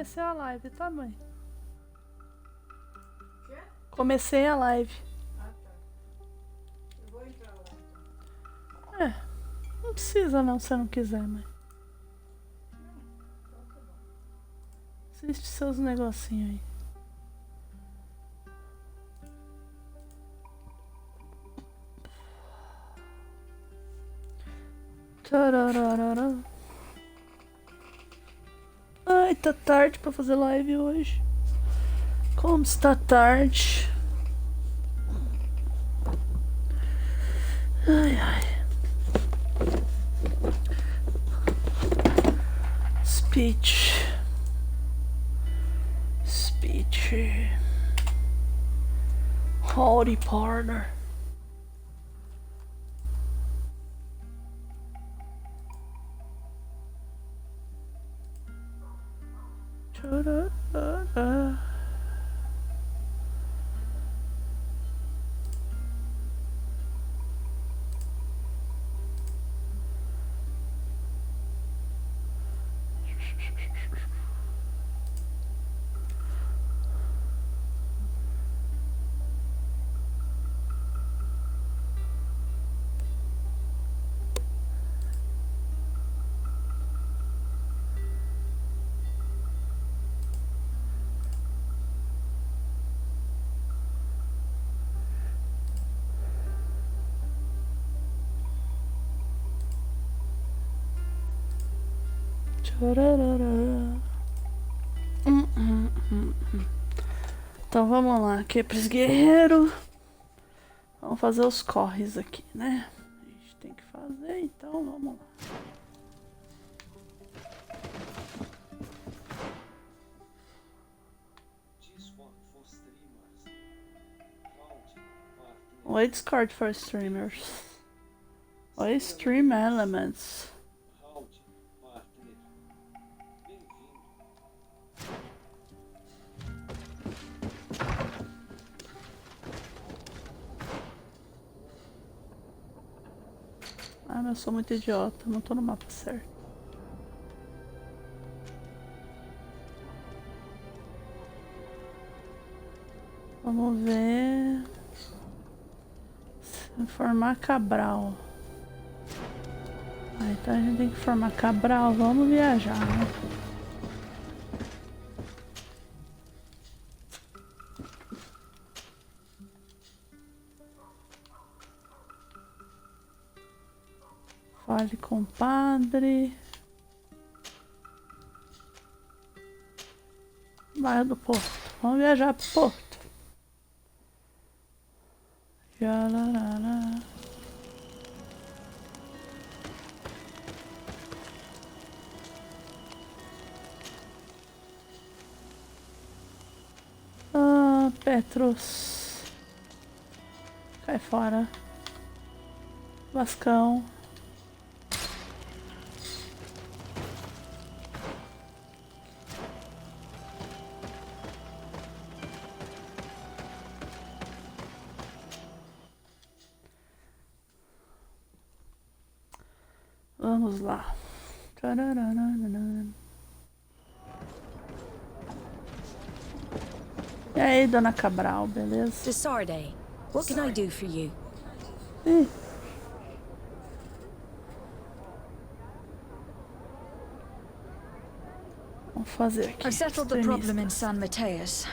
comecei a live, tá, mãe? Quê? Comecei a live. Ah, tá. Eu vou entrar lá então. É, não precisa não, se você não quiser, mãe. Então tá bom. Assiste seus negocinhos aí. Tarararara. Ai, tá tarde pra fazer live hoje. Como está tarde? Ai, ai. Speech. Howdy, partner. Tararara. Tchararara. Então vamos lá, aqui pros guerreiros. Vamos fazer os corres aqui, né? A gente tem que fazer, então vamos lá. Oi, Discord for streamers. Oi, Stream Elements. Ah, mas eu sou muito idiota, não tô no mapa certo. Vamos ver. Formar Cabral. Ah, então a gente tem que formar Cabral, vamos viajar, né? Fale com o padre. Bairro do Porto. Vamos viajar pro Porto. Yararara. Ah, Petrus. Cai fora. Vascão. Vamos lá. E aí, dona Cabral, beleza? Desarde, what can I do for you? Ih. Vamos fazer aqui. I've settled the problem in San Mateus.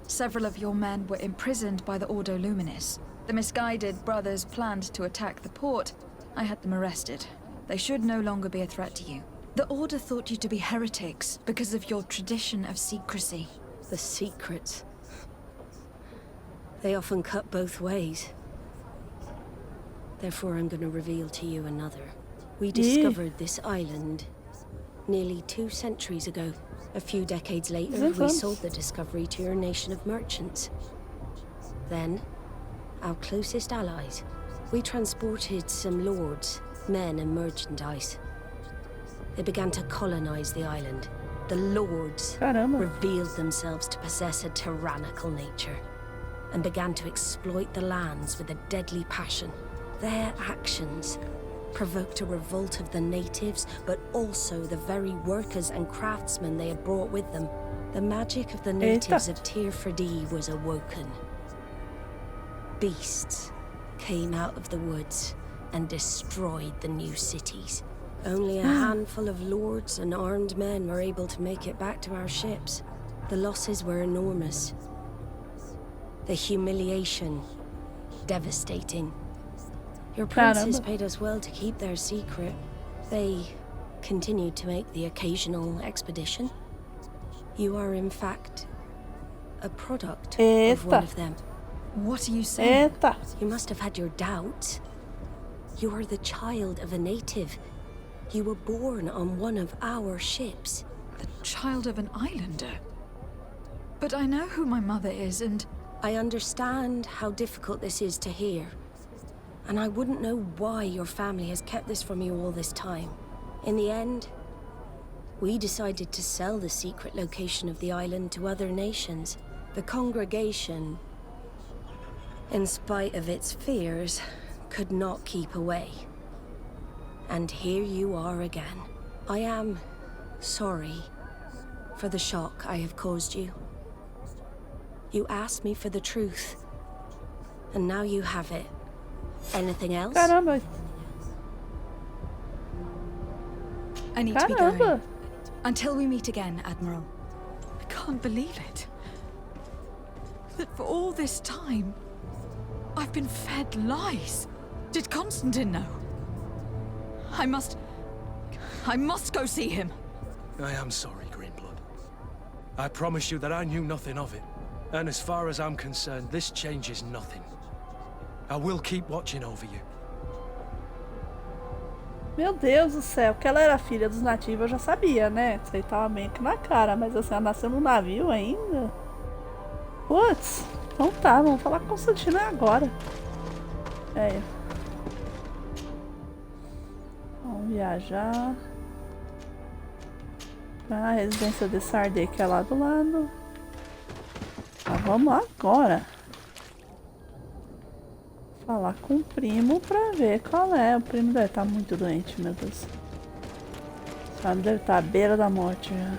Several of your men were imprisoned by the Ordo Luminis. The misguided brothers planned to attack the port. I had them arrested. They should no longer be a threat to you. The Order thought you to be heretics because of your tradition of secrecy. The secrets. They often cut both ways. Therefore, I'm going to reveal to you another. We discovered this island nearly 2 centuries ago. A few decades later, we sold the discovery to your nation of merchants. Then, our closest allies, we transported some lords, men and merchandise. They began to colonize the island. The lords revealed themselves to possess a tyrannical nature and began to exploit the lands with a deadly passion. Their actions provoked a revolt of the natives, but also the very workers and craftsmen they had brought with them. the magic of the natives of Tir-Fradee was awoken. Beasts came out of the woods and destroyed the new cities. Only a handful of lords and armed men were able to make it back to our ships. The losses were enormous. The humiliation, devastating. Your princes paid us well to keep their secret. They continued to make the occasional expedition. You are, in fact, a product of one of them. What are you saying? You must have had your doubts. You are the child of a native. You were born on one of our ships. The child of an islander? But I know who my mother is, and... I understand how difficult this is to hear. And I wouldn't know why your family has kept this from you all this time. In the end, we decided to sell the secret location of the island to other nations. The congregation, in spite of its fears, could not keep away. And here you are again. I am sorry for the shock I have caused you. You asked me for the truth, and now you have it. Anything else? Caramba. I need to be going. Until we meet again, Admiral. I can't believe it. That for all this time, I've been fed lies. Did Constantine know? I must go see him. I am sorry, Greenblood. I promise you that I knew nothing of it. And as far as I'm concerned, this changes nothing. I will keep watching over you. Meu Deus do céu, que ela era filha dos nativos eu já sabia, né? Isso aí tava bem aqui na cara, mas assim, ela nasceu no navio ainda. Putz, então tá, vamos falar com Constantino agora. É. Vamos viajar pra residência de Sardê, que é lá do lado. Tá, vamos lá agora. Falar com o primo pra ver qual é. O primo deve estar muito doente, meu Deus. Sabe, deve estar à beira da morte já.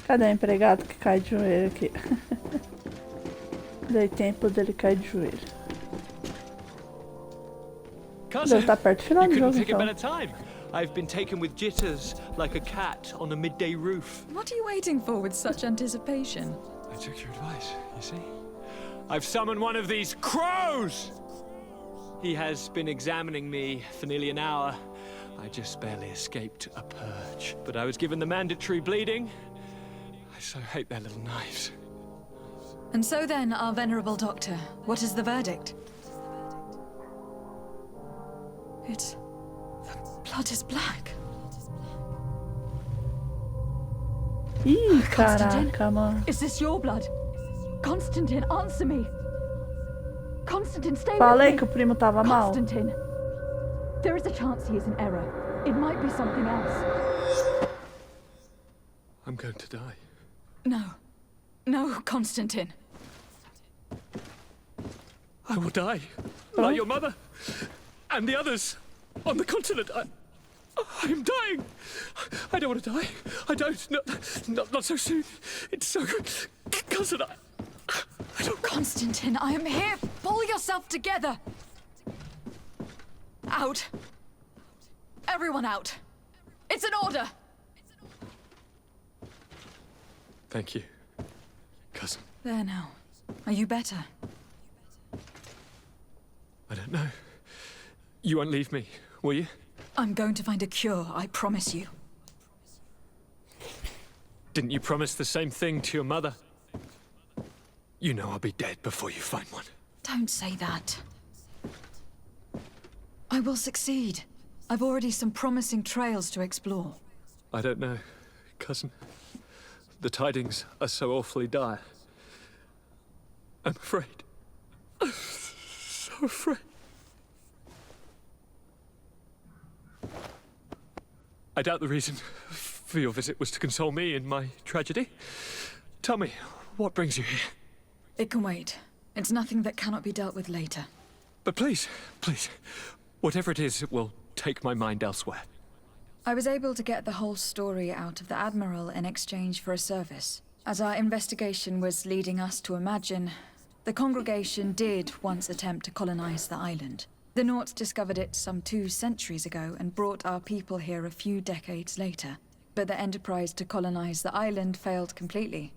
Cadê o empregado que cai de joelho aqui? Dei tempo dele cair de joelho. Deve estar perto do final do jogo, então. I've been taken with jitters, like a cat on a midday roof. What are you waiting for with such anticipation? I took your advice, you see? I've summoned one of these crows! He has been examining me for nearly an hour. I just barely escaped a purge. But I was given the mandatory bleeding. I so hate their little knives. And so then, our venerable doctor, what is the verdict? It's... the blood is black. Ih, caraca, mano. Is this your blood? Constantine, answer me. Constantine, stay with Falei me. que o primo tava mal. Constantine. There is a chance he is in error. It might be something else. I'm going to die. No. No, Constantine. I will die, like your mother, and the others on the continent. I am dying. I don't want to die. I don't. Not so soon. It's so good. Cousin, I don't. Constantine, I am here. Pull yourself together. Out. Everyone out. It's an order. Thank you, cousin. There now. Are you better? I don't know. You won't leave me, will you? I'm going to find a cure, I promise you. Didn't you promise the same thing to your mother? You know I'll be dead before you find one. Don't say that. I will succeed. I've already some promising trails to explore. I don't know, cousin. The tidings are so awfully dire. I'm afraid. I'm so afraid. I doubt the reason for your visit was to console me in my tragedy. Tell me, what brings you here? It can wait. It's nothing that cannot be dealt with later. But please, please, whatever it is, it will take my mind elsewhere. I was able to get the whole story out of the Admiral in exchange for a service. As our investigation was leading us to imagine, the congregation did once attempt to colonize the island. The Nauts discovered it some 2 centuries ago and brought our people here a few decades later. But the enterprise to colonize the island failed completely.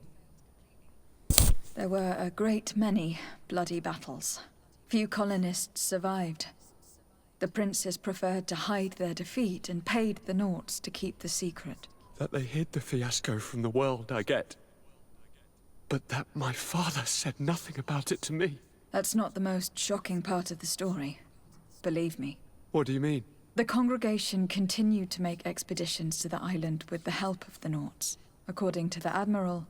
There were a great many bloody battles. Few colonists survived. The princes preferred to hide their defeat and paid the Nauts to keep the secret. That they hid the fiasco from the world, I get. But that my father said nothing about it to me. That's not the most shocking part of the story. Believe me. What do you mean? The congregation continued to make expeditions to the island with the help of the Nauts. According to the Admiral,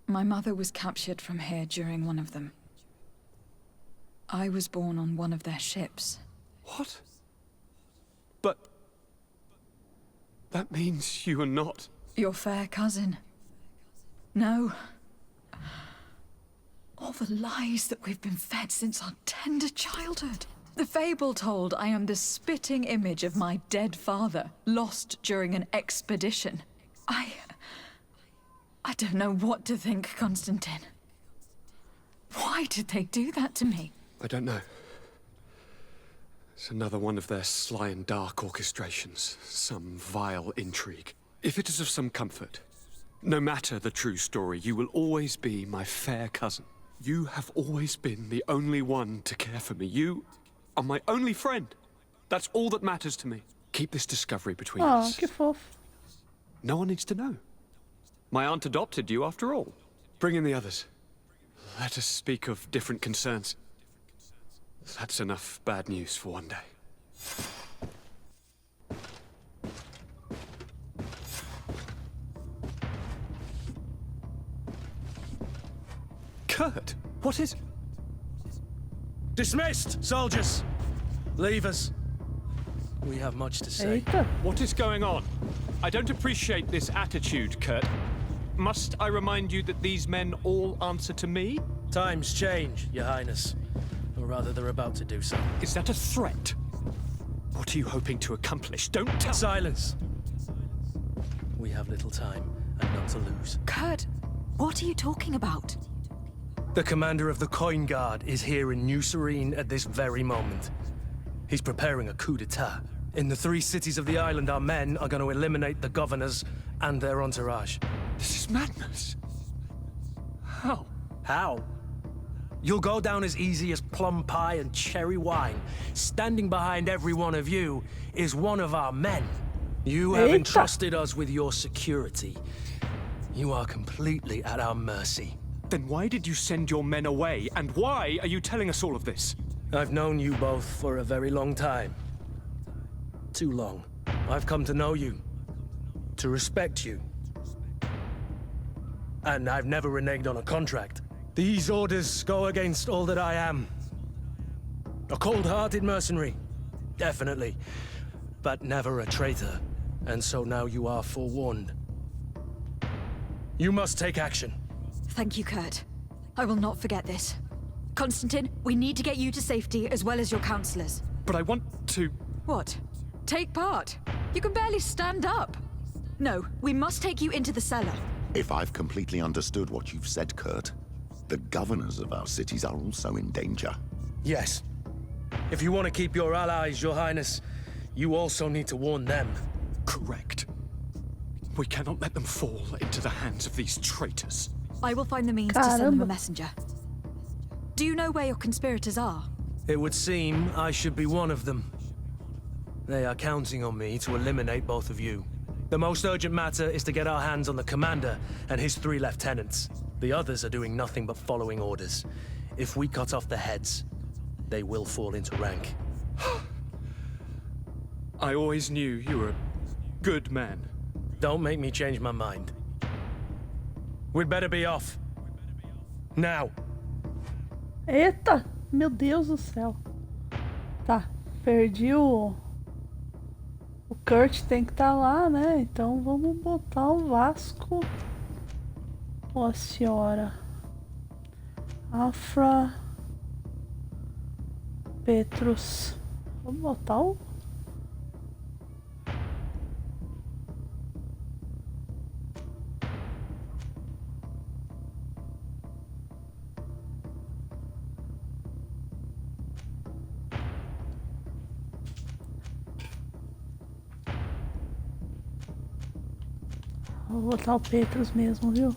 my mother was captured from here during one of them. I was born on one of their ships. What? But... that means you are not... Your fair cousin. No. All the lies that we've been fed since our tender childhood. The fable told I am the spitting image of my dead father, lost during an expedition. I don't know what to think, Constantine. Why did they do that to me? I don't know. It's another one of their sly and dark orchestrations. Some vile intrigue. If it is of some comfort, no matter the true story, you will always be my fair cousin. You have always been the only one to care for me. You are my only friend. That's all that matters to me. Keep this discovery between us. Que fofo. No one needs to know. My aunt adopted you after all. Bring in the others. Let us speak of different concerns. That's enough bad news for one day. Kurt, what is... Dismissed, soldiers! Leave us. We have much to say. Eita. What is going on? I don't appreciate this attitude, Kurt. Must I remind you that these men all answer to me? Times change, Your Highness. Or rather, they're about to do so. Is that a threat? What are you hoping to accomplish? Don't tell... Silence! We have little time, and none to lose. Kurt, what are you talking about? The commander of the Coin Guard is here in New Serene at this very moment. He's preparing a coup d'etat. In the 3 cities of the island, our men are going to eliminate the governors and their entourage. This is madness. How? How? You'll go down as easy as plum pie and cherry wine. Standing behind every one of you is one of our men. You have Eita. entrusted us with your security. You are completely at our mercy. Then why did you send your men away? And why are you telling us all of this? I've known you both for a very long time. Too long. I've come to know you. To respect you. And I've never reneged on a contract. These orders go against all that I am. A cold-hearted mercenary. Definitely. But never a traitor. And so now you are forewarned. You must take action. Thank you, Kurt. I will not forget this. Constantine, we need to get you to safety as well as your counselors. But I want to... What? Take part? You can barely stand up. No, we must take you into the cellar. If I've completely understood what you've said, Kurt, the governors of our cities are also in danger. Yes. If you want to keep your allies, Your Highness, you also need to warn them. Correct. We cannot let them fall into the hands of these traitors. I will find the means to send them a Caramba. messenger. Do you know where your conspirators are? It would seem I should be one of them. They are counting on me to eliminate both of you. The most urgent matter is to get our hands on the commander and his 3 lieutenants. The others are doing nothing but following orders. If we cut off their heads, they will fall into rank. I always knew you were a good man. Don't make me change my mind. We'd better be off. Now. Eita, meu Deus do céu. Tá, perdi o... O Kurt tem que estar lá, né? Então vamos botar o Vasco. Ó, a senhora. Afra. Petrus. Vamos botar o Vou botar o Petrus mesmo, viu?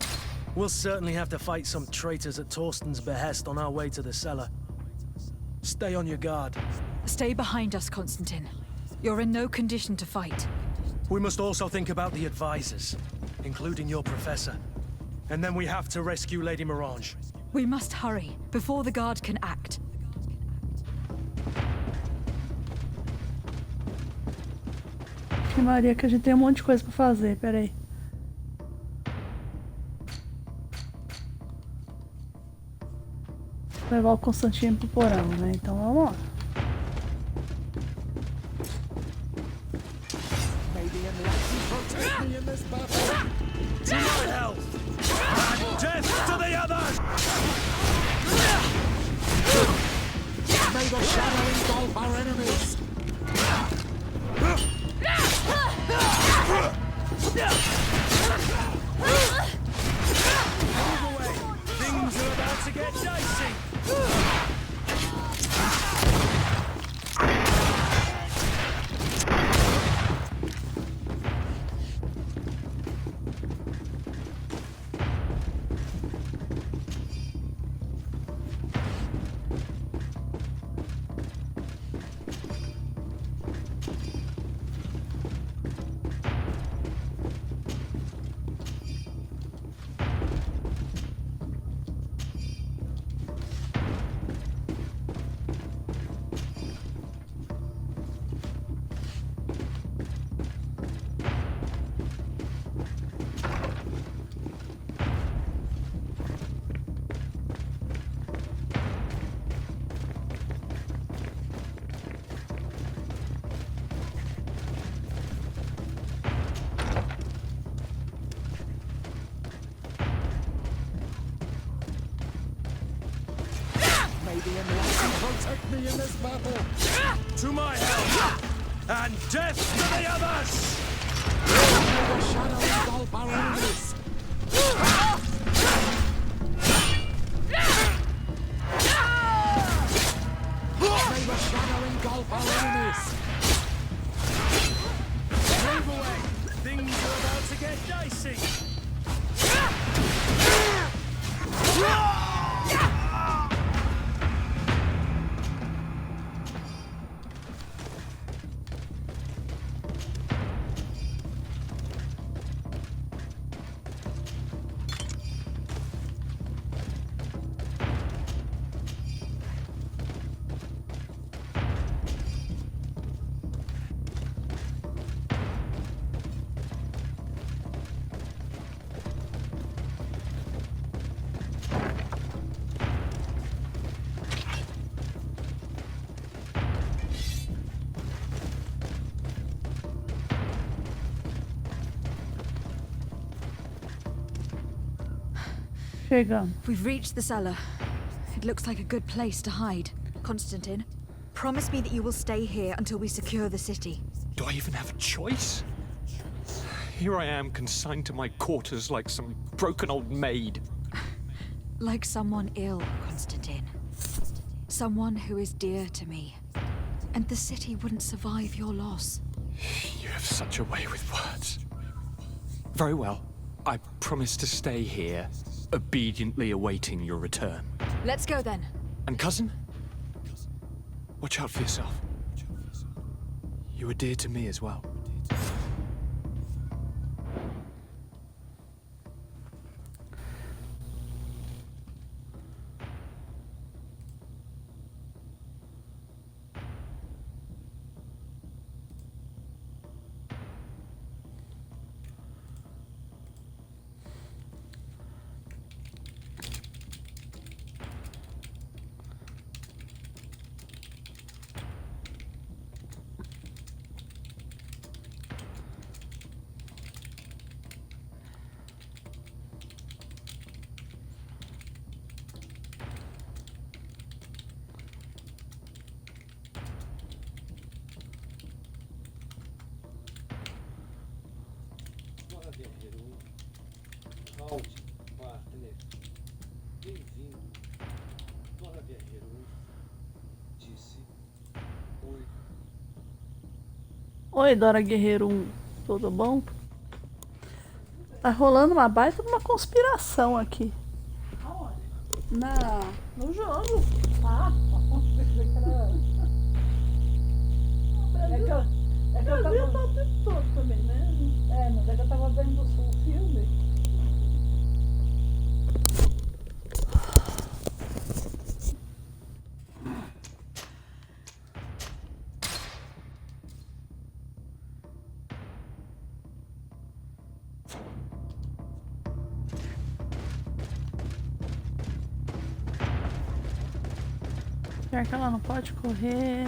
We'll certainly have to fight some traitors at Torsten's behest on our way to the cellar. Stay on your guard. Stay behind us, Constantine. You're in no condition to fight. We must also think about the advisors, including your professor. And then we have to rescue Lady Mirange. We must hurry, before the guard can act. Que Maria, que a gente tem um monte de coisa pra fazer, peraí. Vou levar o Constantino pro porão, né? Então vamos lá. To my health! And death to the others! May the shadow engulf our enemies! Move away! Things are about to get dicey! May the enlightened protect me in this battle! To my help! And death to the others! May the shadow engulf our enemies! May the shadow engulf our enemies! Move away! Things are about to get dicey! Chegamos. We've reached the cellar. It looks like a good place to hide. Constantine, promise me that you will stay here until we secure the city. Do I even have a choice? Here I am, consigned to my quarters like some broken old maid. Like someone ill, Constantine. Someone who is dear to me. And the city wouldn't survive your loss. You have such a way with words. Very well. I promise to stay here, obediently awaiting your return. Let's go then. And cousin? Watch out for yourself. You were dear to me as well. Oi, Dora Guerreiro 1. Tudo bom? Tá rolando uma baita de uma conspiração aqui. Aonde? No jogo. Ah, pensei que era... É que eu Brasil tava... tá o tempo todo também, né? É, mas é que eu tava vendo o filme. Pior que ela não pode correr.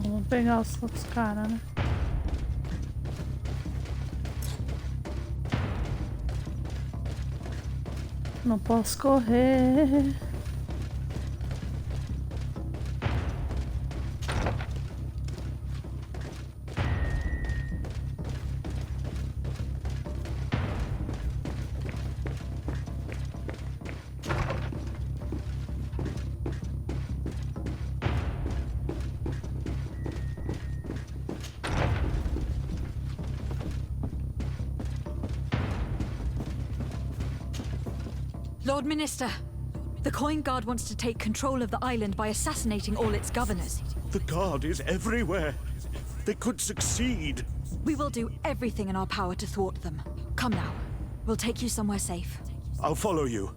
Vamos pegar os outros caras, né? Não posso correr. Lord Minister, the Coin Guard wants to take control of the island by assassinating all its governors. The guard is everywhere. They could succeed. We will do everything in our power to thwart them. Come now. We'll take you somewhere safe. I'll follow you.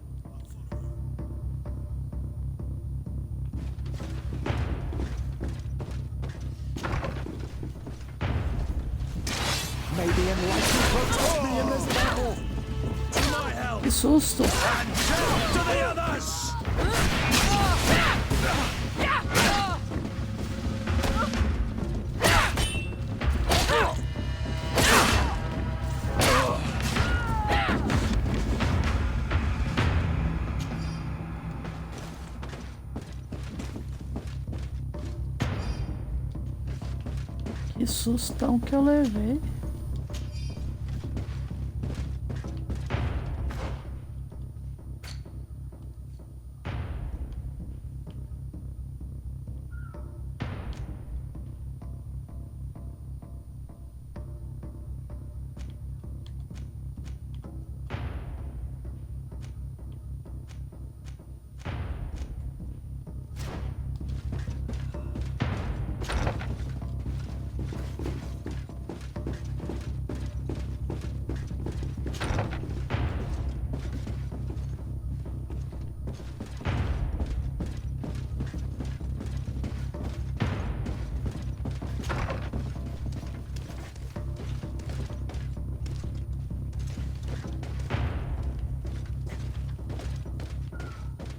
May the enlightened protect me in this battle. To my help! Que susto! And jump to the others! Que sustão que eu levei.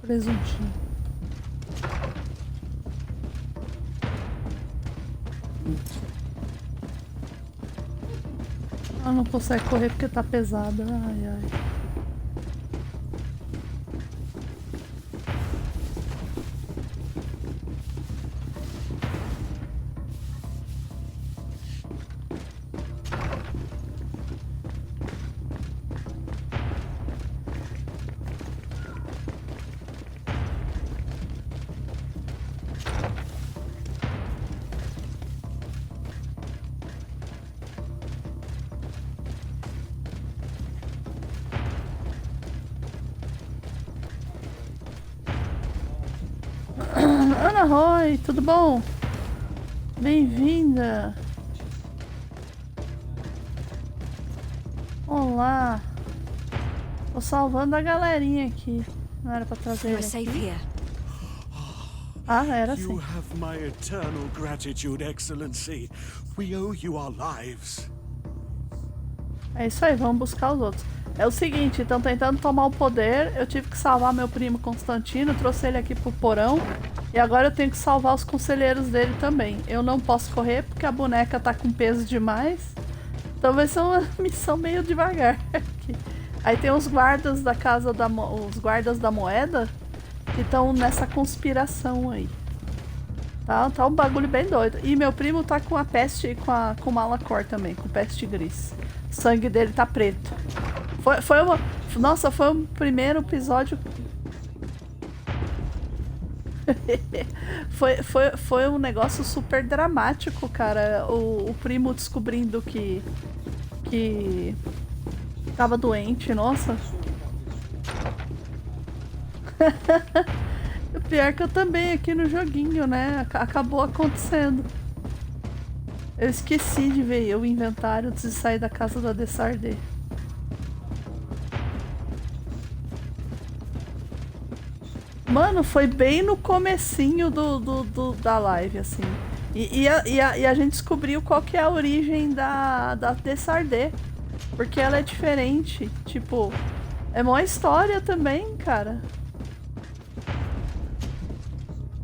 Presuntinho. Ela não consegue correr porque tá pesada. Ai, ai. Ana Roy, tudo bom? Bem-vinda. Olá. Tô salvando a galerinha aqui. Não era pra trazer You ele are safe aqui? here. Ah, era You sim. have my eternal gratitude, Excellency. We owe you our lives. É isso aí, vamos buscar os outros. É o seguinte, estão tentando tomar o poder. Eu tive que salvar meu primo Constantino, trouxe ele aqui pro porão. E agora eu tenho que salvar os conselheiros dele também. Eu não posso correr porque a boneca tá com peso demais. Então vai ser uma missão meio devagar. Aí tem os guardas da casa da os guardas da moeda que estão nessa conspiração aí. Tá um bagulho bem doido. E meu primo tá com a peste com malacor também, com peste gris. O sangue dele tá preto. Nossa, foi o primeiro episódio. foi um negócio super dramático, cara. O primo descobrindo que tava doente, nossa. O pior que eu também aqui no joguinho, né? Acabou acontecendo. Eu esqueci de ver o inventário antes de sair da casa da Dessardé. Mano, foi bem no comecinho da live, assim. E a gente descobriu qual que é a origem da Dessardé. Porque ela é diferente. Tipo, é uma história também, cara.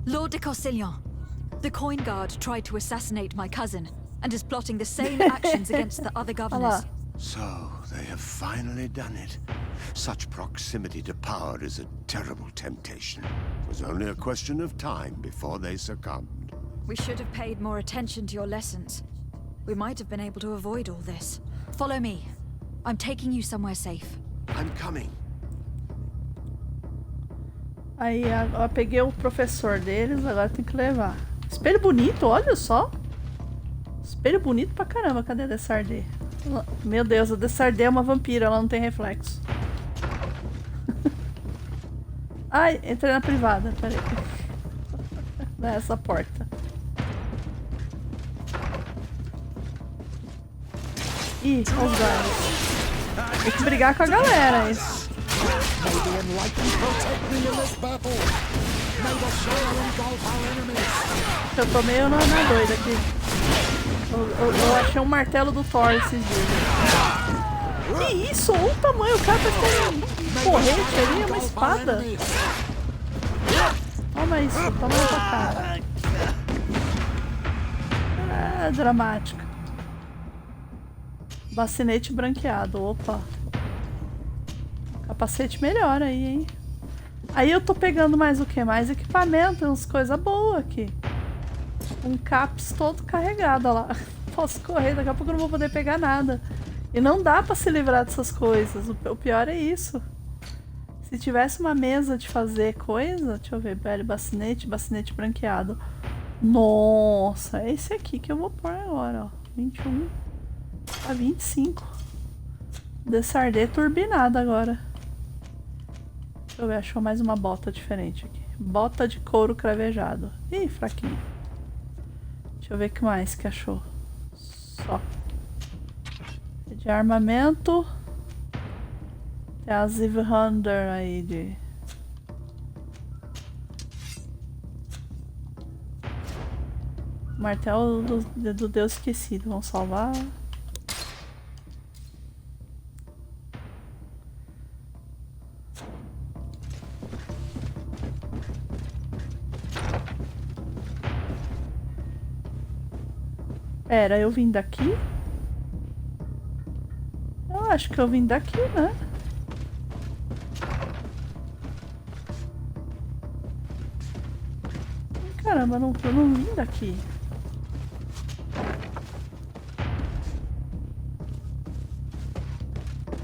Lord de Costillion, the coin guard tried to assassinate my cousin and is plotting the same actions against the other governors. So, they have finally done it. Such proximity to power is a terrible temptation. It was only a question of time before they succumbed. We should have paid more attention to your lessons. We might have been able to avoid all this. Follow me. I'm taking you somewhere safe. I'm coming. Aí eu peguei o professor deles, agora tem que levar. Espelho bonito, olha só. Espelho bonito pra caramba, cadê a Dessardé? Meu Deus, a Dessardé é uma vampira, ela não tem reflexo. Ai, entrei na privada, peraí. Nessa porta. Ih, os guardas. Tem que brigar com a galera aí. May the enlightened protect me in this battle. May the shadow engulf our enemies. Eu tô meio na doida aqui. Eu achei um martelo do Thor esses dias. Que isso? Olha o tamanho, o cara tá com um porrete ali, é uma espada. Toma isso, toma na tua cara. Ah, dramática. Bacinete branqueado, opa. Capacete melhor aí, hein? Aí eu tô pegando mais o que? Mais equipamento, umas coisas boas aqui. Um caps todo carregado, olha lá. Posso correr, daqui a pouco eu não vou poder pegar nada. E não dá pra se livrar dessas coisas. O pior é isso. Se tivesse uma mesa de fazer coisa... Deixa eu ver, pele, bacinete branqueado. Nossa, é esse aqui que eu vou pôr agora, ó. 21 a 25. Dessardé turbinada agora. Deixa eu ver, achou mais uma bota diferente aqui. Bota de couro cravejado. Ih, fraquinho. Deixa eu ver o que mais que achou. Só. De armamento. Tem a Zivhander aí de... Martelo do Deus Esquecido. Vamos salvar. Pera, eu vim daqui? Eu acho que eu vim daqui, né? Caramba, eu não vim daqui.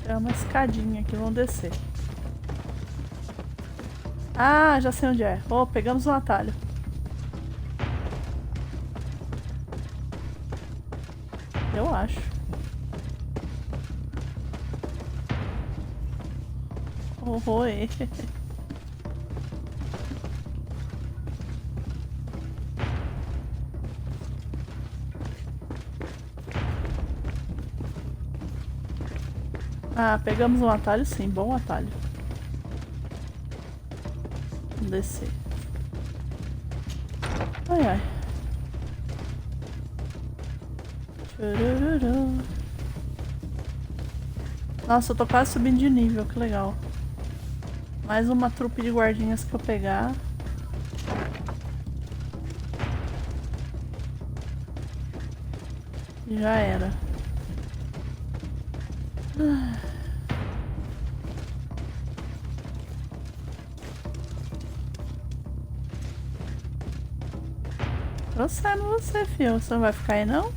É uma escadinha aqui, vamos descer. Ah, já sei onde é. Oh, pegamos um atalho. Eu acho. Oh, oi. Ah, pegamos um atalho sim, bom atalho. Vamos descer. Ai, ai. Churururu. Nossa, eu tô quase subindo de nível, que legal. Mais uma trupe de guardinhas que eu pegar. Já era. Trouxendo você, filho. Você não vai ficar aí, não?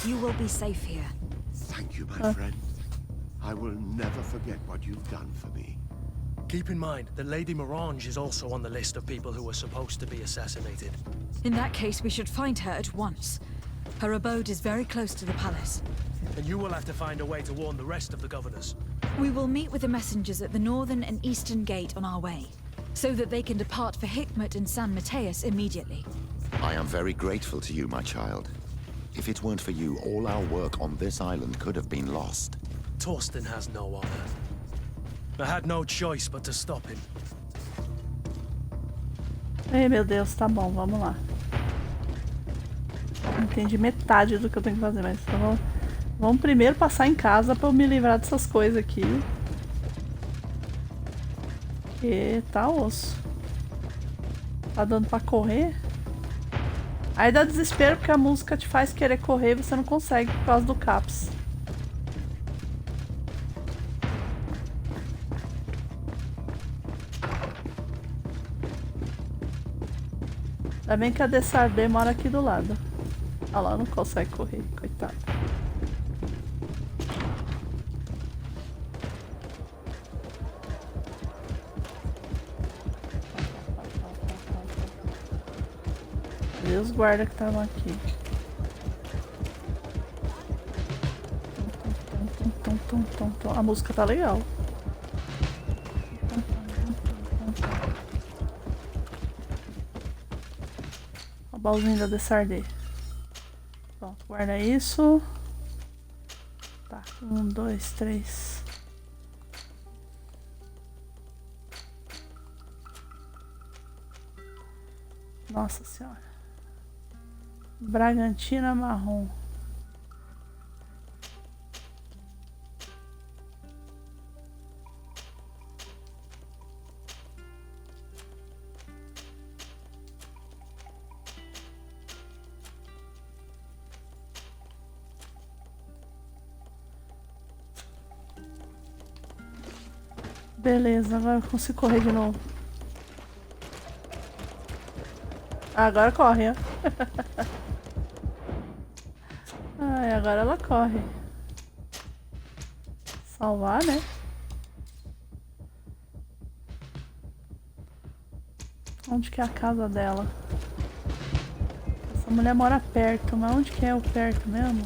You will be safe here. Thank you, my friend. I will never forget what you've done for me. Keep in mind that Lady Morange is also on the list of people who were supposed to be assassinated. In that case, we should find her at once. Her abode is very close to the palace. And you will have to find a way to warn the rest of the governors. We will meet with the messengers at the northern and eastern gate on our way, so that they can depart for Hikmet and San Mateus immediately. I am very grateful to you, my child. If it weren't for you, all our work on this island could have been lost. Torsten has no honor. I had no choice but to stop him. Ei, meu Deus, tá bom, vamos lá. Não entendi metade do que eu tenho que fazer, mas então vamos primeiro passar em casa pra eu me livrar dessas coisas aqui. Que tá osso. Tá dando pra correr? Aí dá desespero porque a música te faz querer correr e você não consegue por causa do caps. Ainda bem que a Dessardé mora aqui do lado. Olha lá, não consegue correr, coitado. E os guardas que estavam aqui. A música tá legal. O baúzinho da Dessardé. Pronto, guarda isso. Tá, 1, 2, 3. Nossa senhora. Bragantina marrom. Beleza, agora eu consigo correr de novo. Agora corre, ó. Ai, agora ela corre. Salvar, né? Onde que é a casa dela? Essa mulher mora perto, mas onde que é o perto mesmo?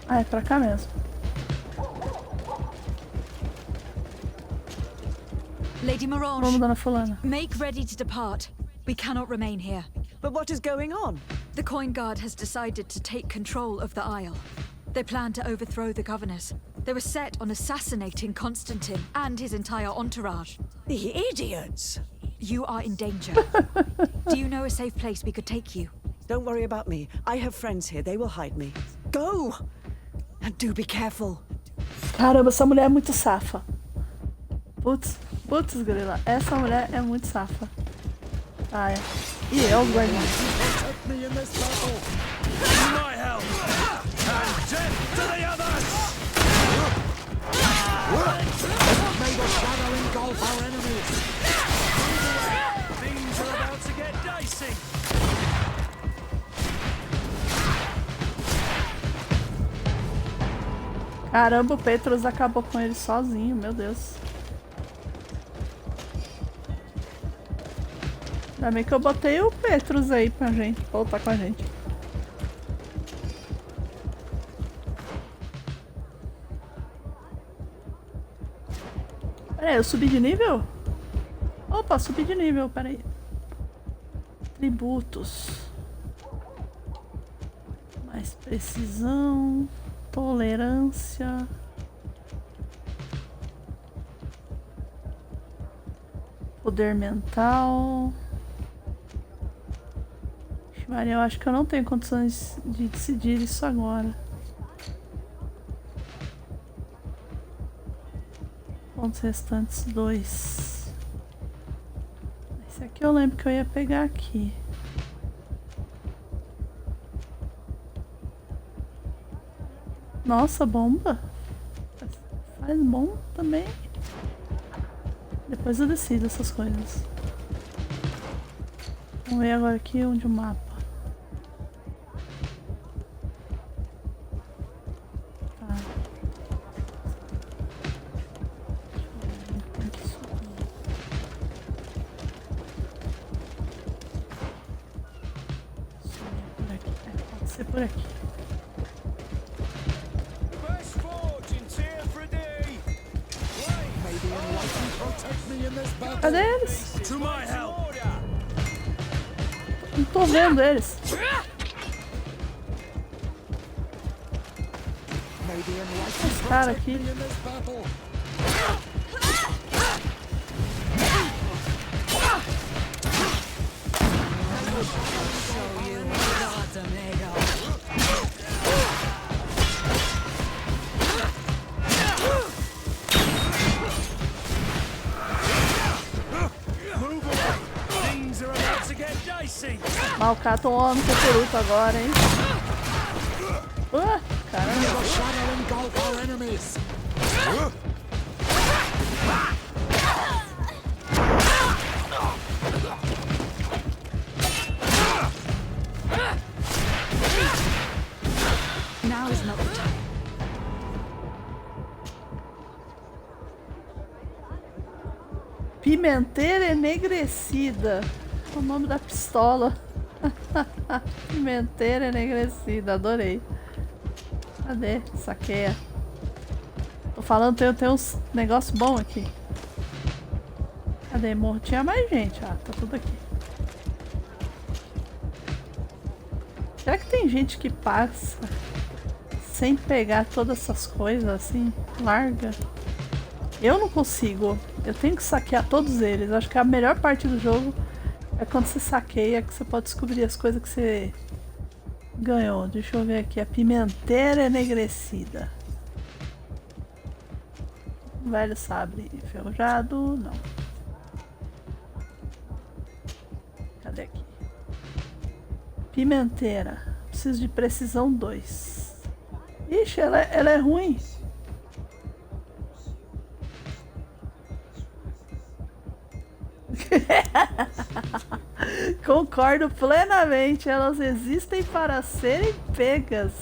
Ah, é pra cá mesmo. Lady Vamos, Morange, dona fulana. make ready to depart. We cannot remain here. But what is going on? The Coin Guard has decided to take control of the Isle. They plan to overthrow the governors. They were set on assassinating Constantine and his entire entourage. The idiots! You are in danger. Do you know a safe place we could take you? Don't worry about me. I have friends here. They will hide me. Go! And do be careful. Caramba, essa mulher é muito safa. Putz, Putz, grila, essa mulher é muito safa. Ah, é. E é o Glendan. Protect me in this battle. My help! And death to the others! May the shadow engulf our enemies. Things are about to get dicey! Caramba, o Petrus acabou com ele sozinho, meu Deus. Ainda bem que eu botei o Petrus aí pra gente voltar com a gente. Peraí, eu subi de nível? Opa, subi de nível, peraí. Tributos. Mais precisão. Tolerância. Poder mental. Maria, eu acho que eu não tenho condições de decidir isso agora. Pontos restantes 2. Esse aqui eu lembro que eu ia pegar aqui. Nossa, bomba. Faz bom também. Depois eu decido essas coisas. Vamos ver agora aqui onde o mapa. Tá. Tem que subir. Subir por aqui. É, pode ser por aqui. Cadê eles? Não tô vendo eles. Esse cara aqui. Ah, o cara tomou no coperuto agora, hein? Caramba. Now is not the time. Pimenteira enegrecida. O nome da pistola. Pimenteira enegrecida, adorei. Cadê? Saqueia. Tô falando, tem uns negócios bons aqui. Cadê? Morro? Tinha mais gente. Ah, tá tudo aqui. Será que tem gente que passa sem pegar todas essas coisas assim? Larga. Eu não consigo. Eu tenho que saquear todos eles. Acho que a melhor parte do jogo é quando você saqueia, que você pode descobrir as coisas que você ganhou. Deixa eu ver aqui. A pimenteira enegrecida. Velho sabre enferrujado. Não. Cadê aqui? Pimenteira. Preciso de precisão 2. Ixi, ela é ruim. Concordo plenamente, elas existem para serem pegas.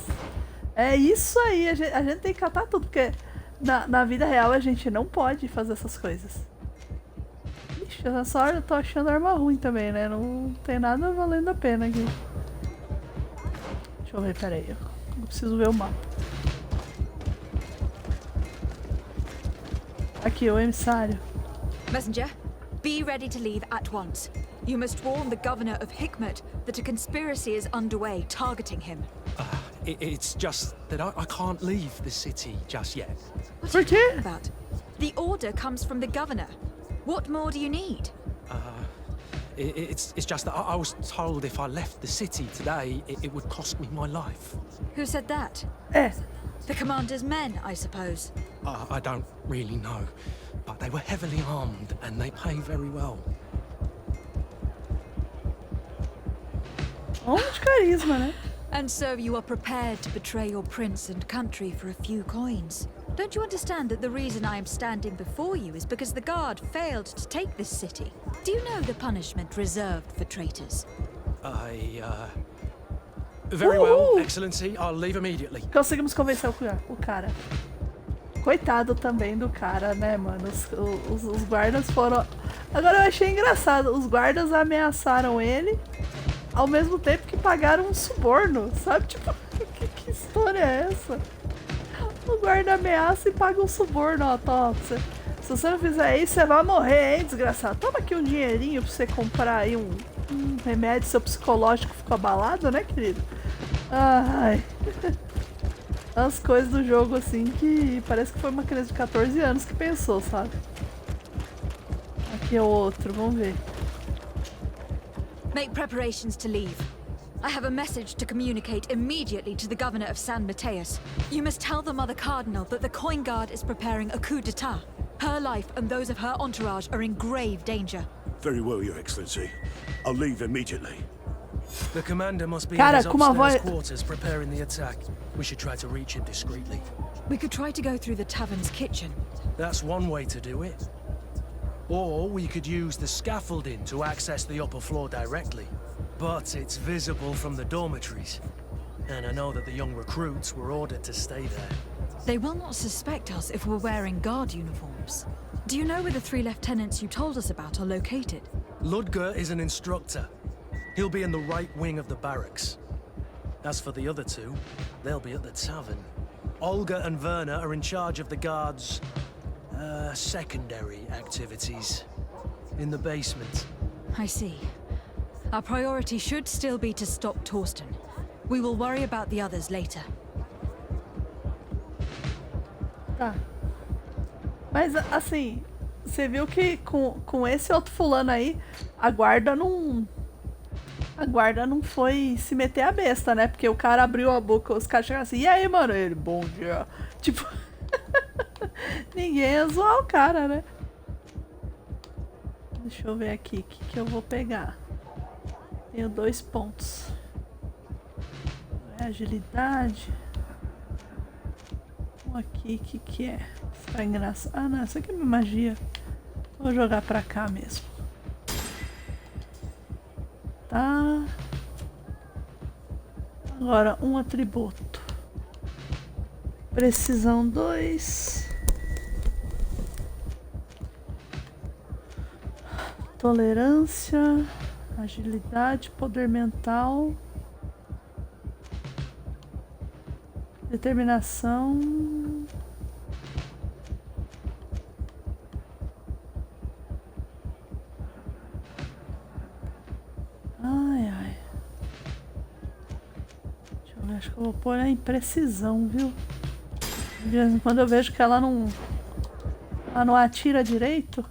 É isso aí, a gente tem que catar tudo, porque na vida real a gente não pode fazer essas coisas. Ixi, nessa hora eu tô achando arma ruim também, né? Não tem nada valendo a pena aqui. Deixa eu ver, peraí, eu preciso ver o mapa. Aqui, o emissário. Messenger, be ready to leave at once. You must warn the governor of Hikmet that a conspiracy is underway targeting him. It's just that I can't leave the city just yet. What are you talking about? The order comes from the governor. What more do you need? It's just that I was told if I left the city today, it would cost me my life. Who said that? É. The commander's men, I suppose. I don't really know, but they were heavily armed and they pay very well. Homem de carisma, né? And so you are prepared to betray your prince and country for a few coins. Don't you understand that the reason I am standing before you is because the guard failed to take this city? Do you know the punishment reserved for traitors? Very well, Excellency. I'll leave immediately. Conseguimos convencer o cara. Coitado também do cara, né, mano? Os guardas foram... Agora eu achei engraçado. Os guardas ameaçaram ele ao mesmo tempo que pagaram um suborno, sabe? Tipo, que história é essa? O guarda ameaça e paga um suborno, ó, top. Se você não fizer isso, você vai morrer, hein, desgraçado. Toma aqui um dinheirinho pra você comprar aí um remédio, seu psicológico ficou abalado, né, querido? Ai... As coisas do jogo, assim, que parece que foi uma criança de 14 anos que pensou, sabe? Aqui é o outro, vamos ver. Make preparations to leave. I have a message to communicate immediately to the governor of San Mateus. You must tell the Mother Cardinal that the Coin Guard is preparing a coup d'etat. Her life and those of her entourage are in grave danger. Very well, Your Excellency. I'll leave immediately. The commander must be in his com uma upstairs voz... quarters preparing the attack. We should try to reach him discreetly. We could try to go through the tavern's kitchen. That's one way to do it. Or we could use the scaffolding to access the upper floor directly. But it's visible from the dormitories. And I know that the young recruits were ordered to stay there. They will not suspect us if we're wearing guard uniforms. Do you know where the 3 lieutenants you told us about are located? Ludger is an instructor. He'll be in the right wing of the barracks. As for the other 2, they'll be at the tavern. Olga and Werner are in charge of the guards' secondary activities. In the basement. I see. Our priority should still be to stop Torsten. We will worry about the others later. Tá. Mas, assim, você viu que com esse outro fulano aí, a guarda não foi se meter a besta, né? Porque o cara abriu a boca, os caras chegaram assim, e aí, mano? Ele, bom dia. Tipo, ninguém ia zoar o cara, né? Deixa eu ver aqui, o que eu vou pegar. Tenho 2 pontos. Agilidade. Aqui, o que é? Isso tá engraçado. Ah, não, isso aqui é minha magia. Vou jogar pra cá mesmo. Tá. Agora, um atributo. Precisão 2. Tolerância. Agilidade, poder mental. Determinação. Ai, ai. Deixa eu ver, acho que eu vou pôr em precisão, viu? De vez em quando eu vejo que ela não atira direito.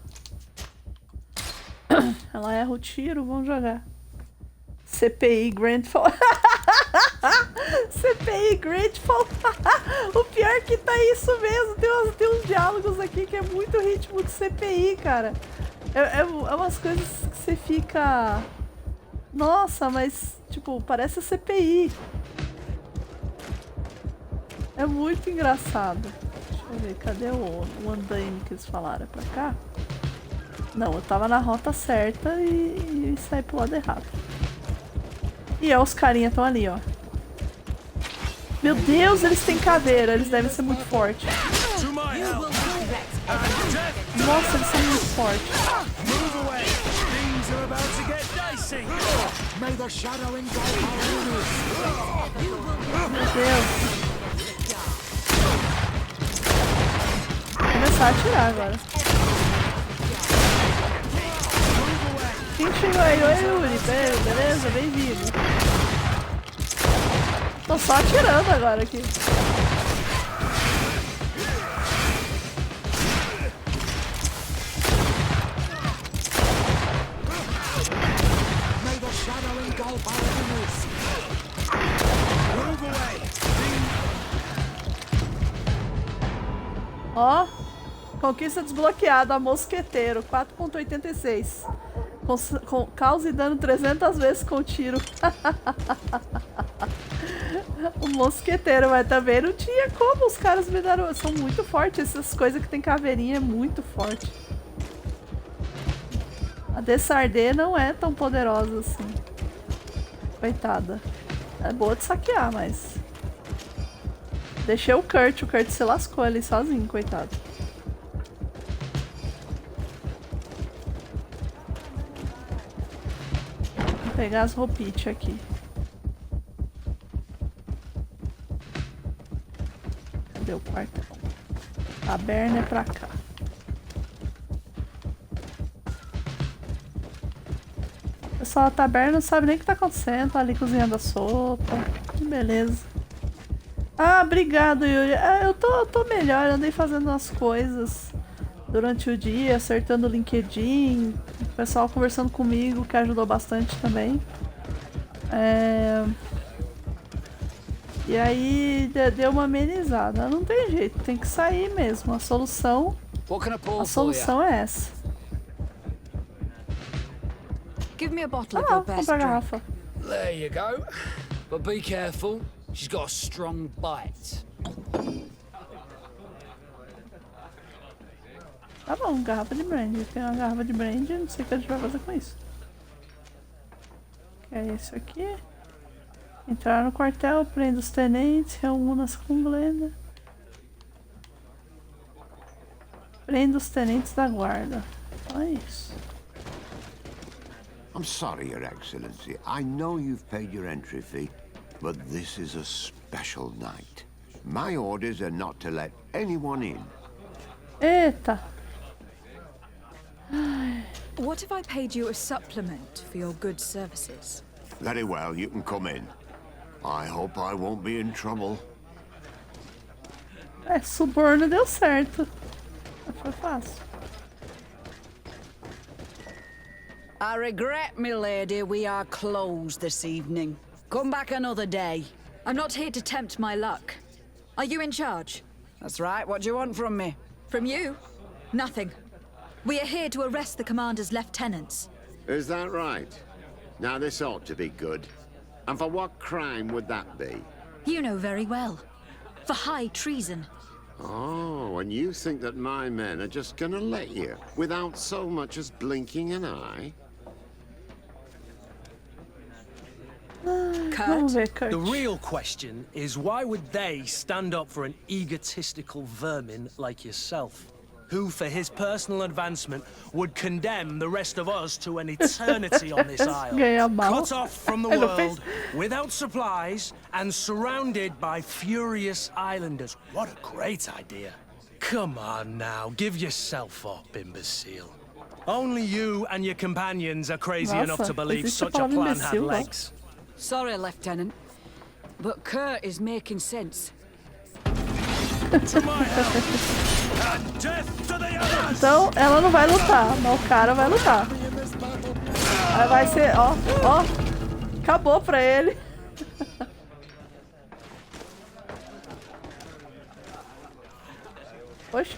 Ela erra o tiro, vamos jogar. CPI Grandfall. CPI Grandfall. O pior é que tá isso mesmo. Tem uns diálogos aqui que é muito ritmo de CPI, cara. É umas coisas que você fica... Nossa, mas, tipo, parece a CPI. É muito engraçado. Deixa eu ver, cadê o andaime que eles falaram? É pra cá? Não, eu tava na rota certa e saí pro lado errado. E ó, os carinha estão ali, ó. Meu Deus, eles têm caveira. Eles devem ser muito fortes. Nossa, eles são muito fortes. Meu Deus. Vou começar a atirar agora. Quem chegou aí? Oi, Yuri. Beleza? Bem-vindo. Tô só atirando agora aqui. Ó, conquista desbloqueada, mosqueteiro, 4.86. Com causa e dano 300 vezes com tiro. O mosqueteiro, mas também não tinha como os caras me deram. São muito fortes, essas coisas que tem caveirinha é muito forte. A Dessardê não é tão poderosa assim. Coitada. É boa de saquear, mas... Deixei o Kurt se lascou ali sozinho, coitado. Vou pegar as roupites aqui. Cadê o quartão? Taberna é pra cá. O pessoal da taberna não sabe nem o que tá acontecendo. Tá ali cozinhando a sopa. Que beleza. Ah, obrigado, Yuri. Eu tô melhor. Andei fazendo umas coisas durante o dia, acertando o LinkedIn. O pessoal conversando comigo, que ajudou bastante também. E aí deu uma amenizada. Não tem jeito, tem que sair mesmo. A solução é essa. Give me a bottle of your best compra a drink. garrafa. There you go. But be careful. She's got a strong bite. Tá bom, garrafa de brandy. Tem uma garrafa de brandy, não sei o que a gente vai fazer com isso. Que é isso aqui. Entrar no quartel, prenda os tenentes, reúna-se com Glendan. Prenda os tenentes da guarda. Então é isso. I'm sorry, Your Excellency. I know you've paid your entry fee, but this is a special night. My orders are not to let anyone in. Eita! What if I paid you a supplement for your good services? Very well, you can come in. I hope I won't be in trouble. Suborno deu certo. Foi fácil. I regret, milady, we are closed this evening. Come back another day. I'm not here to tempt my luck. Are you in charge? That's right. What do you want from me? From you? Nothing. We are here to arrest the commander's lieutenants. Is that right? Now this ought to be good. And for what crime would that be? You know very well. For high treason. Oh, and you think that my men are just gonna let you, without so much as blinking an eye? Kurt? The real question is why would they stand up for an egotistical vermin like yourself? Who, for his personal advancement, would condemn the rest of us to an eternity on this isle, cut off from the world, without supplies, and surrounded by furious islanders. What a great idea. Come on now, give yourself up, imbecile. Only you and your companions are crazy enough to believe such a plan had legs. Sorry, Lieutenant, but Kurt is making sense. To my help, and death to the others! Então, ela não vai lutar, mas o cara vai lutar. Aí vai ser, ó, acabou pra ele. Oxe,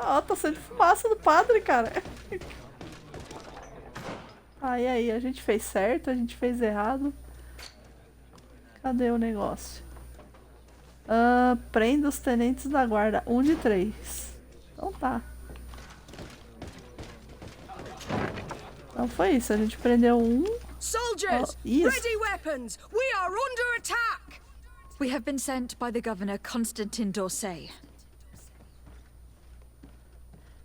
ó, tá saindo fumaça do padre, cara. Aí, a gente fez certo, a gente fez errado. Cadê o negócio? Prenda os tenentes da guarda. 1 de 3. Então tá. Então foi isso. A gente prendeu um. Soldiers! Ready weapons! We are under attack! We have been sent by the governor, Constantin d'Orsay.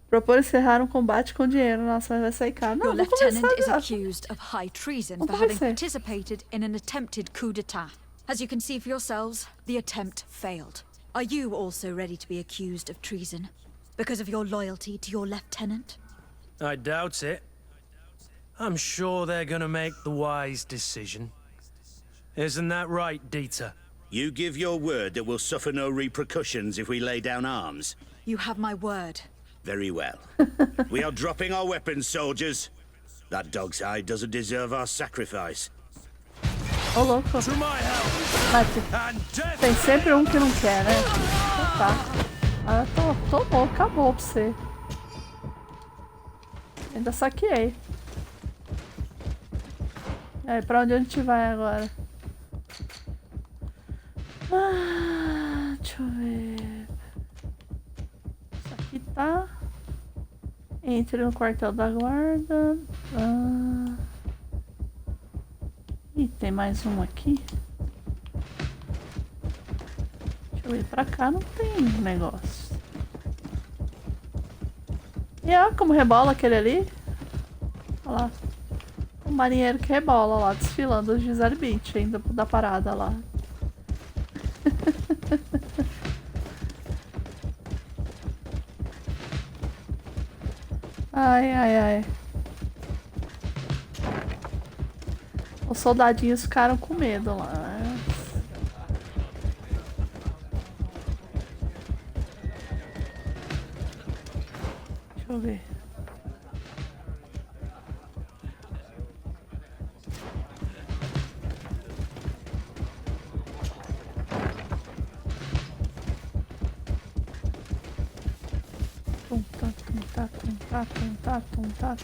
Propor encerrar um combate com dinheiro. Nossa, vai sair caro. Não, Your vou lieutenant is começar. accused of high treason for having participated in an attempted coup d'etat. As you can see for yourselves, the attempt failed. Are you also ready to be accused of treason? Because of your loyalty to your lieutenant? I doubt it. I'm sure they're gonna make the wise decision. Isn't that right, Dieter? You give your word that we'll suffer no repercussions if we lay down arms? You have my word. Very well. We are dropping our weapons, soldiers. That dog's hide doesn't deserve our sacrifice. Ô, louco. Mas tem sempre um que não quer, né? Então tá. Ah, tomou, acabou pra você. Ainda saqueei. E aí, pra onde a gente vai agora? Ah, deixa eu ver. Isso aqui tá. Entre no quartel da guarda. Ih, tem mais um aqui. Deixa eu ir pra cá, não tem negócio. E olha como rebola aquele ali. Olha lá. O marinheiro que rebola lá, desfilando o Gisele Beach ainda da parada lá. Ai, ai, ai. Os soldadinhos ficaram com medo lá. Deixa eu ver.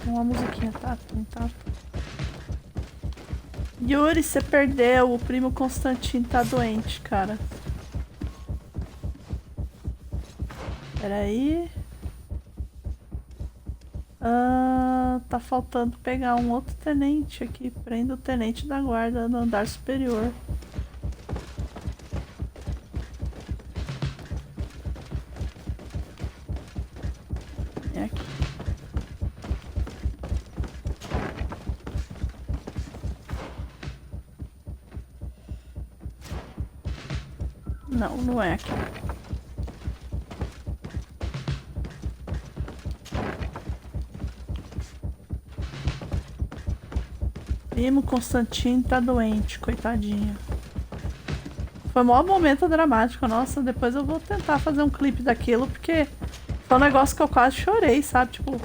Uma musiquinha, Yuri, você perdeu. O primo Constantino tá doente, cara. Peraí. Tá faltando pegar um outro tenente aqui. Prenda o tenente da guarda no andar superior. É aqui. Não, não é aqui. Primo Constantino tá doente, coitadinho. Foi o maior momento dramático. Nossa, depois eu vou tentar fazer um clipe daquilo, porque foi um negócio que eu quase chorei, sabe? Tipo,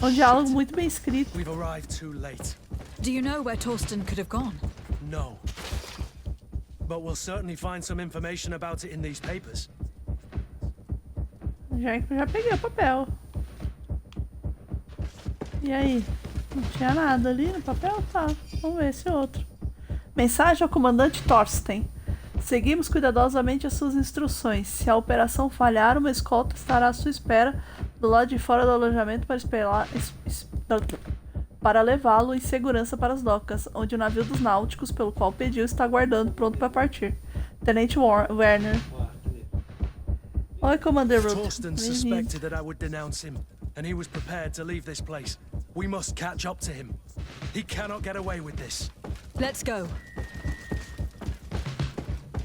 um diálogo muito bem escrito. We've arrived too late. Do you know where Torsten could have gone? No. But we'll certainly find some information about it in these papers. Já peguei o papel. E aí? Não tinha nada ali no papel? Tá. Vamos ver esse outro. Mensagem ao comandante Torsten. Seguimos cuidadosamente as suas instruções. Se a operação falhar, uma escolta estará à sua espera do lado de fora do alojamento para levá-lo em segurança para as docas, onde o navio dos náuticos pelo qual pediu está aguardando pronto para partir. Tenente Werner. Oi, Commander Root. Torsten suspected that I would denounce him, and he was prepared to leave this place. We must catch up to him. He cannot get away with this. Let's go.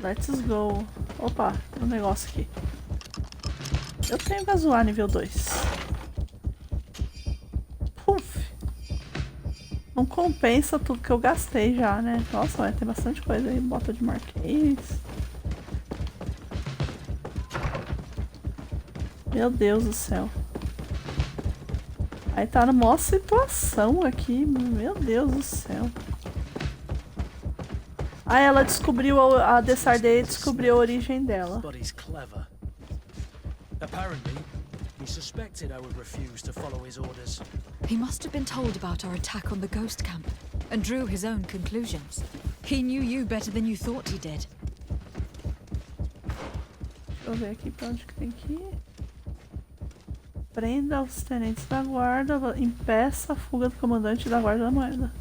Let's go. Opa, tem um negócio aqui. Eu tenho que zoar nível 2. Puf. Não compensa tudo que eu gastei já, né? Nossa, vai ter bastante coisa aí. Bota de marquês. Meu Deus do céu. Aí tá numa maior situação aqui. Meu Deus do céu. Ah, ela descobriu, a Desardet descobriu a origem dela. But he's clever. Apparently, he suspected I would refuse to follow his orders. He must have been told about our attack on the ghost camp and drew his own conclusions. He knew you better than you thought he did. Deixa eu ver aqui pra onde que tem que ir. Prenda os tenentes da guarda, impeça a fuga do comandante da guarda da moeda.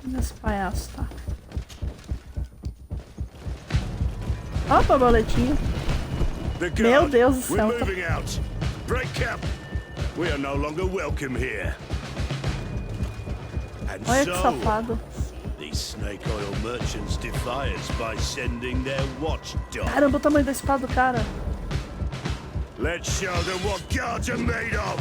Onde esse palhaço tá? Opa, boletinha. Meu Deus do céu. We're moving out. Break camp. We are no longer welcome here. And Olha que safado. These snake oil merchants defy us by sending their watchdog. Caramba, o tamanho da espada do cara. Let's show them what guards are made of.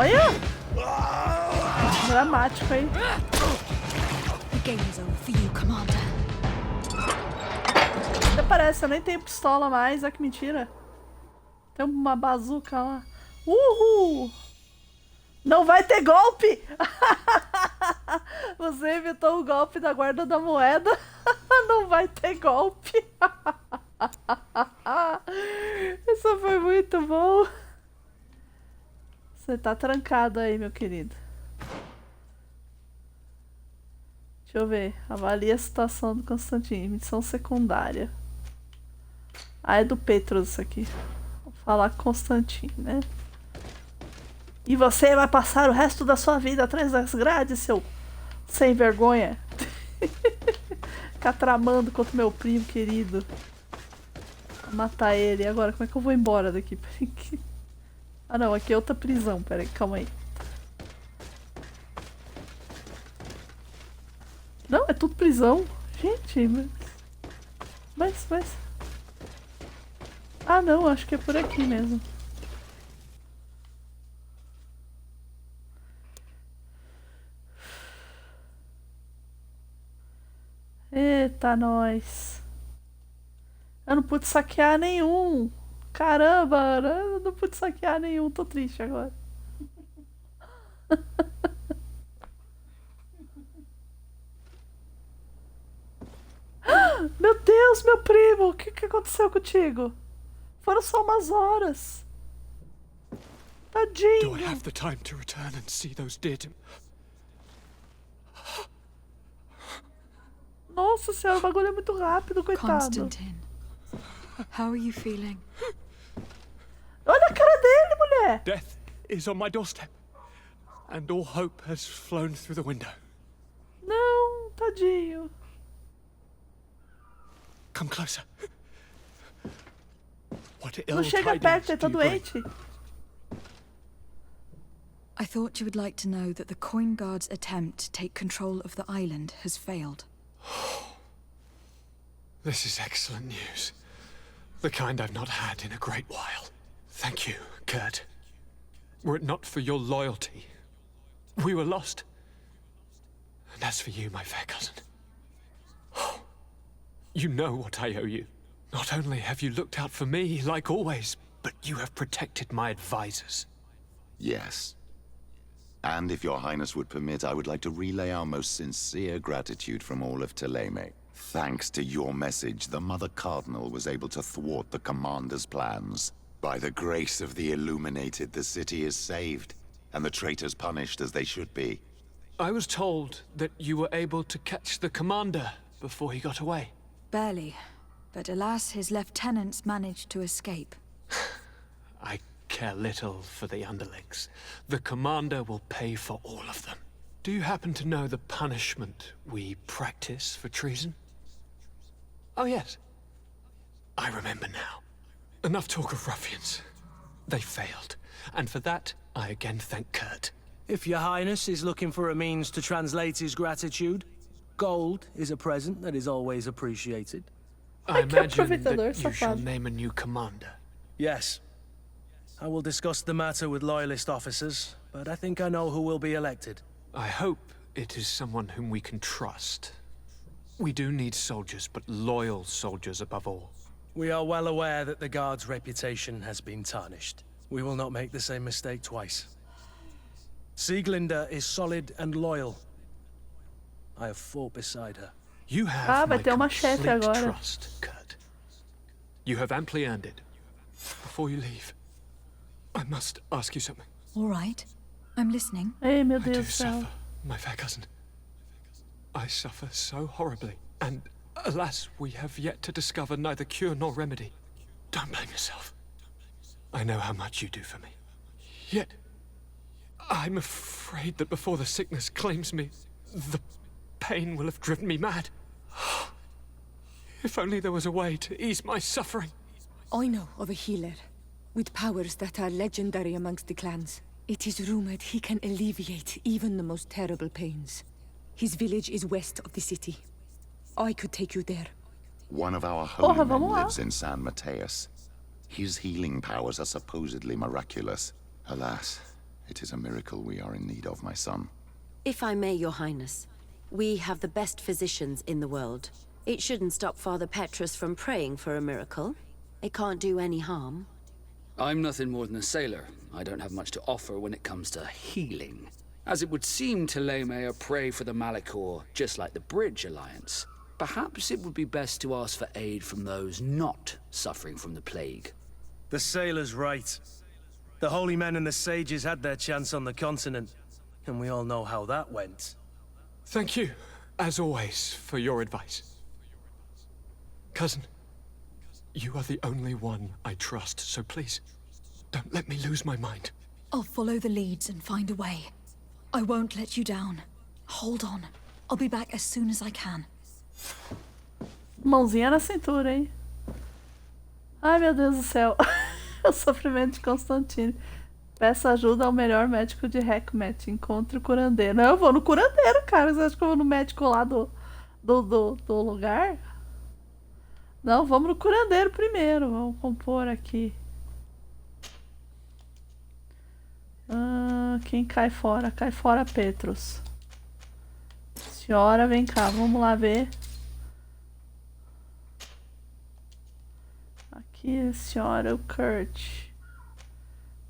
Olha! Dramático, hein? The game is over for you, Commander. Até parece, eu nem tenho pistola mais, olha que mentira. Tem uma bazuca lá. Uhul! Não vai ter golpe! Você evitou o golpe da guarda da moeda. Não vai ter golpe. Isso foi muito bom. Você tá trancado aí, meu querido. Deixa eu ver. Avalie a situação do Constantino. Missão secundária. Ah, é do Petrus isso aqui. Vou falar com Constantino, né? E você vai passar o resto da sua vida atrás das grades, seu sem vergonha. Ficar tramando contra meu primo querido. Vou matar ele. E agora, como é que eu vou embora daqui? Ah não, aqui é outra prisão. Pera aí, calma aí. Não, é tudo prisão. Gente, mas... Ah não, acho que é por aqui mesmo. Eita, nós. Eu não pude saquear nenhum. Caramba, eu não pude saquear nenhum. Tô triste agora. Meu Deus, meu primo. O que aconteceu contigo? Foram só umas horas. Tadinho. Do I have the time to return and see those dear to... Nossa senhora, o bagulho é muito rápido, coitado. Constantine, how are you feeling? Olha a cara dele, mulher. Death is on my doorstep, and all hope has flown through the window. Não, tadinho. Come closer. What Não chega perto, ele tá doente. I thought you would like to know that the Coin Guard's attempt to take control of the island has failed. This is excellent news. The kind I've not had in a great while. Thank you, Kurt. Were it not for your loyalty, we were lost. And as for you, my fair cousin, you know what I owe you. Not only have you looked out for me, like always, but you have protected my advisors. Yes. And if your highness would permit, I would like to relay our most sincere gratitude from all of Thélème. Thanks to your message, the Mother Cardinal was able to thwart the Commander's plans. By the grace of the Illuminated, the city is saved, and the traitors punished as they should be. I was told that you were able to catch the Commander before he got away. Barely, but alas, his lieutenants managed to escape. I care little for the underlings. The Commander will pay for all of them. Do you happen to know the punishment we practice for treason? Oh yes. I remember now. Enough talk of ruffians. They failed, and for that, I again thank Kurt. If your highness is looking for a means to translate his gratitude, gold is a present that is always appreciated. I imagine that you shall name a new commander. Yes. I will discuss the matter with loyalist officers, but I think I know who will be elected. I hope it is someone whom we can trust. We do need soldiers, but loyal soldiers above all. We are well aware that the Guard's reputation has been tarnished. We will not make the same mistake twice. Glendan is solid and loyal. I have fought beside her. You have my complete agora. trust, Kurt. You have amply earned it. Before you leave, I must ask you something. All right. I'm listening. Ei, meu I do Deus do céu. suffer, my fair cousin. I suffer so horribly, and alas, we have yet to discover neither cure nor remedy. Don't blame yourself. I know how much you do for me. Yet, I'm afraid that before the sickness claims me, the pain will have driven me mad. If only there was a way to ease my suffering. I know of a healer with powers that are legendary amongst the clans. It is rumored he can alleviate even the most terrible pains. His village is west of the city. I could take you there. One of our holy men lives in San Mateus. His healing powers are supposedly miraculous. Alas, It is a miracle we are in need of, my son. If I may, Your Highness, we have the best physicians in the world. It shouldn't stop Father Petrus from praying for a miracle. It can't do any harm. I'm nothing more than a sailor. I don't have much to offer when it comes to healing. As it would seem Teleme are prey for the Malachor, just like the Bridge Alliance. Perhaps it would be best to ask for aid from those not suffering from the plague. The sailor's right. The holy men and the sages had their chance on the continent, and we all know how that went. Thank you, as always, for your advice. Cousin, you are the only one I trust, so please, don't let me lose my mind. I'll follow the leads and find a way. I won't let you down. Hold on. I'll be back as soon as I can. Mãozinha na cintura, hein? Ai, meu Deus do céu. O sofrimento de Constantine. Peça ajuda ao melhor médico de Heckmet. Encontre o curandeiro. Não, eu vou no curandeiro, cara. Você acha que eu vou no médico lá do lugar? Não, vamos no curandeiro primeiro. Vamos compor aqui. Quem cai fora? Cai fora, Petrus. Senhora, vem cá. Vamos lá ver. Aqui, senhora, o Kurt.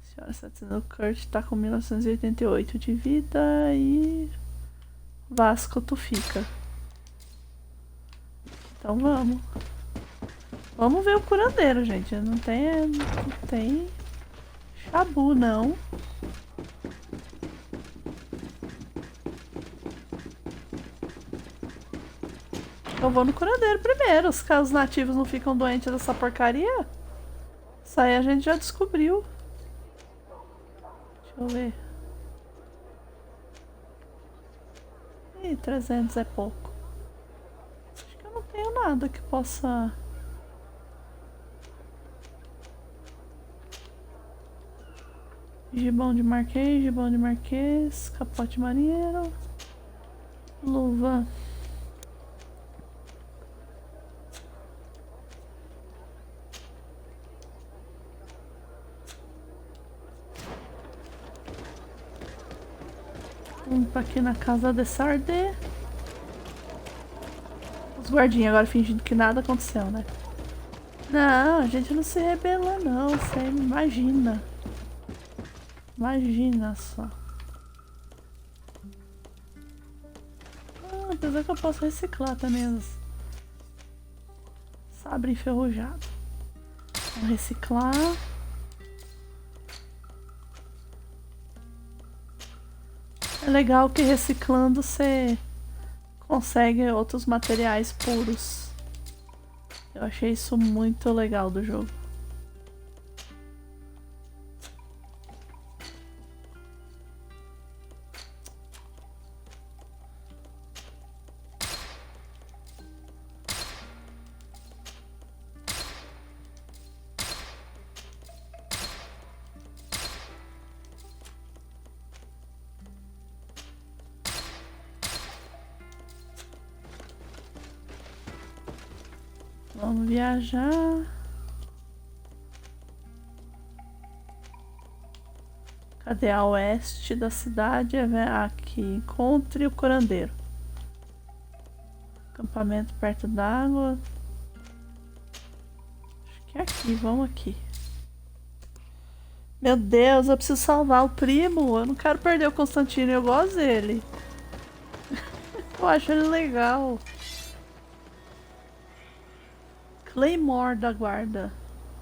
Senhora 700, o Kurt tá com 1988 de vida e... Vasco, tu fica. Então vamos. Vamos ver o curandeiro, gente. Não tem chabu, não. Eu vou no curandeiro primeiro. Os nativos não ficam doentes dessa porcaria. Isso aí a gente já descobriu. Deixa eu ver. Ih, 300 é pouco. Acho que eu não tenho nada que possa... Gibão de marquês, capote marinheiro, luva. Vamos aqui na casa de Sarde. Os guardinhas agora fingindo que nada aconteceu, né? Não, a gente não se rebela não, você imagina. Imagina só. Apesar que eu posso reciclar também os sabre enferrujado. Vamos reciclar. É legal que reciclando você consegue outros materiais puros. Eu achei isso muito legal do jogo. Vamos viajar. Cadê a oeste da cidade? Aqui. Encontre o curandeiro. Acampamento perto d'água. Acho que é aqui. Vamos aqui. Meu Deus, eu preciso salvar o primo. Eu não quero perder o Constantino. Eu gosto dele. Eu acho ele legal. Claymore da guarda.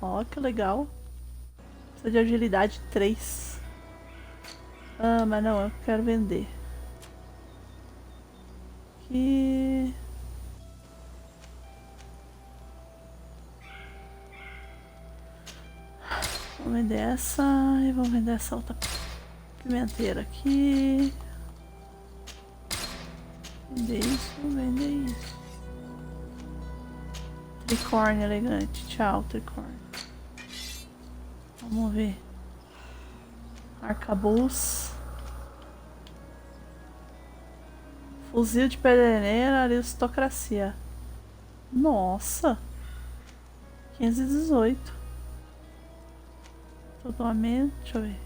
Ó, que legal. Precisa de agilidade 3. Ah, mas não, eu quero vender. Aqui. Vou vender essa e vou vender essa outra pimenteira aqui. Vender isso. Tricórnio elegante. Tchau, tricórnio. Vamos ver. Arcabuz. Fuzil de pederneira, aristocracia. Nossa. 518. Totalmente. Deixa eu ver.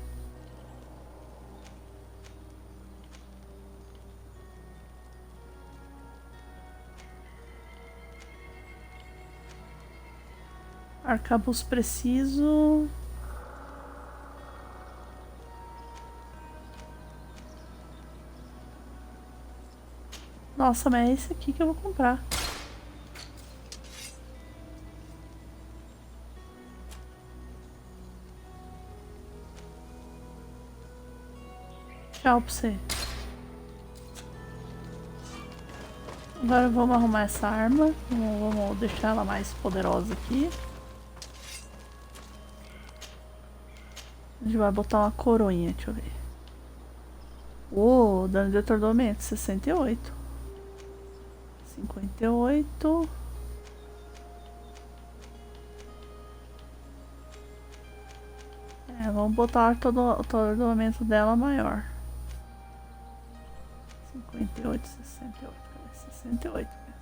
Arcabuz preciso. Nossa, mas é esse aqui que eu vou comprar. Tchau pra você. Agora vamos arrumar essa arma. Vamos deixar ela mais poderosa aqui. A gente vai botar uma coroinha, deixa eu ver. Uou, dano de atordoamento, 68. 58. Vamos botar o atordoamento dela maior. 58, 68. Cadê? 68 mesmo.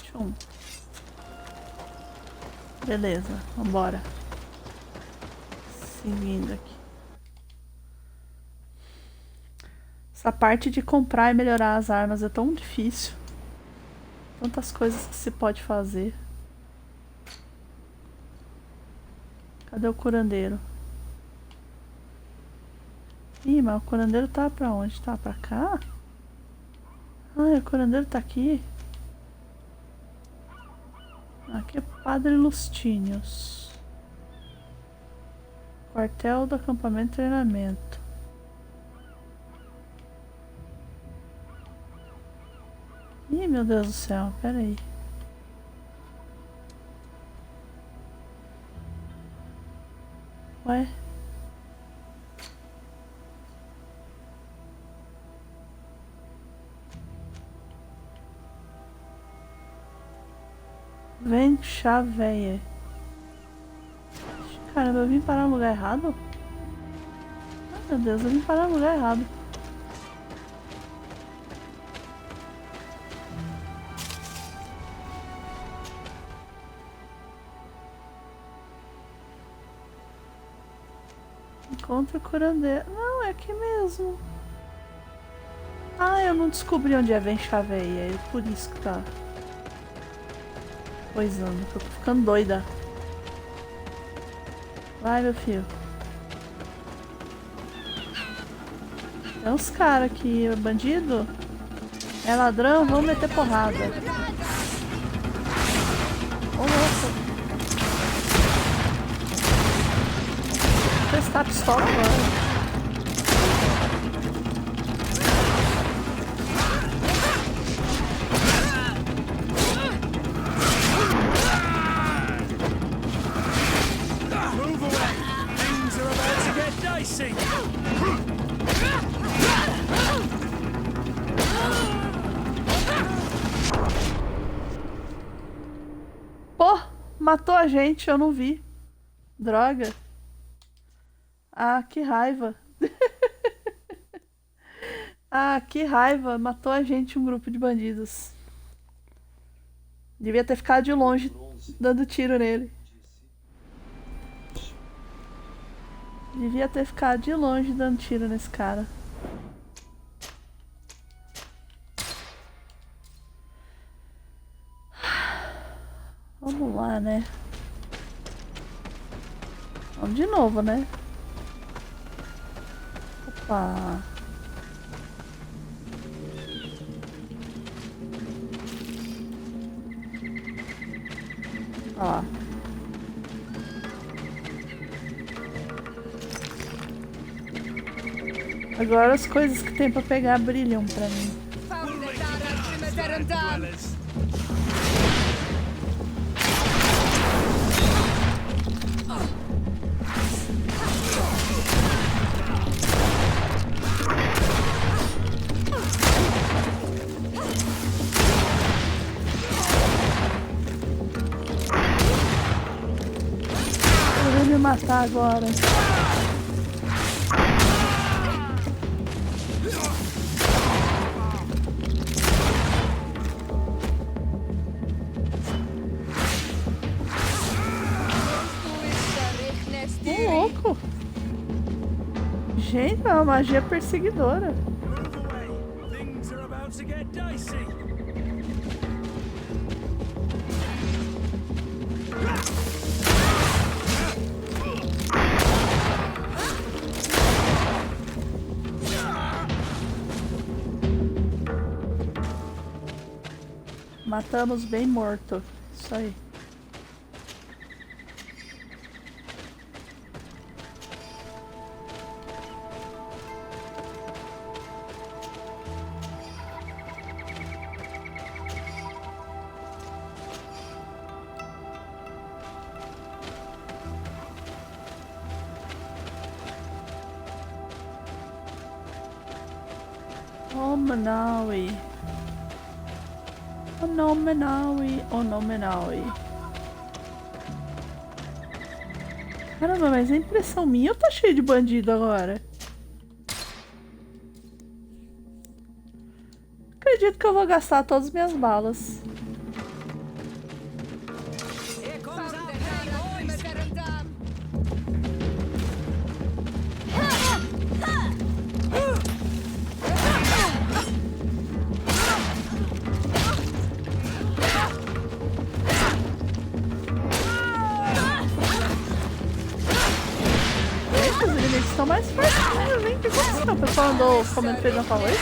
Tchum. Beleza, vambora. Seguindo aqui. Essa parte de comprar e melhorar as armas é tão difícil. Tantas coisas que se pode fazer. Cadê o curandeiro? Ih, mas o curandeiro tá pra onde? Tá pra cá? Ah, o curandeiro tá aqui. Aqui é Padre Lustínios. Quartel do acampamento e treinamento. Ih, meu Deus do céu, pera aí. Ué? Vem, chá véia. Caramba, eu vim parar no lugar errado? Ai, meu Deus, eu vim parar no lugar errado. Encontra o curandeiro. Não, é aqui mesmo. Ah, eu não descobri onde é Vem Chaveia. É por isso que tá coisando. Tô ficando doida. Vai, meu filho. Tem uns caras aqui, bandido. É ladrão, vamos meter porrada. Ô, nossa. Vou testar a pistola agora. Pô, matou a gente, eu não vi. Droga. Ah, que raiva. Ah, que raiva. Matou a gente um grupo de bandidos. Devia ter ficado de longe dando tiro nele. Devia ter ficado de longe dando tiro nesse cara. Vamos lá, né? Vamos de novo, né? Opa! Ó. Agora as coisas que tem pra pegar brilham pra mim. Eu vou me matar agora. Gente, é uma magia perseguidora. Things are about to get dicey. Matamos bem morto. Isso aí. Oh, Manaui. Oh no, Manaui. Oh no, Manaui. Caramba, mas é impressão minha ou tá cheio de bandido agora? Acredito que eu vou gastar todas as minhas balas. Estão mais fortes, né? O que aconteceu? O pessoal andou comendo feijão com arroz?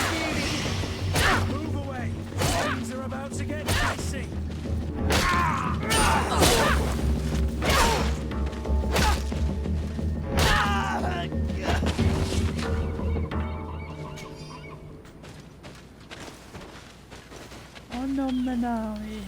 Oh no, Manaui.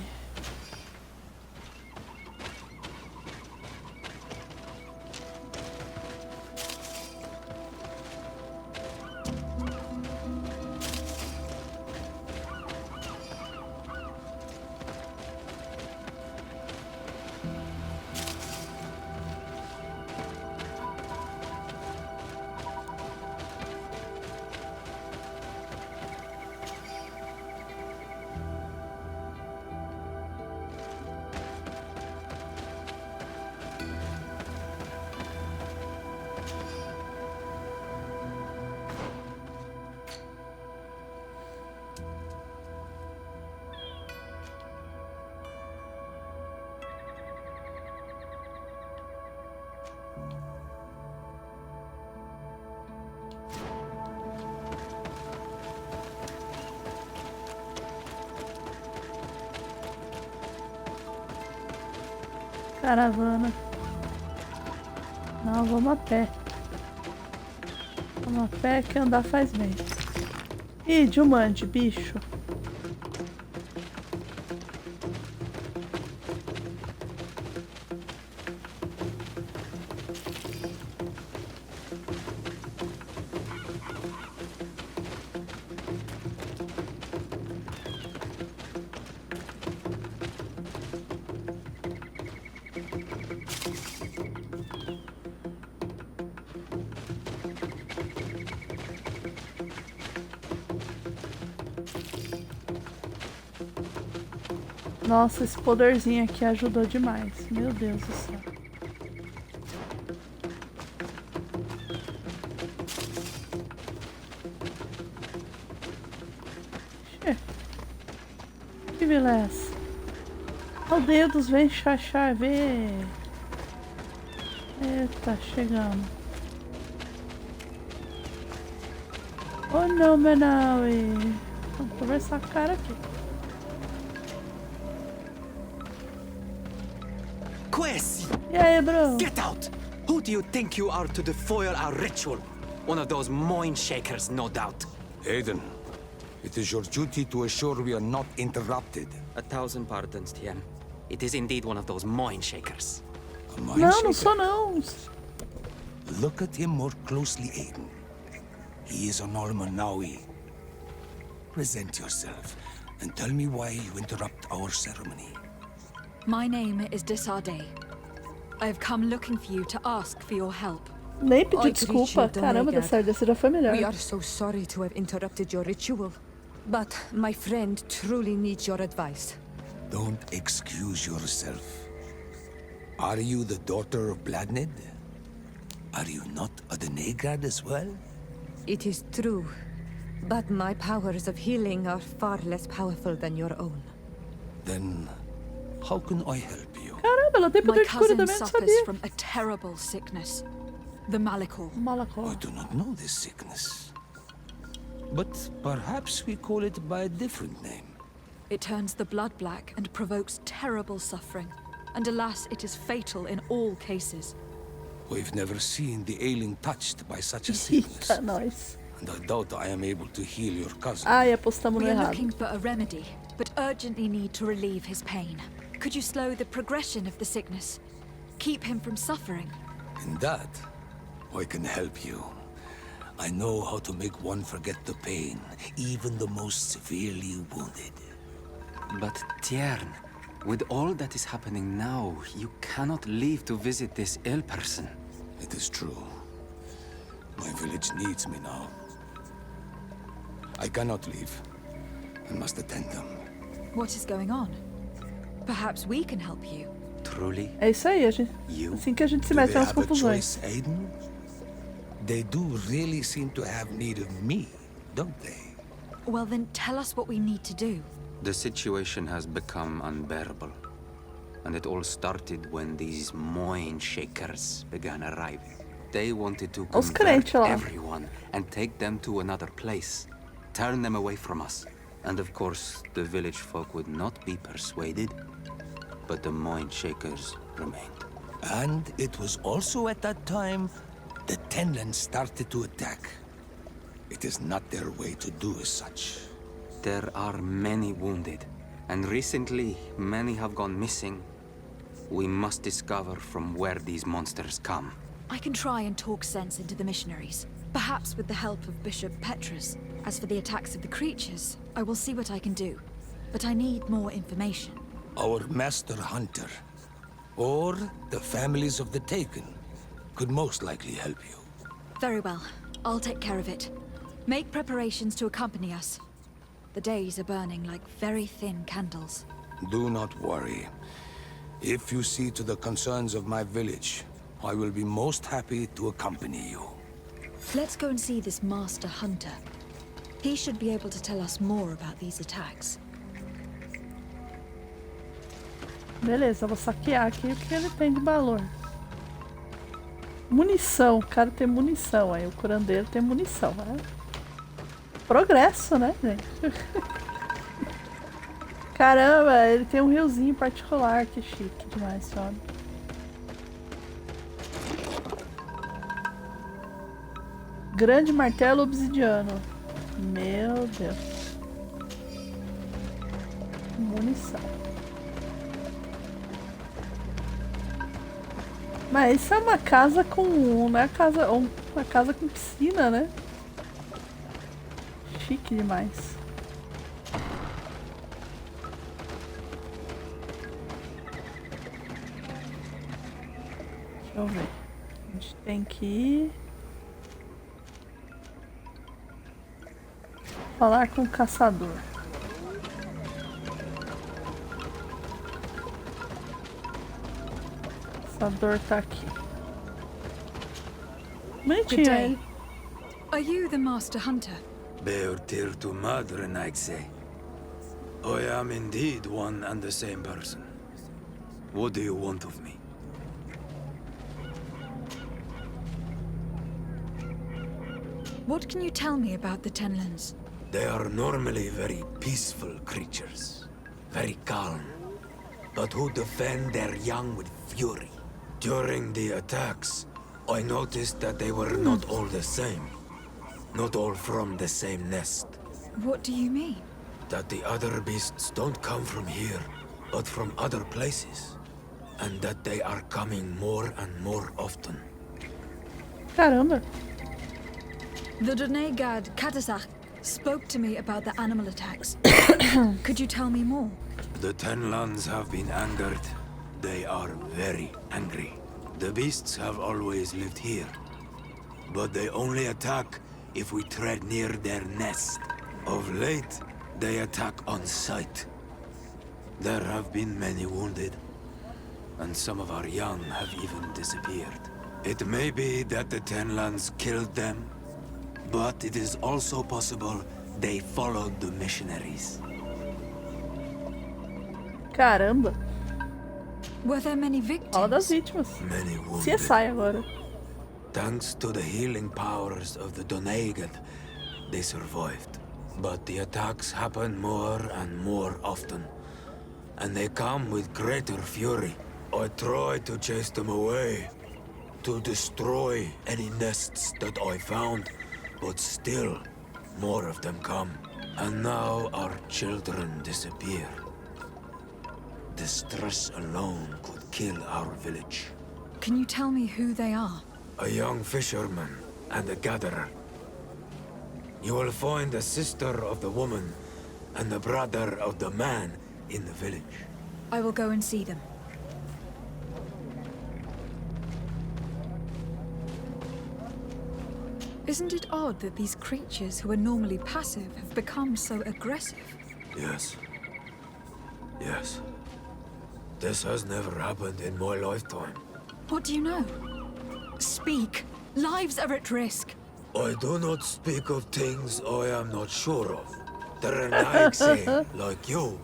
Caravana. Não, vamos a pé. Vamos a pé que andar faz bem. Ih, Dilmande, bicho. Nossa, esse poderzinho aqui ajudou demais. Meu Deus do céu. Que vila é essa? Oh, dedos, vem chachar, vê. Eita, chegamos. Oh não, Manaui. Vamos conversar com o cara aqui. E aí, bro? Get out! Who do you think you are to defoil our ritual? One of those mind shakers, no doubt. Éden, it is your duty to assure we are not interrupted. 1,000 pardons, Tien. It is indeed one of those mind shakers. A mind Não, shaker? não sou não. Look at him more closely, Éden. He is an Almanawi. Present yourself and tell me why you interrupt our ceremony. My name is Desarde. I have come looking for you to ask for your help. Nem pedi desculpa. Caramba, Desarde, você já foi melhor. We are so sorry to have interrupted your ritual. But my friend truly needs your advice. Don't excuse yourself. Are you the daughter of Bladnid? Are you not a Denegad as well? It is true, but my powers of healing are far less powerful than your own. Then, how can I help you? Caramba, ela tem My poder de cura cousin também, não suffers sabia. from a terrible sickness. The Malachor. I do not know this sickness. But perhaps we call it by a different name. It turns the blood black and provokes terrible suffering. And alas, it is fatal in all cases. We've never seen the ailing touched by such a sickness. Eita, nós. And I doubt I am able to heal your cousin. Ai, apostamos no We are errado. looking for a remedy, but urgently need to relieve his pain. Could you slow the progression of the sickness? Keep him from suffering? In that, I can help you. I know how to make one forget the pain, even the most severely wounded. But Tiern, with all that is happening now, you cannot leave to visit this ill person. It is true. My village needs me now. I cannot leave. I must attend them. What is going on? Perhaps we can help you. Truly? É isso aí, assim que a gente se Do mete they nas have a confusões. choice, Éden? They do really seem to have need of me, don't they? Well then, tell us what we need to do. The situation has become unbearable. And it all started when these Moin Shakers began arriving. They wanted to Os convert crentes lá. everyone and take them to another place. Turn them away from us. And of course, the village folk would not be persuaded. But the Moin Shakers remained. And it was also at that time the Tenlands started to attack. It is not their way to do as such. There are many wounded, and recently many have gone missing. We must discover from where these monsters come. I can try and talk sense into the missionaries, perhaps with the help of Bishop Petrus. As for the attacks of the creatures, I will see what I can do. But I need more information. Our master hunter, or the families of the Taken, could most likely help you. Very well. I'll take care of it. Make preparations to accompany us. The days are burning like very thin candles. Do not worry. If you see to the concerns of my village, I will be most happy to accompany you. Let's go and see this master hunter. He should be able to tell us more about these attacks. Beleza, vou saquear aqui o que ele tem de valor. Munição, o cara tem munição, aí o curandeiro tem munição, né? Progresso, né, gente? Caramba, ele tem um riozinho particular, que chique demais, sabe? Grande martelo obsidiano. Meu Deus. Munição. Mas isso é uma casa com... não é casa, uma casa com piscina, né? Chique demais. Deixa eu ver. A gente tem que ir... falar com o caçador. O caçador tá aqui. Good Bonitinho day. ele. Are you the master hunter? Beortir to Madren, I'd say. I am indeed one and the same person. What do you want of me? What can you tell me about the Tenlands? They are normally very peaceful creatures. Very calm. But who defend their young with fury. During the attacks, I noticed that they were not all the same. Not all from the same nest. What do you mean? That the other beasts don't come from here, but from other places. And that they are coming more and more often. Caramba. The Donegad Katasach spoke to me about the animal attacks. Could you tell me more? The Tenlands have been angered. They are very angry. The beasts have always lived here. But they only attack if we tread near their nest. Of late, they attack on sight. There have been many wounded. And some of our young have even disappeared. It may be that the Tenlands killed them, but it is also possible they followed the missionaries. Caramba. Were there many victims? Fala das vítimas. Many wounded. CSI agora. Thanks to the healing powers of the Donegan, they survived. But the attacks happen more and more often, and they come with greater fury. I try to chase them away, to destroy any nests that I found, but still, more of them come. And now our children disappear. The stress alone could kill our village. Can you tell me who they are? A young fisherman and a gatherer. You will find the sister of the woman and the brother of the man in the village. I will go and see them. Isn't it odd that these creatures who are normally passive have become so aggressive? Yes. Yes. This has never happened in my lifetime. What do you know? Speak. Lives are at risk. I do not speak of things I am not sure of. The Renaigse, like you,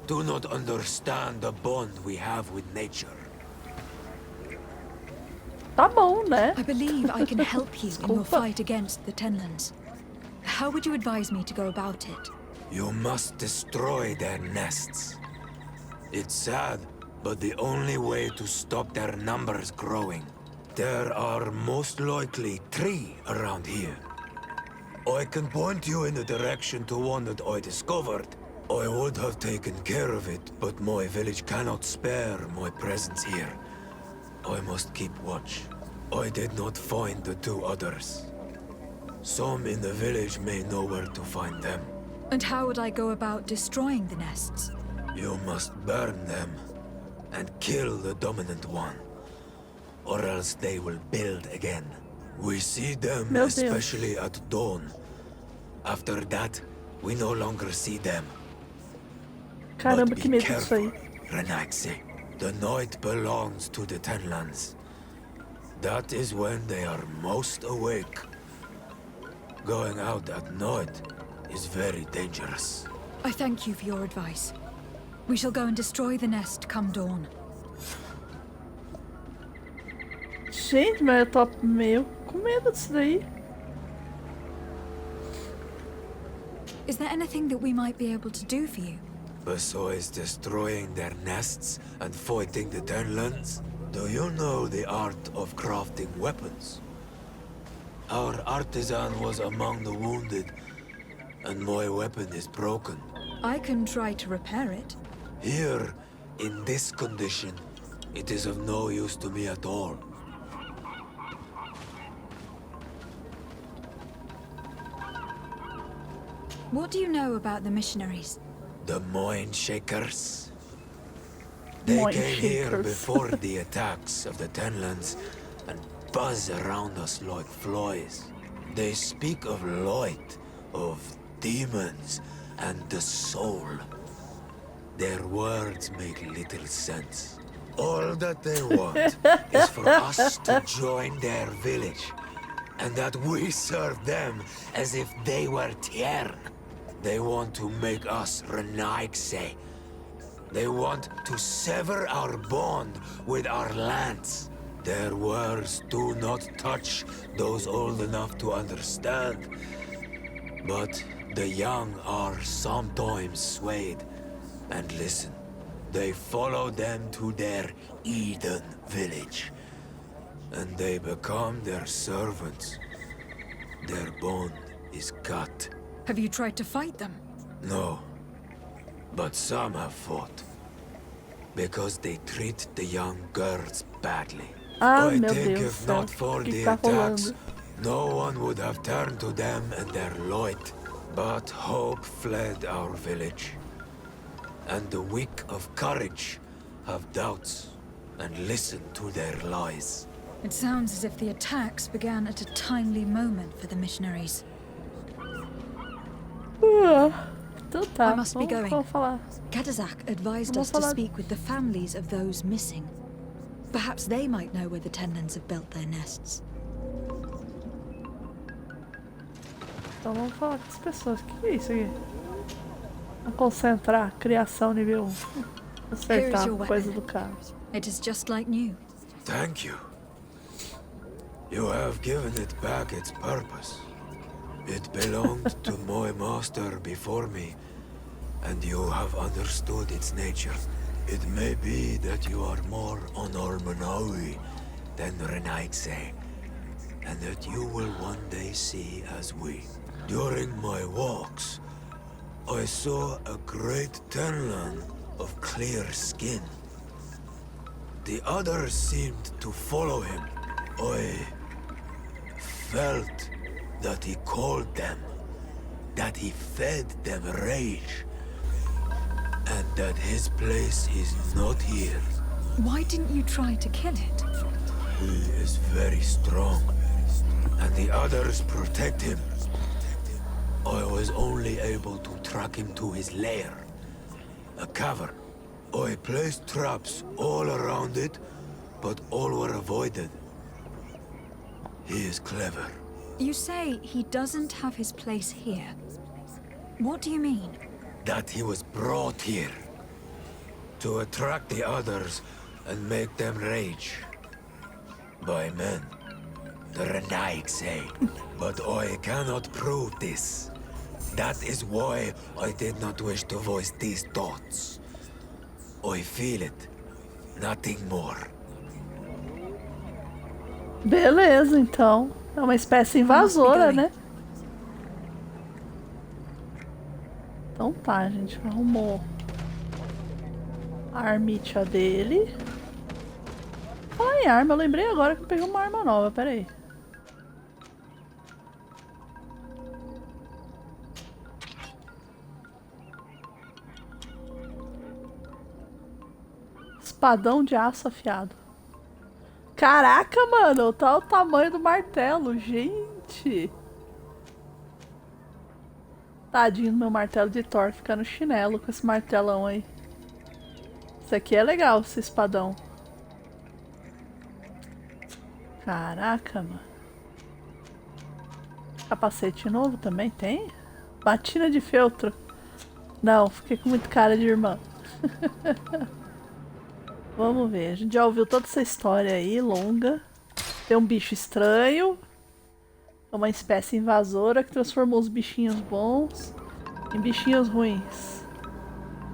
do not understand the bond we have with nature. Tá bom, né? I believe I can help you in your fight against the Tenlands. How would you advise me to go about it? You must destroy their nests. It's sad, but the only way to stop their numbers growing. There are most likely 3 around here. I can point you in the direction to one that I discovered. I would have taken care of it, but my village cannot spare my presence here. I must keep watch. I did not find the 2 others. Some in the village may know where to find them. And how would I go about destroying the nests? You must burn them and kill the dominant one, or else they will build again. We see them especially at dawn. After that, we no longer see them. Caramba, but que be medo disso aí. Renaigse. The night belongs to the Tenlands. That is when they are most awake. Going out at night is very dangerous. I thank you for your advice. We shall go and destroy the nest come dawn. Gente, mas eu tô meio com medo disso daí. Is there anything that we might be able to do for you? Besides destroying their nests and fighting the Tenlands, do you know the art of crafting weapons? Our artisan was among the wounded, and my weapon is broken. I can try to repair it. Here, in this condition, it is of no use to me at all. What do you know about the missionaries? The Mind Shakers. They came here before the attacks of the Tenlands and buzz around us like flies. They speak of light, of demons, and the soul. Their words make little sense. All that they want is for us to join their village, and that we serve them as if they were Tiern. They want to make us Renaigse. They want to sever our bond with our lands. Their words do not touch those old enough to understand. But the young are sometimes swayed. And listen, they follow them to their Éden village. And they become their servants. Their bond is cut. Have you tried to fight them? No. But some have fought. Because they treat the young girls badly. I think if not for the attacks, no one would have turned to them and their light. But hope fled our village. And the weak of courage have doubts and listen to their lies. It sounds as if the attacks began at a timely moment for the missionaries. Então tá, I must be going. Vamos falar. Kadazak advised us to speak with the families of those missing. Perhaps they might know where the Tenlands have built their nests. Então vamos falar com as pessoas. O que é isso aqui? Vamos concentrar. Criação nível 1. Acertar a coisa do carro. It is just like new. Thank you. You have given it back its purpose. It belonged to my master before me, and you have understood its nature. It may be that you are more on Almanawi than Renaigse, and that you will one day see as we. During my walks, I saw a great Tenlan of clear skin. The others seemed to follow him. I felt that he called them, that he fed them rage, and that his place is not here. Why didn't you try to kill it? He is very strong, and the others protect him. I was only able to track him to his lair, a cavern. I placed traps all around it, but all were avoided. He is clever. You say he doesn't have his place here. What do you mean? That he was brought here to attract the others and make them rage. By men, the Renaig say. But I cannot prove this. That is why I did not wish to voice these thoughts. I feel it. Nothing more. Beleza, então. É uma espécie invasora, né? Então tá, a gente arrumou a armitia dele. Falar em arma, eu lembrei agora que eu peguei uma arma nova, peraí. Espadão de aço afiado. Caraca, mano, tá o tamanho do martelo, gente. Tadinho do meu martelo de Thor, ficar no chinelo com esse martelão aí. Isso aqui é legal, esse espadão. Caraca, mano. Capacete novo também tem? Batina de feltro. Não, fiquei com muito cara de irmã. Vamos ver, a gente já ouviu toda essa história aí, longa. Tem um bicho estranho. É uma espécie invasora que transformou os bichinhos bons em bichinhos ruins.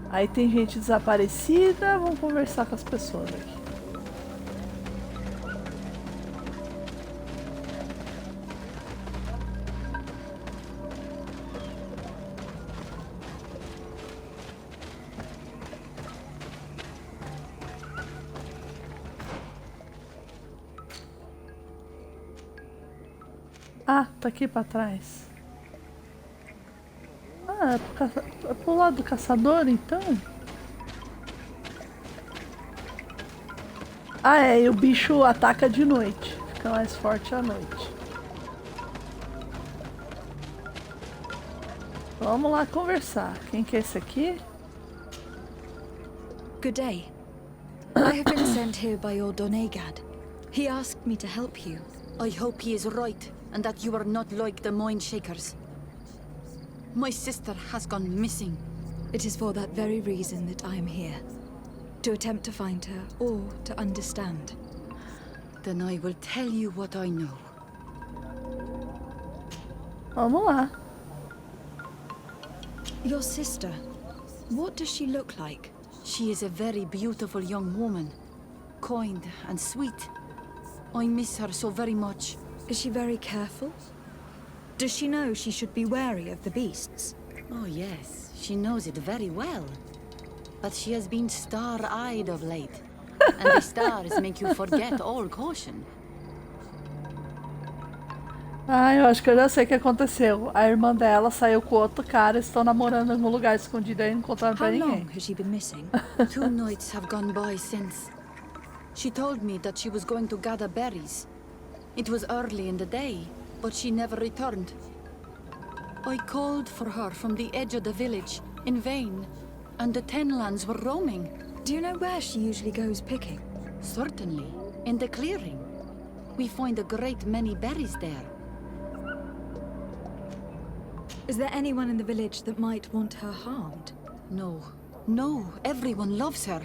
Aí tem gente desaparecida, vamos conversar com as pessoas aqui. Ah, tá aqui pra trás. Ah, é pro lado do caçador, então? Ah, é, e o bicho ataca de noite. Fica mais forte à noite. Vamos lá conversar. Quem que é esse aqui? Good day. I have been sent here by your Donegad. He asked me to help you. I hope he is right, and that you are not like the Mind Shakers. My sister has gone missing. It is for that very reason that I am here. To attempt to find her, or to understand. Then I will tell you what I know. Vamos lá. Your sister, what does she look like? She is a very beautiful young woman. Kind and sweet. I miss her so very much. Is she very careful? Does she know she should be wary of the beasts? Oh yes, she knows it very well. But she has been star-eyed of late. And the stars make you forget all caution. Ah, eu acho que eu já sei o que aconteceu. A irmã dela saiu com outro cara e estão namorando em algum lugar escondido aí e não contaram pra ninguém. How long has she been missing? 2 nights have gone by since. She told me that she was going to gather berries. It was early in the day, but she never returned. I called for her from the edge of the village, in vain, and the Tenlands were roaming. Do you know where she usually goes picking? Certainly. In the clearing. We find a great many berries there. Is there anyone in the village that might want her harmed? No. No, everyone loves her.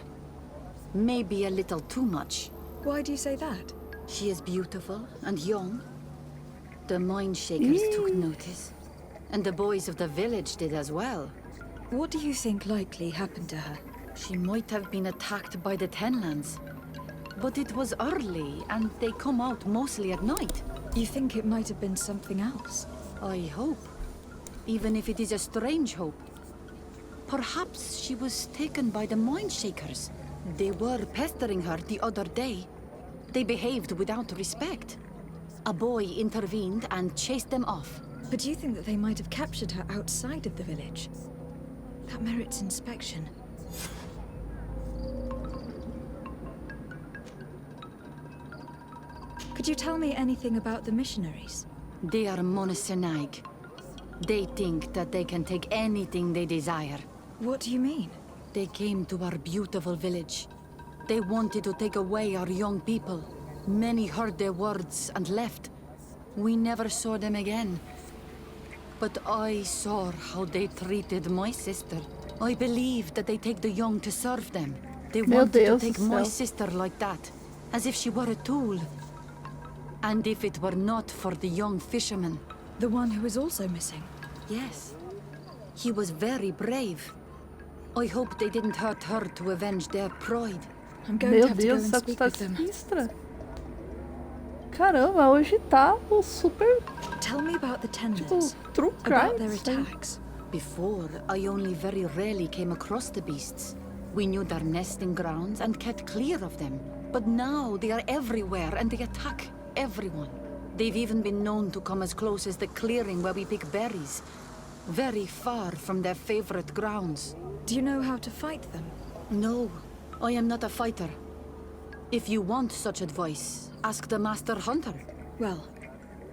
Maybe a little too much. Why do you say that? She is beautiful and young. The Mind Shakers took notice. And the boys of the village did as well. What do you think likely happened to her? She might have been attacked by the Tenlands. But it was early, and they come out mostly at night. You think it might have been something else? I hope. Even if it is a strange hope. Perhaps she was taken by the Mind Shakers. They were pestering her the other day. They behaved without respect. A boy intervened and chased them off. But do you think that they might have captured her outside of the village? That merits inspection. Could you tell me anything about the missionaries? They are monastenaig. They think that they can take anything they desire. What do you mean? They came to our beautiful village. They wanted to take away our young people. Many heard their words and left. We never saw them again. But I saw how they treated my sister. I believe that they take the young to serve them. They wanted to take my sister like that, as if she were a tool. And if it were not for the young fisherman. The one who is also missing? Yes. He was very brave. I hope they didn't hurt her to avenge their pride. I'm going to have to go and speak with them. Caramba, hoje tá o super... Tell me about the Tenlands. True about their attacks. Before, I only very rarely came across the beasts. We knew their nesting grounds and kept clear of them. But now they are everywhere and they attack everyone. They've even been known to come as close as the clearing where we pick berries. Very far from their favorite grounds. Do you know how to fight them? No, I am not a fighter. If you want such advice, ask the Master Hunter. Well,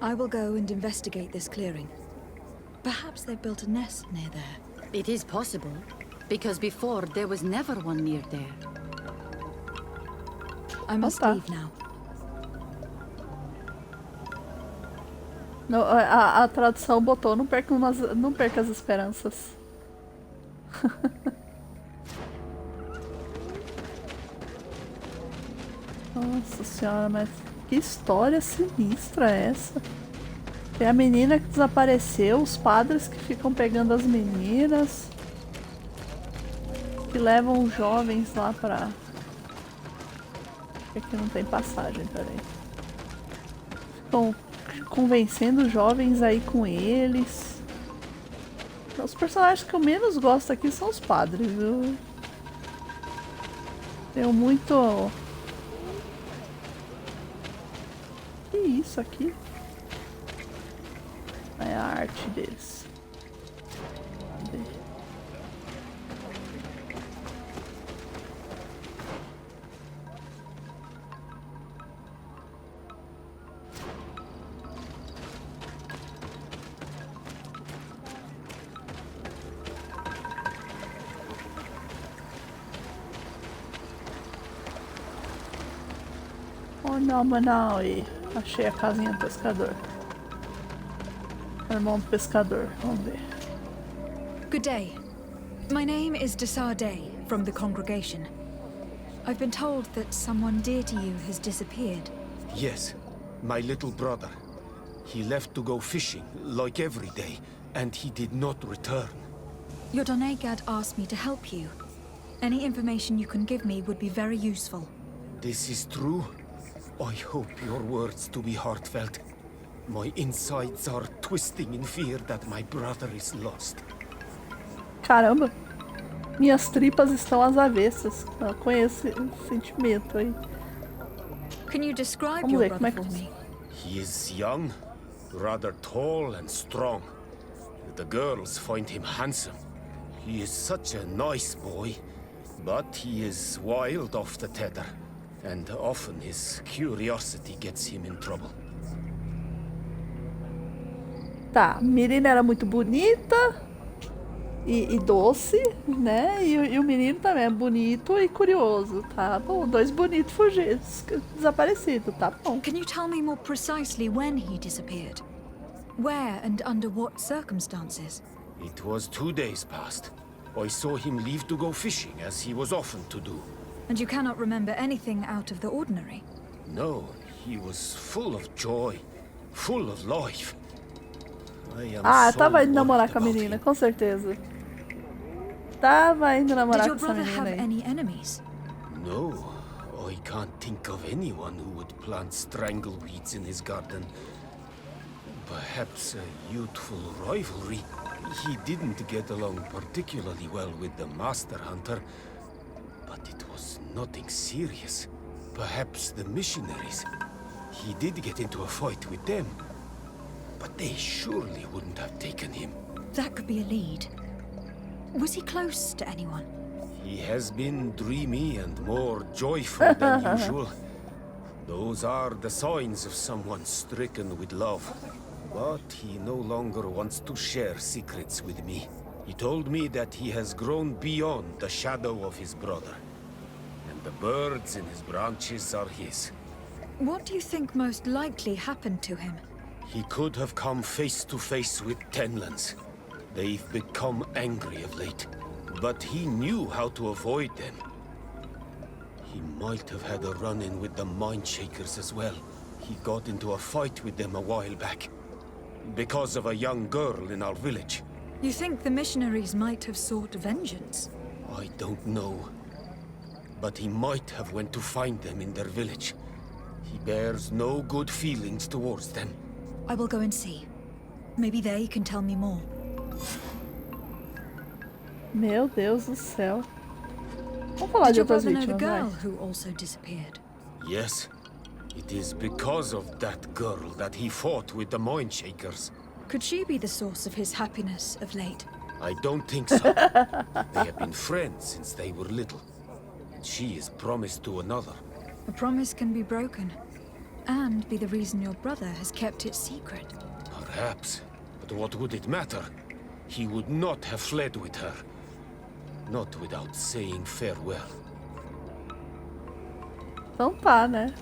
I will go and investigate this clearing. Perhaps they've built a nest near there. It is possible, because before there was never one near there. I must leave now. No, a tradução botou, não perca as esperanças. Nossa senhora, mas que história sinistra é essa? Tem a menina que desapareceu, os padres que ficam pegando as meninas, que levam os jovens lá pra... Aqui não tem passagem, peraí. Ficam convencendo os jovens aí com eles. Os personagens que eu menos gosto aqui são os padres, viu? Tenho muito... Que isso aqui? É a arte deles. Cadê? Oh não, mas não, e achei a casinha do pescador. Irmão do pescador, vamos ver. Good day. My name is Desar Day, from the congregation. I've been told that someone dear to you has disappeared. Yes, my little brother. He left to go fishing, like every day, and he did not return. Your Donegad asked me to help you. Any information you can give me would be very useful. This is true? I hope your words to be heartfelt. My insides are twisting in fear that my brother is lost. Caramba, minhas tripas estão às avessas. Eu conheço esse sentimento aí. Can you describe Vamos your ver brother como é for que... me? He is young, rather tall and strong. The girls find him handsome. He is such a nice boy, but he is wild off the tether. And often his curiosity gets him in trouble. Tá, a menina era muito bonita. e doce, né? E o menino também é bonito e curioso, tá bom? Dois bonitos fugidos, desaparecidos, tá bom. Can you tell me more precisely when he disappeared? Where and under what circumstances? It was 2 days past. I saw him leave to go fishing, as he was often to do. And you cannot remember anything out of the ordinary? No, he was full of joy, full of life. Tava indo namorar com a menina, com certeza. Tava indo namorar com essa menina aí. Did your brother have any enemies? No, I can't think of anyone who would plant strangleweeds in his garden. Perhaps a youthful rivalry. He didn't get along particularly well with the Master Hunter, but it was nothing serious. Perhaps the missionaries. He did get into a fight with them, but they surely wouldn't have taken him. That could be a lead. Was he close to anyone? He has been dreamy and more joyful than usual. Those are the signs of someone stricken with love. But he no longer wants to share secrets with me. He told me that he has grown beyond the shadow of his brother. And the birds in his branches are his. What do you think most likely happened to him? He could have come face to face with Tenlands. They've become angry of late. But he knew how to avoid them. He might have had a run-in with the Mindshakers as well. He got into a fight with them a while back. Because of a young girl in our village. You think the missionaries might have sought vengeance? I don't know. But he might have went to find them in their village. He bears no good feelings towards them. I will go and see. Maybe they can tell me more. Meu Deus do céu. Vamos falar de outras vítimas, Did your brother know the girl vai. who also disappeared? Yes. It is because of that girl that he fought with the Mindshakers. Could she be the source of his happiness of late? I don't think so. They have been friends since they were little. And she is promised to another. A promise can be broken. And be the reason your brother has kept it secret. Perhaps. But what would it matter? He would not have fled with her. Not without saying farewell. Então tá, né?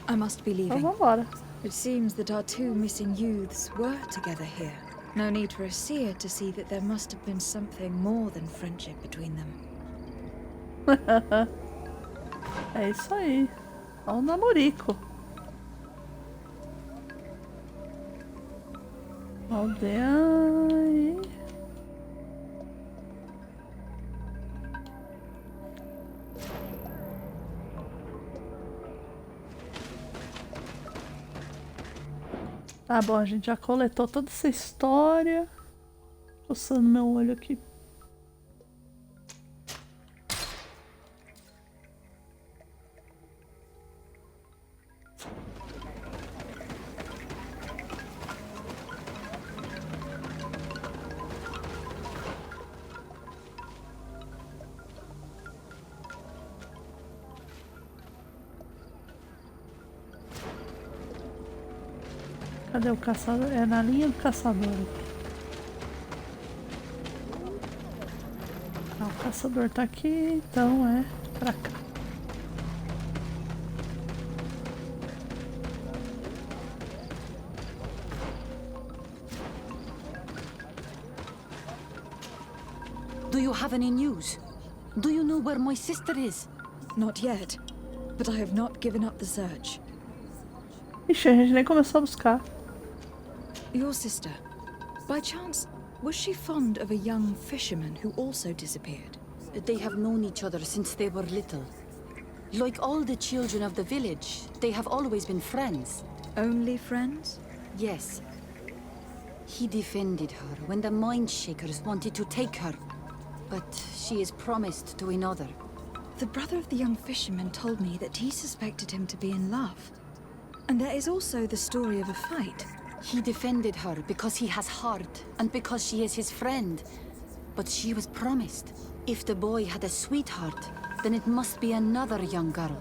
I must be leaving. Então vambora. It seems that our two missing youths were together here. No need for a seer to see that there must have been something more than friendship between them. É isso aí. Olha o namorico. Aldeia. Tá bom, a gente já coletou toda essa história. Coçando meu olho aqui. Cadê o caçador? É na linha do caçador. Ah, o caçador tá aqui, então é pra cá. Do you have any news? Do you know where my sister is? Not yet, but I have not given up the search. Ixi, a gente nem começou a buscar. Your sister, by chance, was she fond of a young fisherman who also disappeared? They have known each other since they were little. Like all the children of the village, they have always been friends. Only friends? Yes. He defended her when the Mindshakers wanted to take her. But she is promised to another. The brother of the young fisherman told me that he suspected him to be in love. And there is also the story of a fight. He defended her because he has heart, and because she is his friend. But she was promised. If the boy had a sweetheart, then it must be another young girl.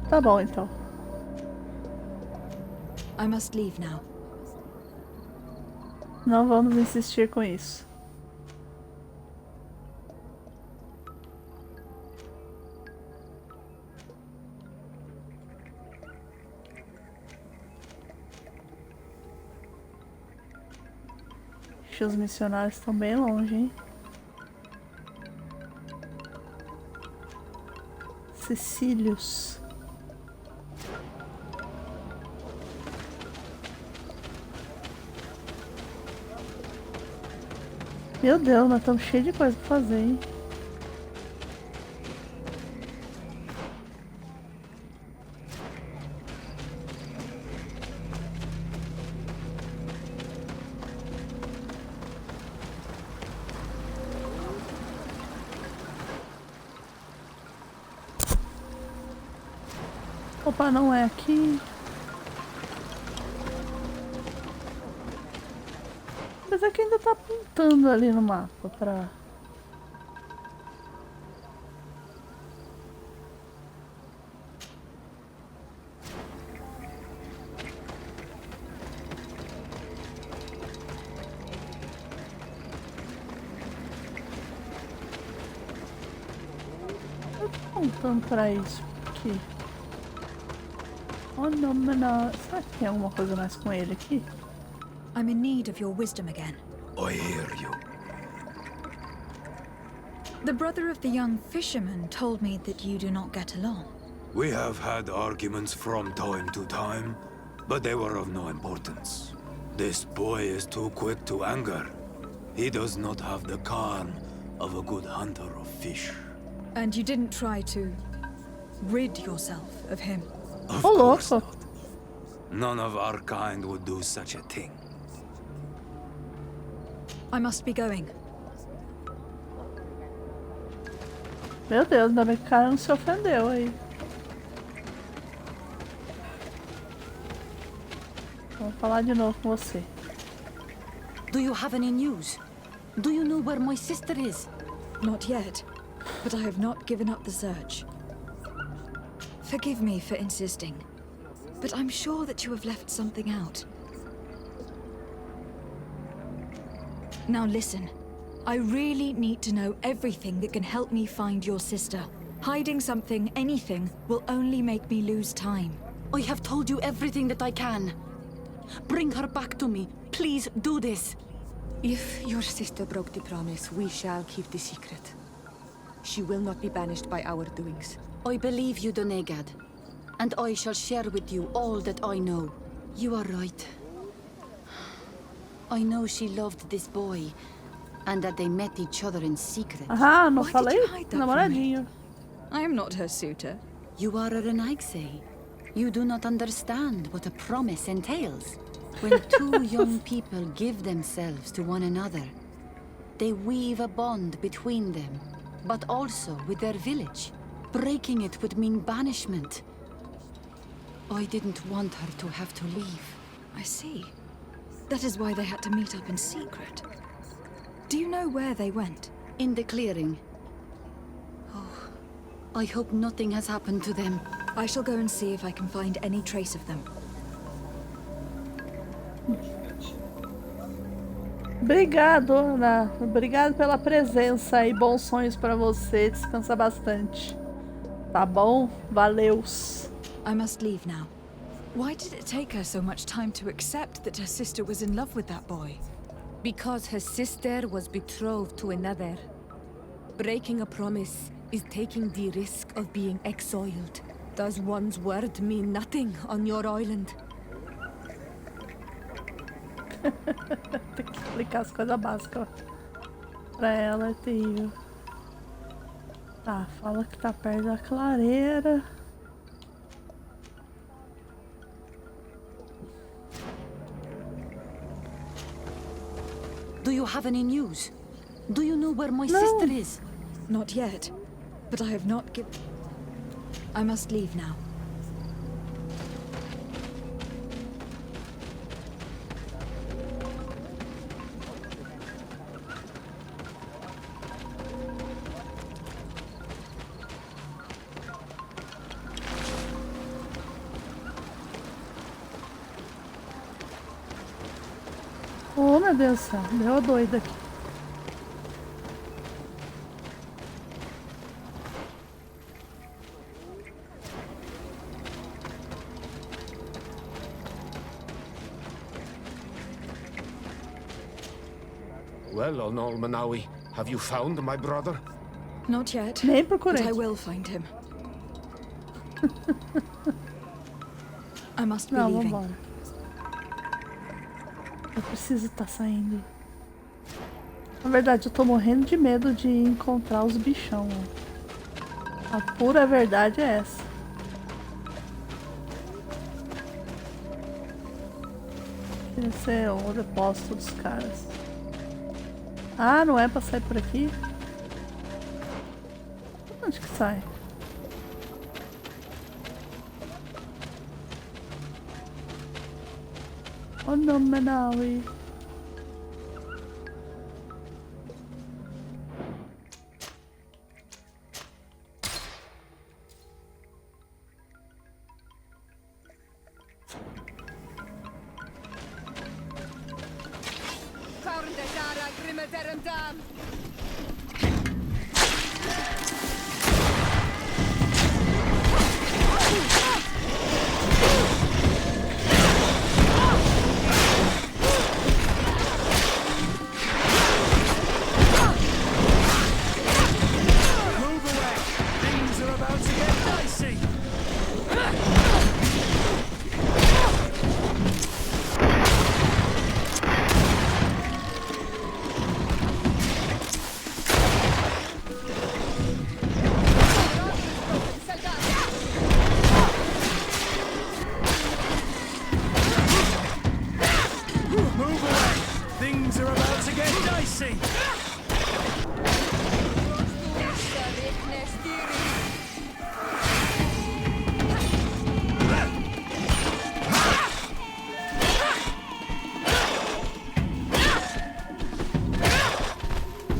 Tá bom, então. I must leave now. Não vamos insistir com isso. Os missionários estão bem longe, hein? Cecílios. Meu Deus, nós estamos cheios de coisa pra fazer, hein? Opa, não é aqui. Mas é que ainda tá apontando ali no mapa pra... Eu tô apontando pra isso aqui. Oh, não, não. Será que tem alguma coisa mais com ele aqui? I'm in need of your wisdom again. I hear you. The brother of the young fisherman told me that you do not get along. We have had arguments from time to time, but they were of no importance. This boy is too quick to anger. He does not have the calm of a good hunter of fish. And you didn't try to rid yourself of him? Of course not. None of our kind would do such a thing. I must be going. Meu Deus, ainda bem que o cara não se ofendeu aí. Vou falar de novo com você. Do you have any news? Do you know where my sister is? Not yet, but I have not given up the search. Forgive me for insisting, but I'm sure that you have left something out. Now listen, I really need to know everything that can help me find your sister. Hiding something, anything, will only make me lose time. I have told you everything that I can. Bring her back to me. Please do this. If your sister broke the promise, we shall keep the secret. She will not be banished by our doings. I believe you, Donegad, and I shall share with you all that I know. You are right. I know she loved this boy, and that they met each other in secret. Ah, não Why falei? did you hide that from me? Namoradinho. I am not her suitor. You are a Renaigse. You do not understand what a promise entails. When two young people give themselves to one another, they weave a bond between them, but also with their village. Breaking it would mean banishment. I didn't want her to have to leave. I see. That is why they had to meet up in secret. Do you know where they went? In the clearing. Oh, I hope nothing has happened to them. I shall go and see if I can find any trace of them. Obrigado, Ana. Obrigado pela presença e bons sonhos pra você. Descansa bastante. Tá bom? Valeus. I must leave now. Why did it take her so much time to accept that her sister was in love with that boy? Because her sister was betrothed to another. Breaking a promise is taking the risk of being exiled. Does one's word mean nothing on your island? Tem que explicar as coisas básicas pra ela, é terrível. Tá, fala que tá perto da clareira. Do you have any news? Do you know where my sister is? Not yet, but I have not given... I must leave now. meu Deus do céu, deu a doida aqui. Well, Onol Manawi, have you found my brother? Not yet. Nem But procurei. I will find him. I must be Não, leaving. vambora. Eu preciso estar saindo. Na verdade, eu tô morrendo de medo de encontrar os bichão. Ó. A pura verdade é essa. Queria ser o depósito dos caras. Ah, não é pra sair por aqui? Onde que sai? Oh não, Manawi.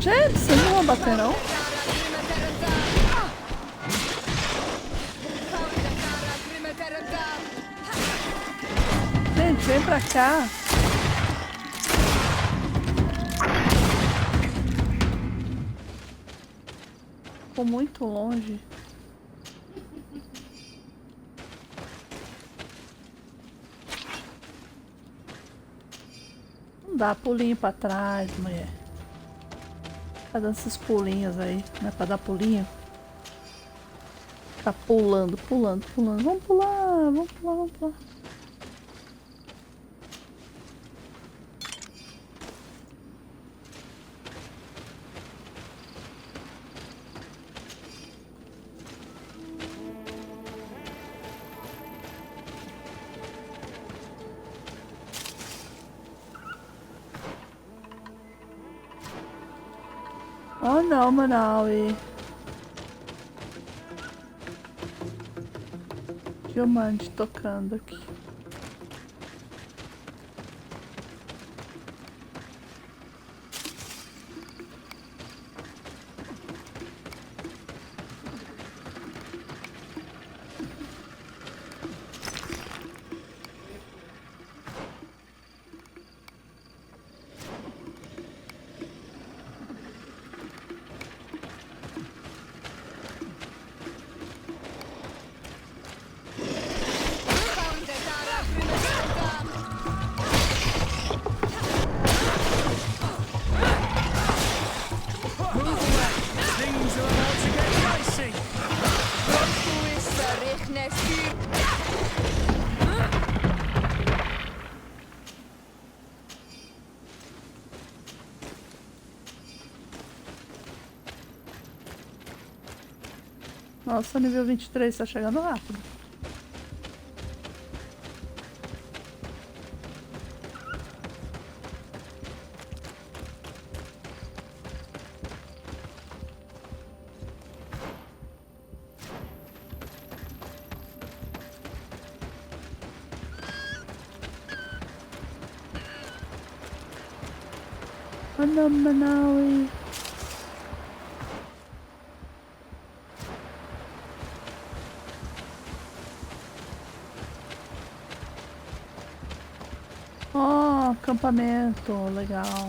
Gente, vocês não vão bater não? Gente, vem pra cá. Ficou muito longe. Não dá pulinho pra trás, mulher. Tá dando esses pulinhos aí, não é pra dar pulinho? Ficar pulando, pulando, pulando. Vamos pular, vamos pular, vamos pular. Oh não, Manawi. Diamante tocando aqui. Nossa, nível 23 tá chegando rápido. Oh não, Manawi. acampamento, legal.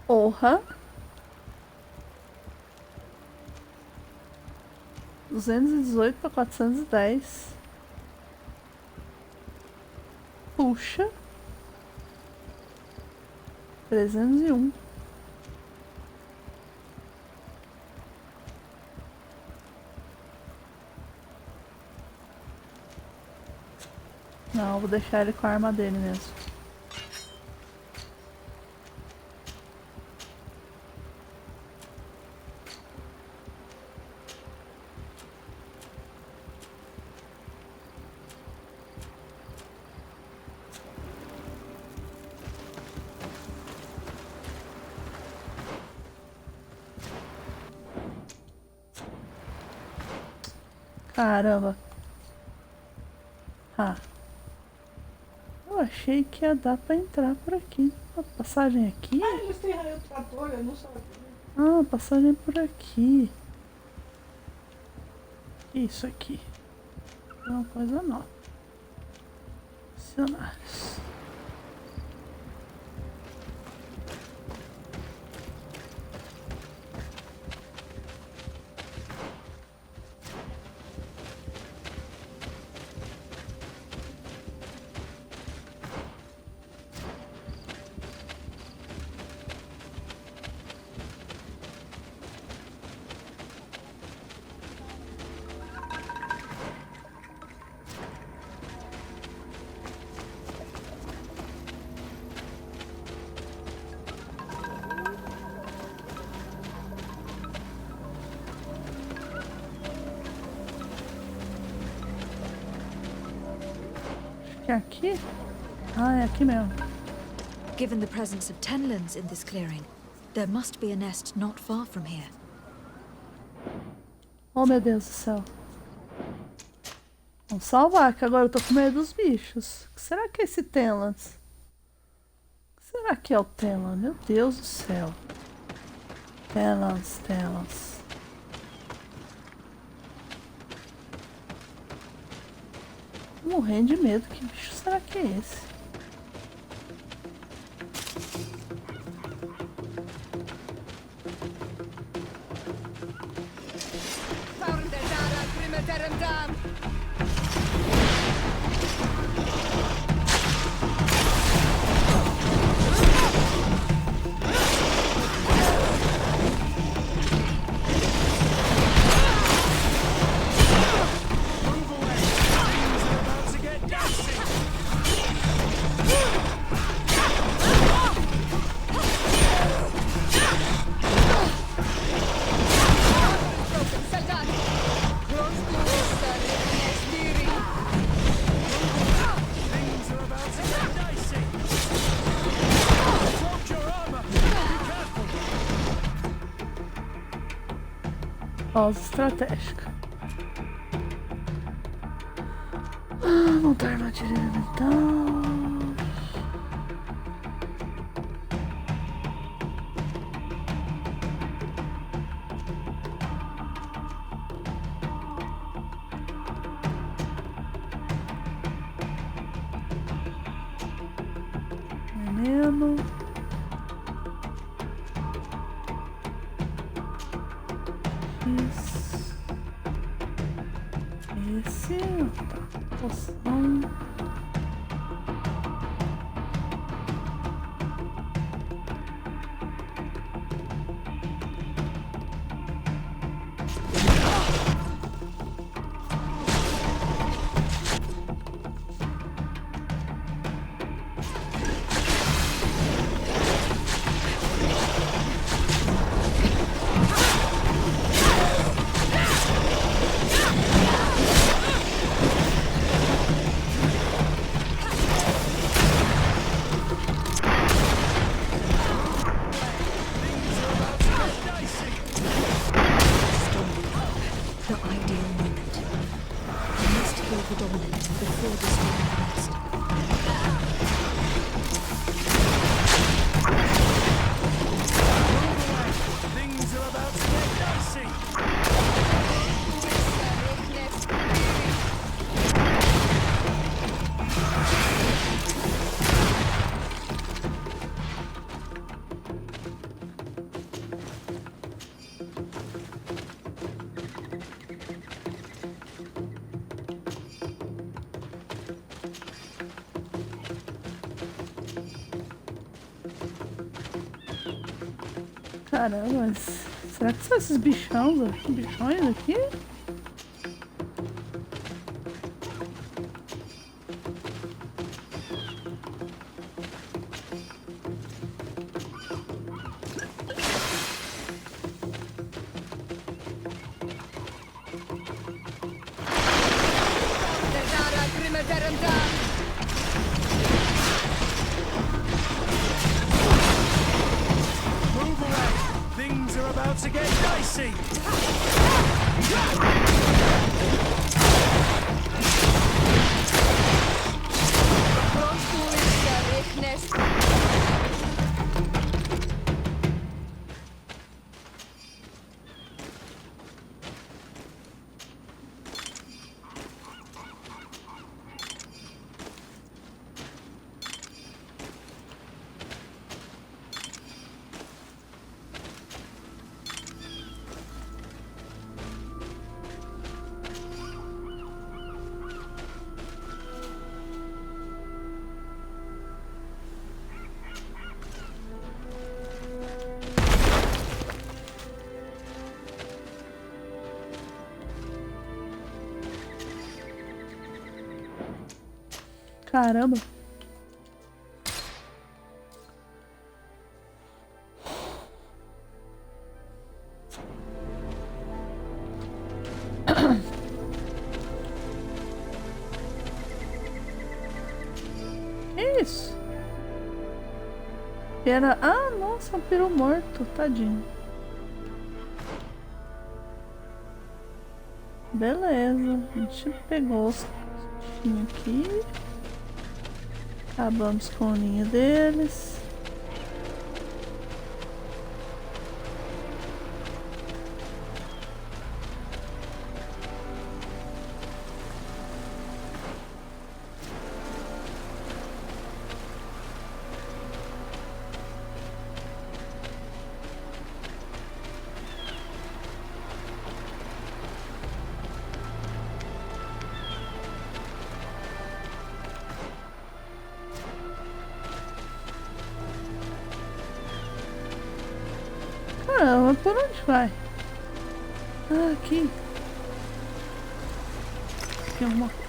Porra. 218 para 410. Puxa. 301. Não, vou deixar ele com a arma dele mesmo. Caramba. Ah. Eu achei que ia dar pra entrar por aqui. A passagem aqui? Ah, eles têm raio trator, eu não sabia. Ah, passagem por aqui. Isso aqui. É uma coisa nova. Missionários. Que é aqui? Ah, é aqui mesmo. Given the presence of tenlands in this clearing, there must be a nest not far from here. Oh, meu Deus do céu. Vamos salvar, que agora eu tô com medo dos bichos. O que será que é esse tenlands? O que será que é o tenland? Meu Deus do céu. Tenlands, tenlands. Morrendo de medo. Que bicho será que é esse? Pausa estratégica. Montar armadilha elemental. Veneno. esse. Poção. Caramba, mas será que são esses bichões aqui? Caramba. Que isso? Era... Ah, nossa, um peru morto, tadinho. Beleza, a gente pegou os bichinhos aqui. Acabamos com o ninho deles. Caramba, por onde vai? Ah, aqui. Tem alguma coisa.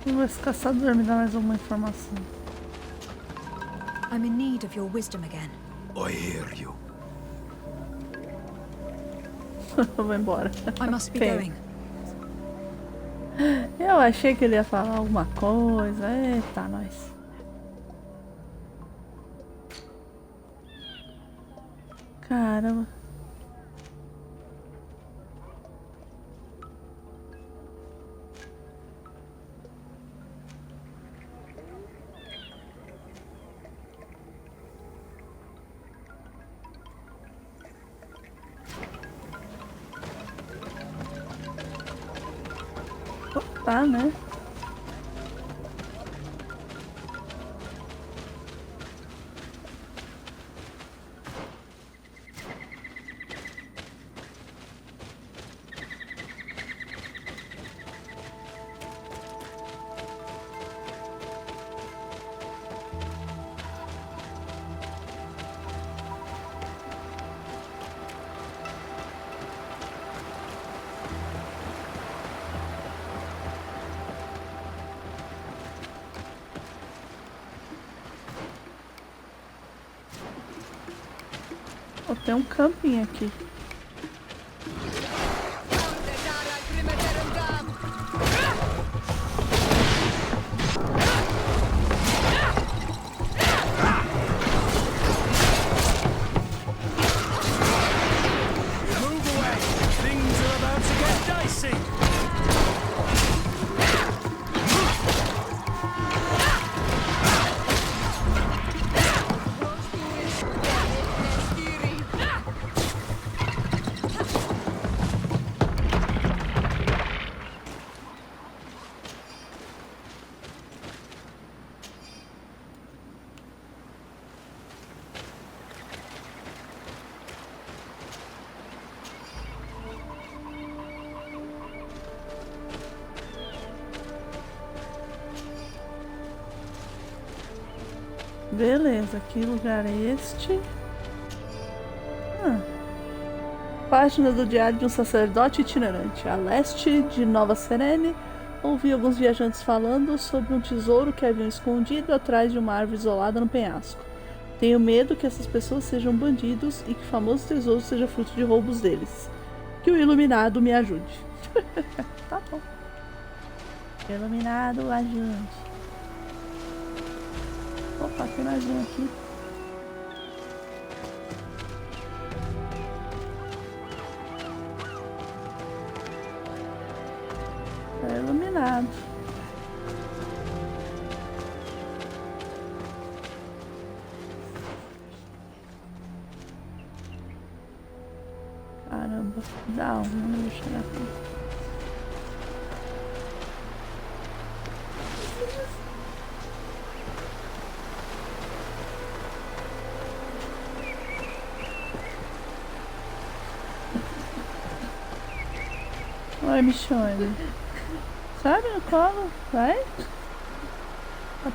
Esse caçador me dá mais uma informação. I'm in need of your wisdom again. I hear you. Eu vou embora. I must be Okay. going. Eu achei que ele ia falar alguma coisa. Eita, nós. Caramba. Tá, né? Oh, tem um camping aqui. Move away! Things are about to get dicey! Beleza, que lugar é este? Página do diário de um sacerdote itinerante. A leste de Nova Serene, ouvi alguns viajantes falando sobre um tesouro que haviam escondido atrás de uma árvore isolada no penhasco. Tenho medo que essas pessoas sejam bandidos e que o famoso tesouro seja fruto de roubos deles. Que o iluminado me ajude. Tá bom. Iluminado, ajude. Opa, tem mais um aqui. É iluminado. Caramba, dá um, deixa eu chegar aqui. Oi, Michone. Sabe no colo? Vai?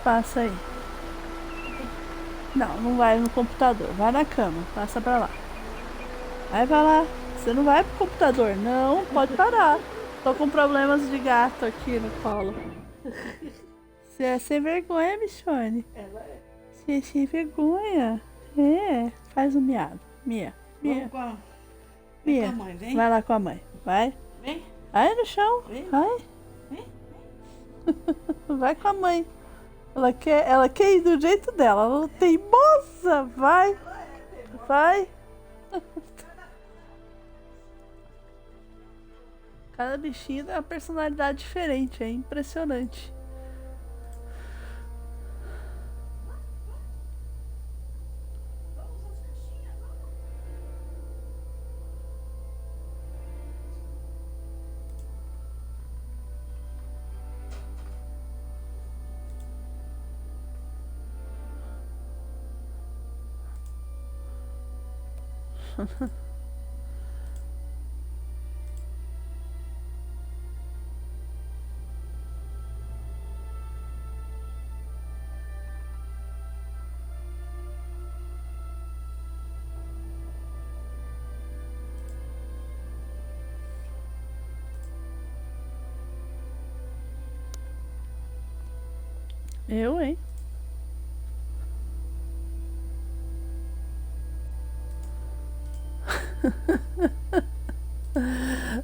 Passa aí. Não, não vai no computador. Vai na cama. Passa pra lá. Vai pra lá. Você não vai pro computador. Não, pode parar. Tô com problemas de gato aqui no colo. Você é sem vergonha, Michone. Você é sem vergonha. É. Faz um miado. Mia. Mia. Mia. Vai lá com a mãe. Vai. Vem. Vai no chão. Vai. Vai com a mãe. Ela quer ir do jeito dela. Ela não tem moça. Vai. Vai. Cada bichinho tem uma personalidade diferente. É impressionante. Eu, hein?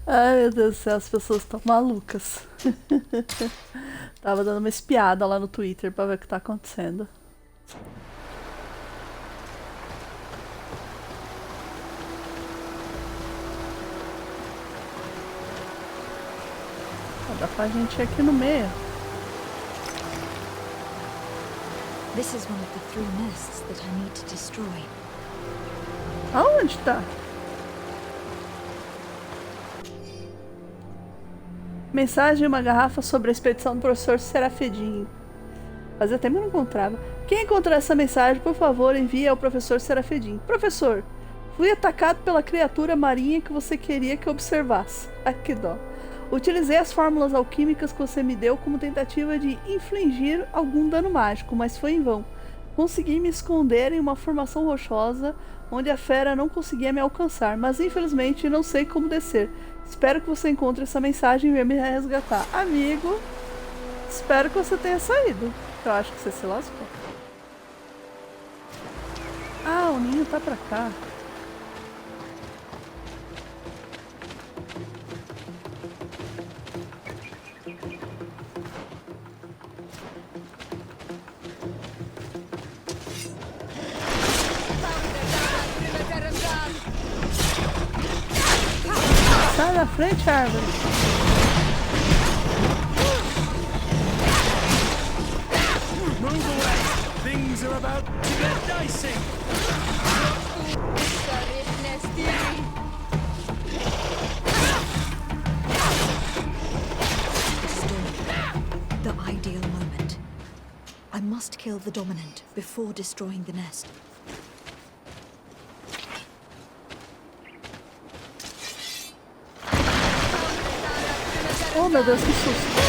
Ai, meu Deus do céu, as pessoas estão malucas. Tava dando uma espiada lá no Twitter pra ver o que tá acontecendo. Dá pra gente ir aqui no meio. This is one of the 3 nests that I need to destroy. Aonde tá? Mensagem em uma garrafa sobre a expedição do professor Serafedin. Fazia tempo que eu não encontrava. Quem encontrar essa mensagem, por favor, envie ao professor Serafedin. Professor, fui atacado pela criatura marinha que você queria que eu observasse. Ai, que dó. Utilizei as fórmulas alquímicas que você me deu como tentativa de infligir algum dano mágico, mas foi em vão. Consegui me esconder em uma formação rochosa onde a fera não conseguia me alcançar, mas infelizmente não sei como descer. Espero que você encontre essa mensagem e venha me resgatar. Amigo, espero que você tenha saído. Eu acho que você se lascou. Ah, o ninho tá pra cá. Sai da frente, árvore. Move away! Things are about to get dicey! The ideal moment. I must kill the dominant before destroying the nest. Oh, meu Deus, que susto.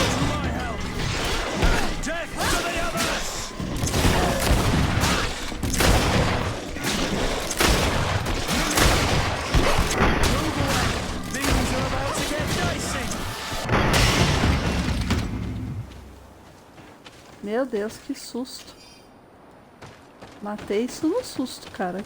Meu Deus, que susto. Matei isso no susto, cara.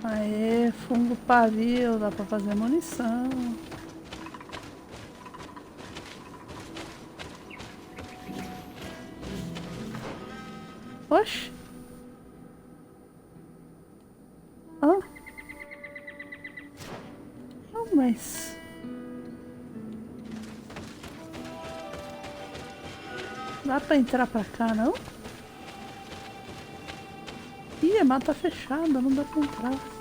Aê, fungo pavio, dá pra fazer munição. Oxi. Ah. Oh, mas... Dá pra entrar pra cá, não? Ih, a mata tá fechada, não dá pra entrar.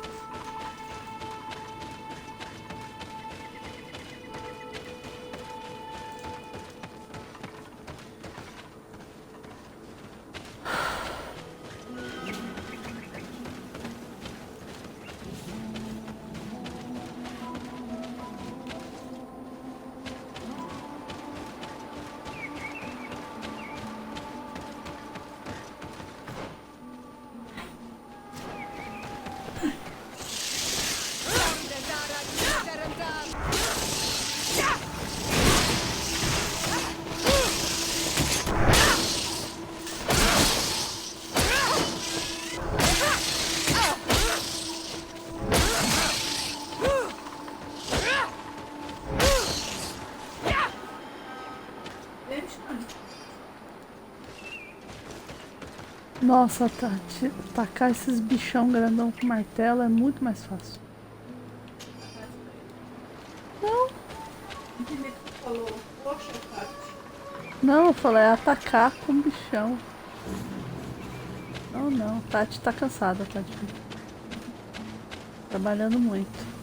Nossa, Tati, tacar esses bichão grandão com martelo é muito mais fácil. Não. O que falou, poxa, Tati. Não, eu falei atacar com o bichão. Não, não. Tati tá cansada, Tati. Trabalhando muito.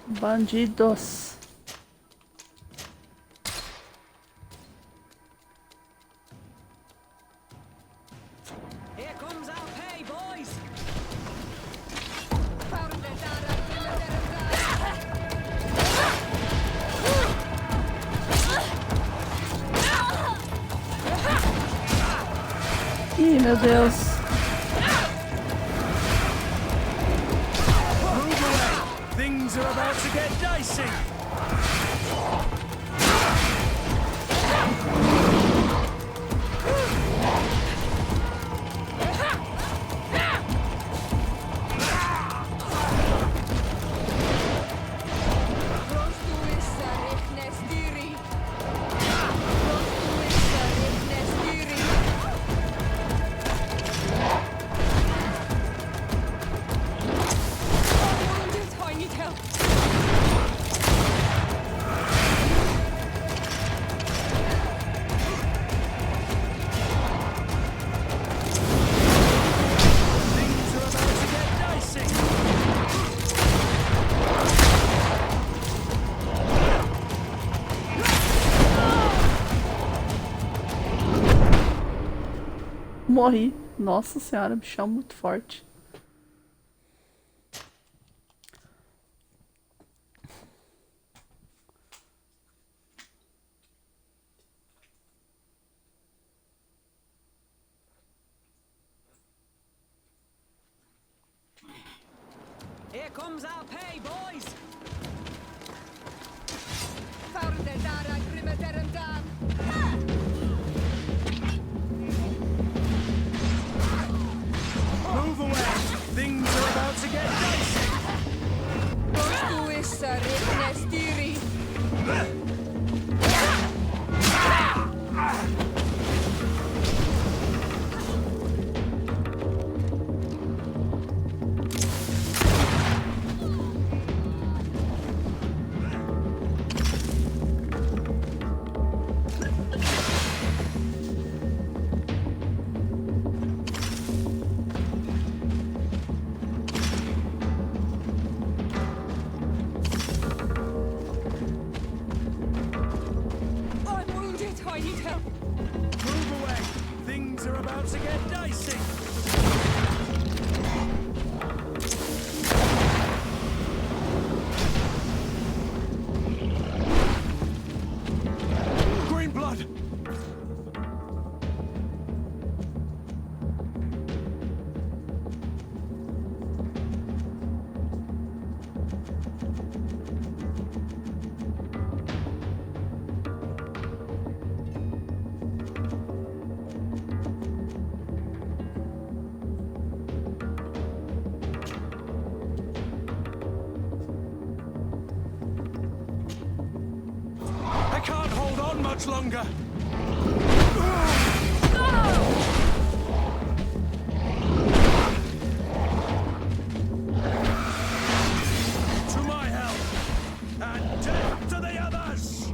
Bandidos. Ih, meu Deus. Things are about to get dicey. Morri. Nossa senhora, bichão muito forte. Here comes our pay, boys! Move away. Things are about to get dicey. Move away. Things are about to get dicey. Green blood. I can't hold on much longer. To my help, and death to the others!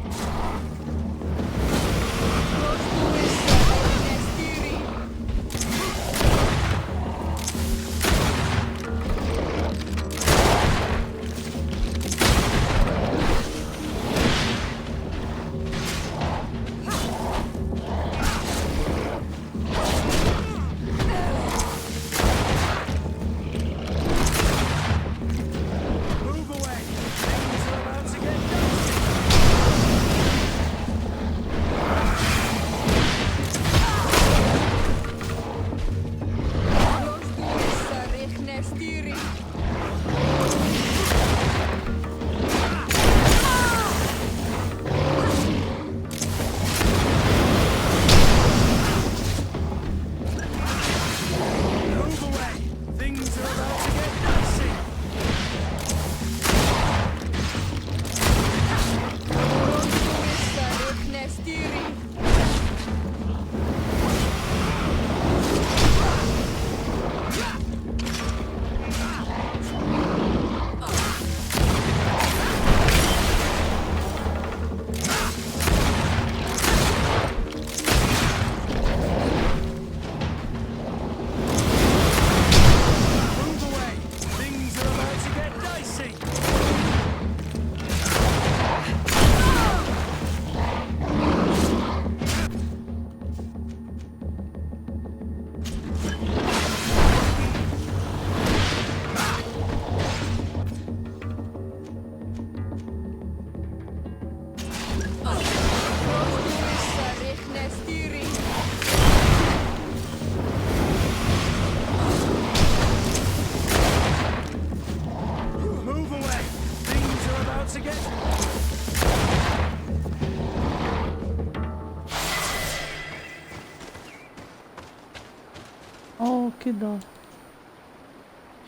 Oh, que dó.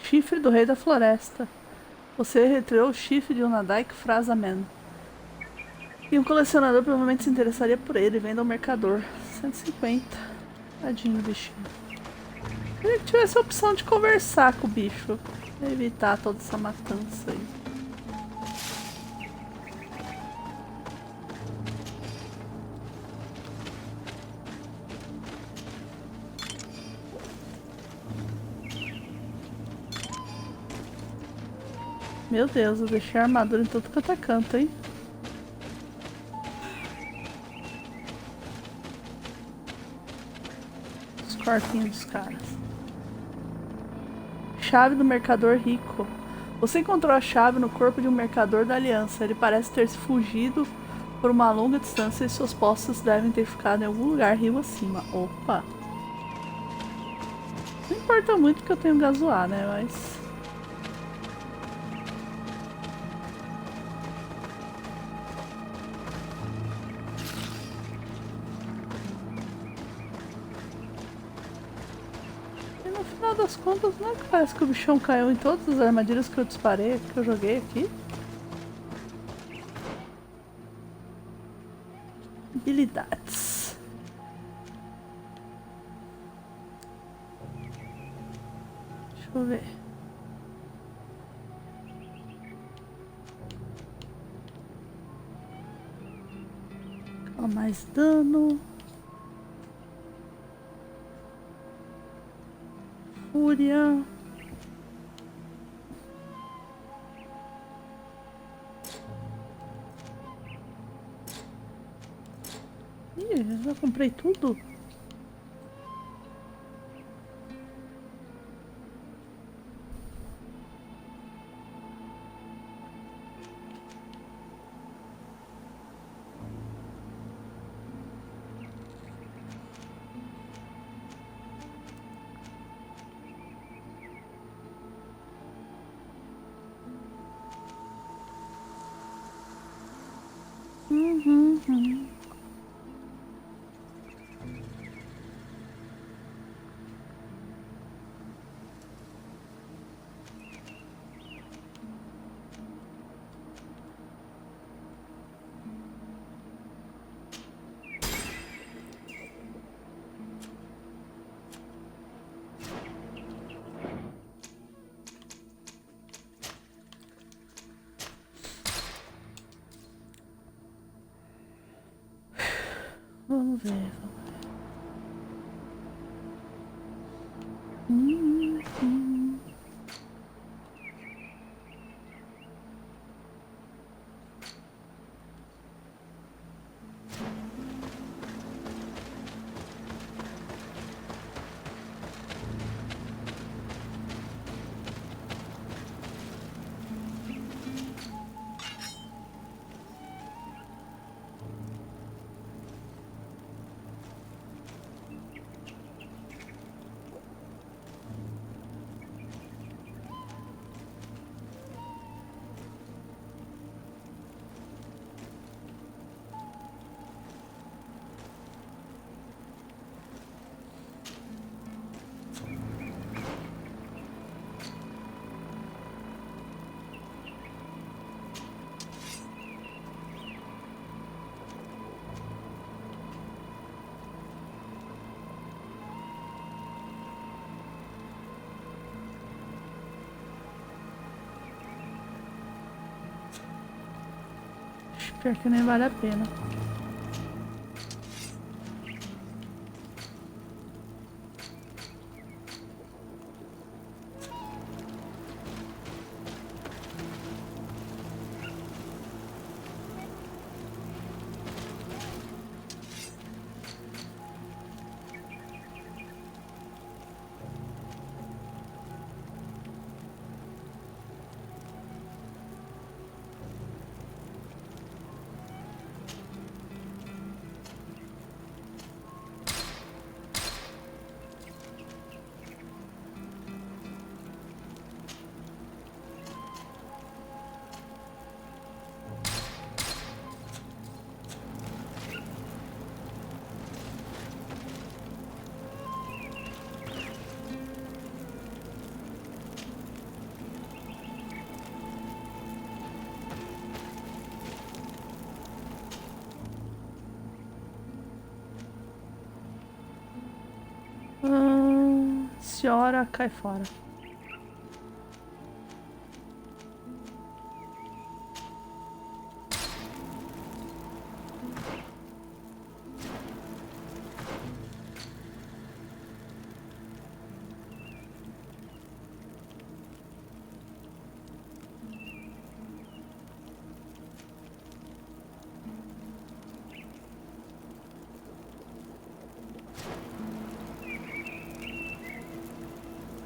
Chifre do Rei da Floresta. Você retirou o chifre de um Nadaik Frazaman. E um colecionador provavelmente se interessaria por ele. Venda ao mercador. 150. Tadinho do bichinho. Queria que tivesse a opção de conversar com o bicho. Pra evitar toda essa matança aí. Meu Deus, eu deixei a armadura em tudo quanto é canto, hein? Os corpinhos dos caras. Chave do mercador rico. Você encontrou a chave no corpo de um mercador da Aliança. Ele parece ter se fugido por uma longa distância e seus postos devem ter ficado em algum lugar rio acima. Opa! Não importa muito que eu tenho gasoar, né? Mas... no final das contas, não é que parece que o bichão caiu em todas as armadilhas que eu disparei, que eu joguei aqui? Habilidades. Deixa eu ver. Mais dano. Fúria. Ih, eu já comprei tudo. Vamos ver. Pior que nem vale a pena. senhora, cai fora.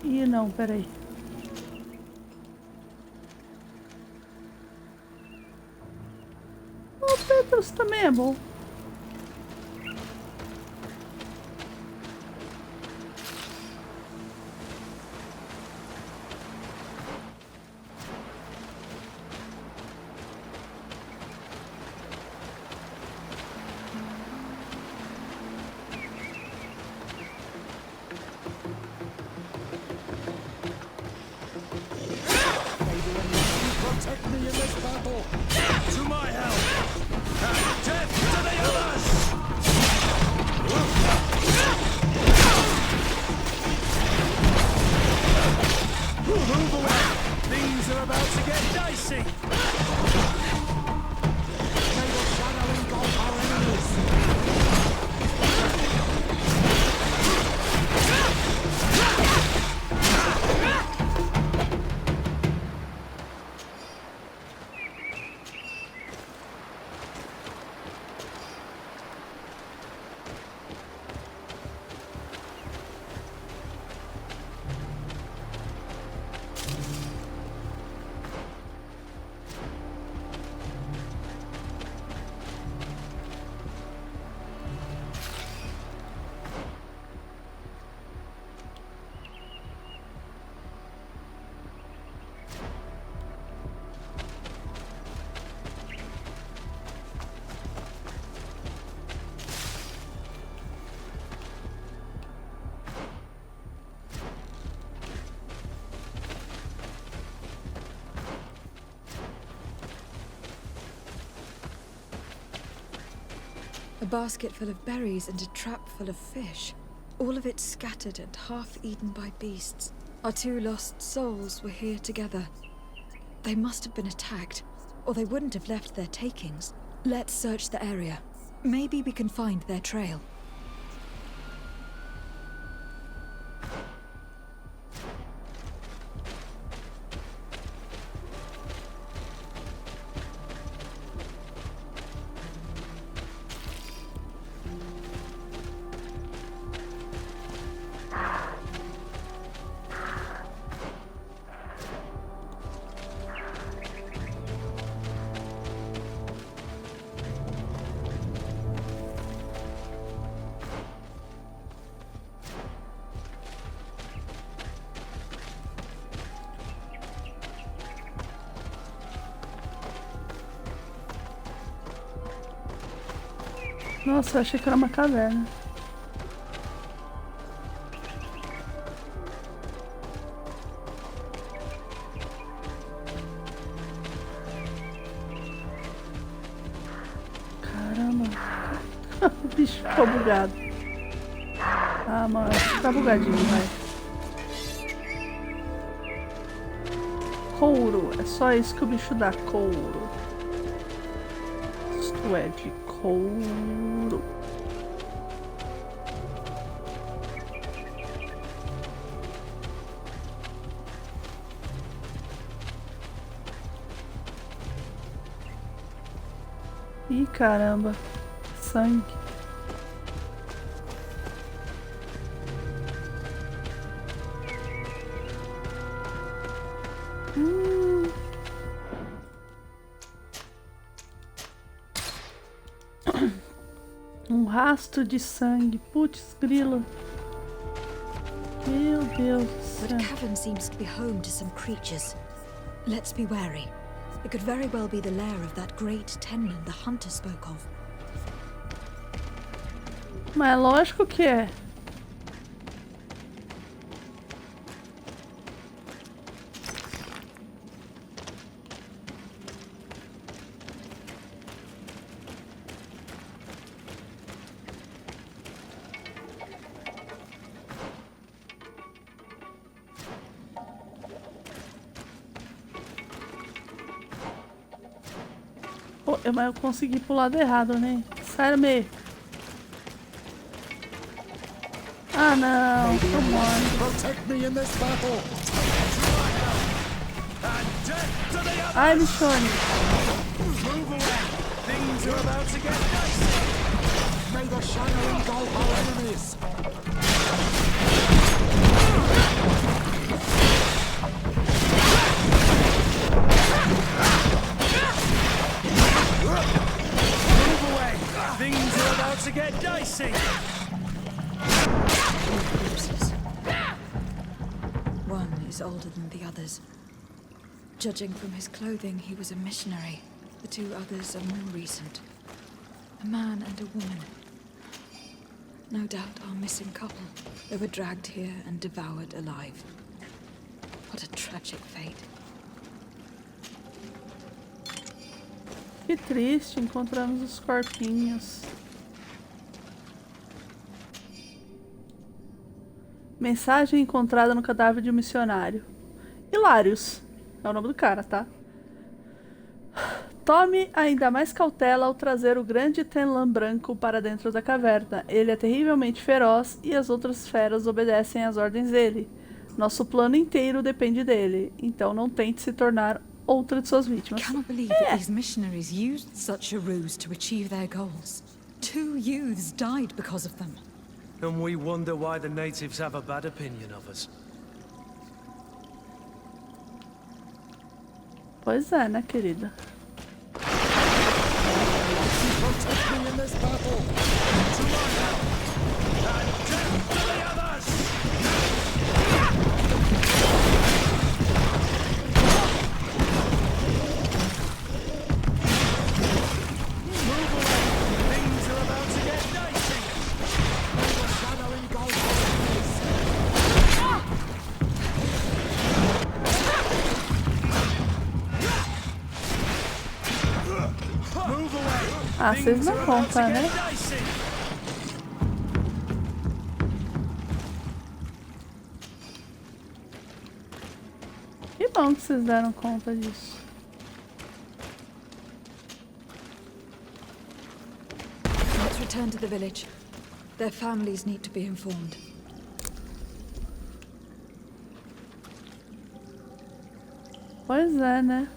Ih, não, peraí. O Petrus também é bom. Protect me in this battle! To my help! And death to the others! Move away! Things are about to get dicey! May the shadow engulf our enemies! A basket full of berries and a trap full of fish. All of it scattered and half eaten by beasts. Our two lost souls were here together. They must have been attacked, or they wouldn't have left their takings. Let's search the area. Maybe we can find their trail. Nossa, eu achei que era uma caverna. Caramba. O bicho ficou bugado. Ah, mano, tá bugadinho, vai. Couro. É só isso que o bicho dá, couro. Isto é de couro. Ih, caramba. Sangue. Um rastro de sangue. Putz, grila. Meu Deus do céu. The cavern seems to be home to some creatures. Let's be wary. It could very well be the lair of that great Tenman the hunter spoke of. Mas lógico que é. Oh, mas eu consegui pro lado errado, né? Sério mesmo. Ah, não. Come on. Ai, Michone. Things are about to get dicey. May the shadow engulf our enemies. Move away! Things are about to get dicey! One is older than the others. Judging from his clothing, he was a missionary. The two others are more recent. A man and a woman. No doubt our missing couple. They were dragged here and devoured alive. What a tragic fate. Que triste, encontramos os corpinhos. Mensagem encontrada no cadáver de um missionário. Hilários. É o nome do cara, tá? Tome ainda mais cautela ao trazer o grande Tenlan branco para dentro da caverna. Ele é terrivelmente feroz e as outras feras obedecem às ordens dele. Nosso plano inteiro depende dele. Então não tente se tornar outra de suas vítimas. Cannot believe that these missionaries used such a ruse to achieve their goals. 2 youths died because of them. And we wonder why the natives have a bad opinion of us. Pois é, né, querida? Protect me in this battle. To my help. And death to the others. Move away. Things are about to get dicey. May the shadow engulf our enemies. Move away. Ah, vocês não contam, né? Que bom que vocês deram conta disso. Let's return to the village. Their families need to be informed. Pois é, né?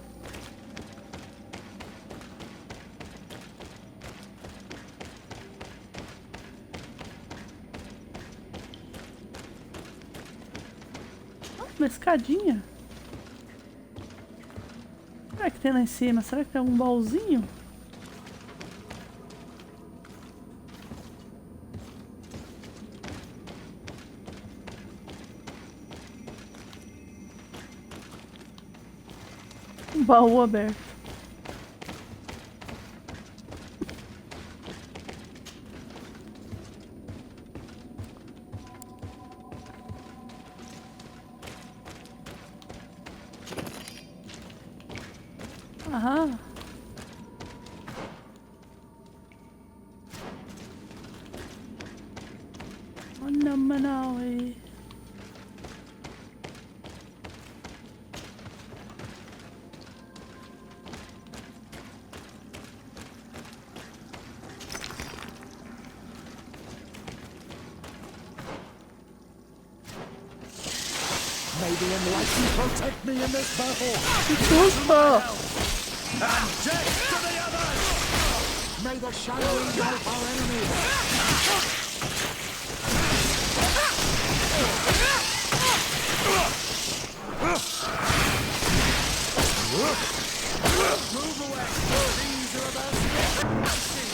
Uma escadinha? Será que tem lá em cima? Será que tem algum baúzinho? Um baú aberto. Aham. Olha, Manaus. May the enlightened protect me in this battle. Que susto! And death to the others! May the shadow engulf our enemies! Move away! Things are about to get dicey!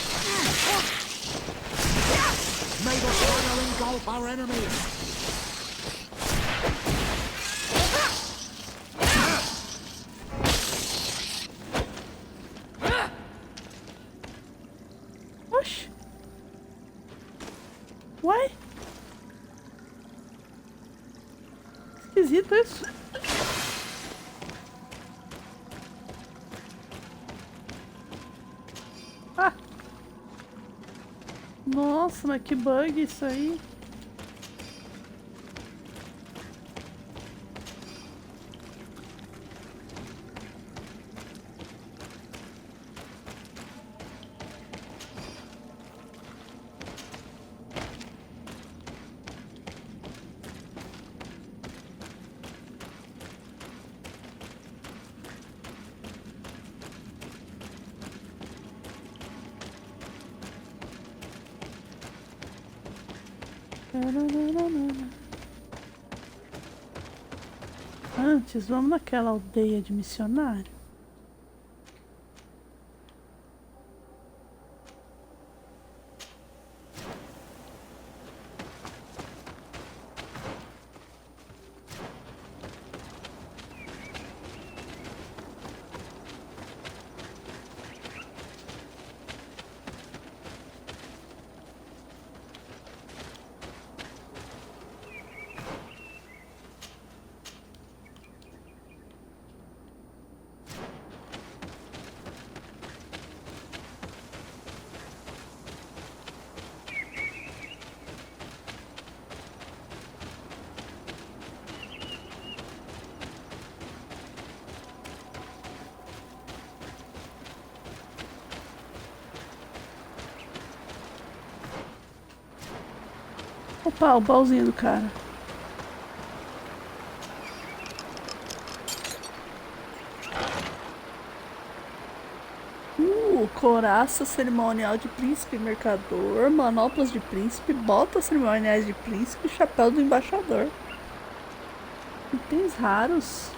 May the shadow engulf our enemies! Oxi. Uai. Esquisito isso. Ah. Nossa, mas que bug isso aí. Antes, vamos naquela aldeia de missionário. Opa, o baúzinho do cara. Couraça cerimonial de príncipe mercador, manoplas de príncipe, botas cerimoniais de príncipe, chapéu do embaixador. Itens raros.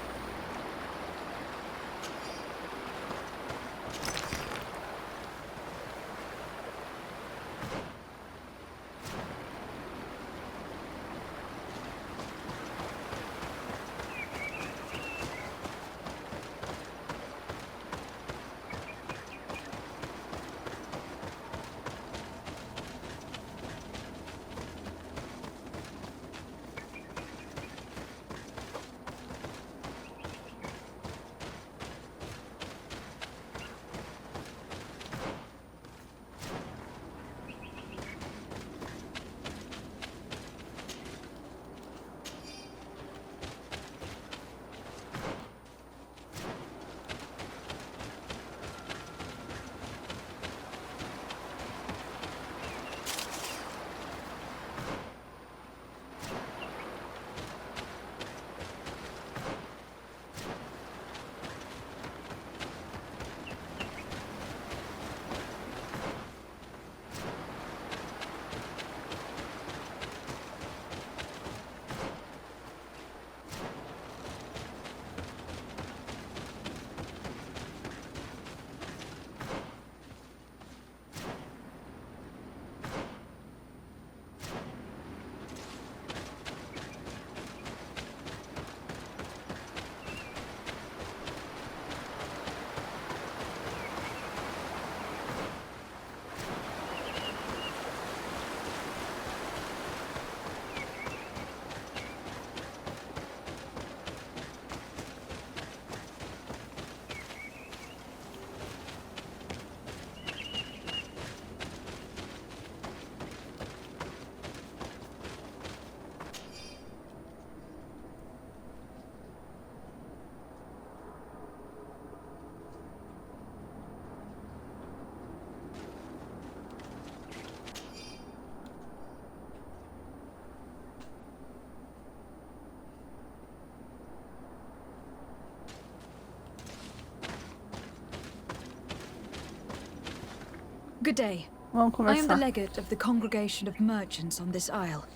Good day. Vamos conversar. I am the legate of the congregation of merchants on this isle.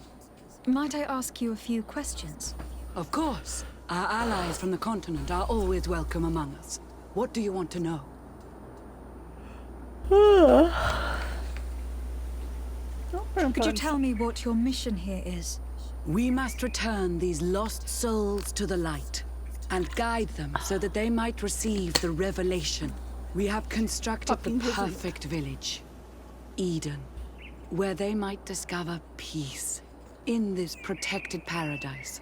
Might I ask you a few questions? Of course. Our allies from the continent are always welcome among us. What do you want to know? Could you tell me what your mission here is? We must return these lost souls to the light and guide them so that they might receive the revelation. We have constructed the perfect village, Éden, where they might discover peace. In this protected paradise,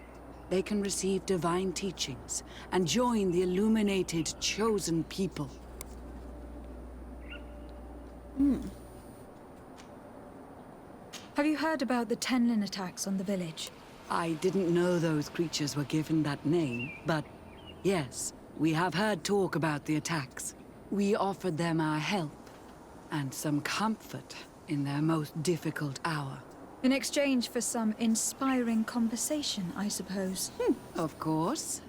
they can receive divine teachings and join the illuminated, chosen people. Have you heard about the Tenlin attacks on the village? I didn't know those creatures were given that name, but yes, we have heard talk about the attacks. We offered them our help and some comfort in their most difficult hour. In exchange for some inspiring conversation, I suppose. Of course.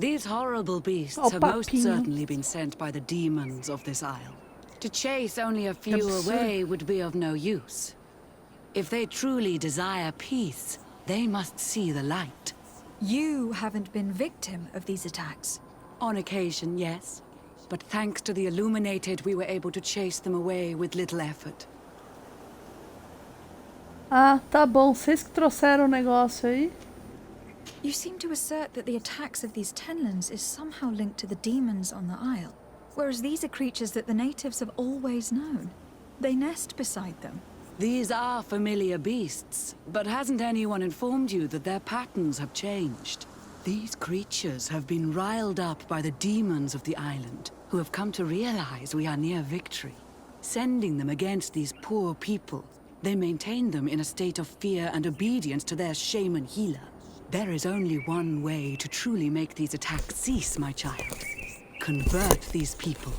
These horrible beasts have most certainly been sent by the demons of this isle. To chase only a few away would be of no use. If they truly desire peace, they must see the light. You haven't been victim of these attacks. On occasion, yes. But thanks to the Illuminated, we were able to chase them away with little effort. Ah, tá bom. Vocês que trouxeram o negócio aí? You seem to assert that the attacks of these Tenlands is somehow linked to the demons on the Isle, whereas these are creatures that the natives have always known. They nest beside them. These are familiar beasts, but hasn't anyone informed you that their patterns have changed? These creatures have been riled up by the demons of the island, who have come to realize we are near victory. Sending them against these poor people, they maintain them in a state of fear and obedience to their shaman healer. There is only one way to truly make these attacks cease, my child. Convert these people.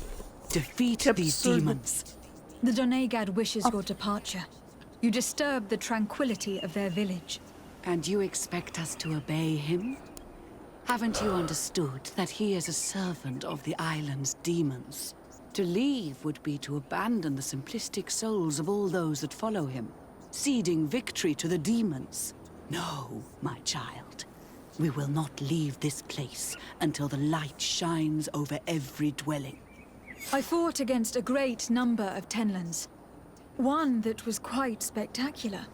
Defeat these demons. The Donegad wishes your departure. You disturb the tranquility of their village. And you expect us to obey him? Haven't you understood that he is a servant of the island's demons? To leave would be to abandon the simplistic souls of all those that follow him, ceding victory to the demons. No, my child. We will not leave this place until the light shines over every dwelling. I fought against a great number of Tenlands. One that was quite spectacular.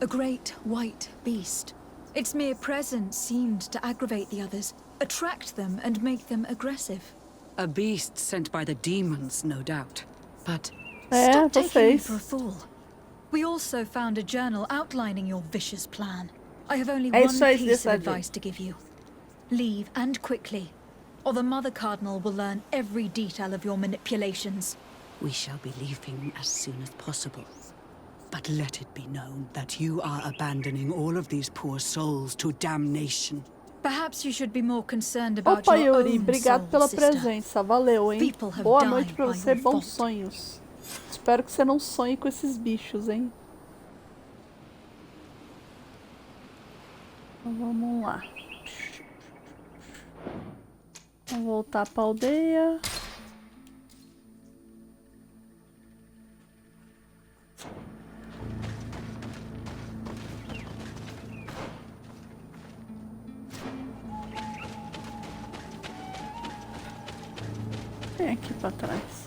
A great white beast. Its mere presence seemed to aggravate the others, attract them and make them aggressive. A beast sent by the demons, no doubt. But stop taking me for a fool. We also found a journal outlining your vicious plan. I have only one piece of advice to give you. Leave, and quickly, or the Mother Cardinal will learn every detail of your manipulations. We shall be leaving as soon as possible. But let it be known that you are abandoning all of these poor souls to damnation. Perhaps you should be more concerned about Opa, your Yuri, own obrigado soul, pela sister. presença. Valeu, hein? People have Boa died noite pra by você, your bons fault. sonhos. Espero que você não sonhe com esses bichos, hein? Então, vamos lá. Vamos voltar pra aldeia. Vem aqui pra trás.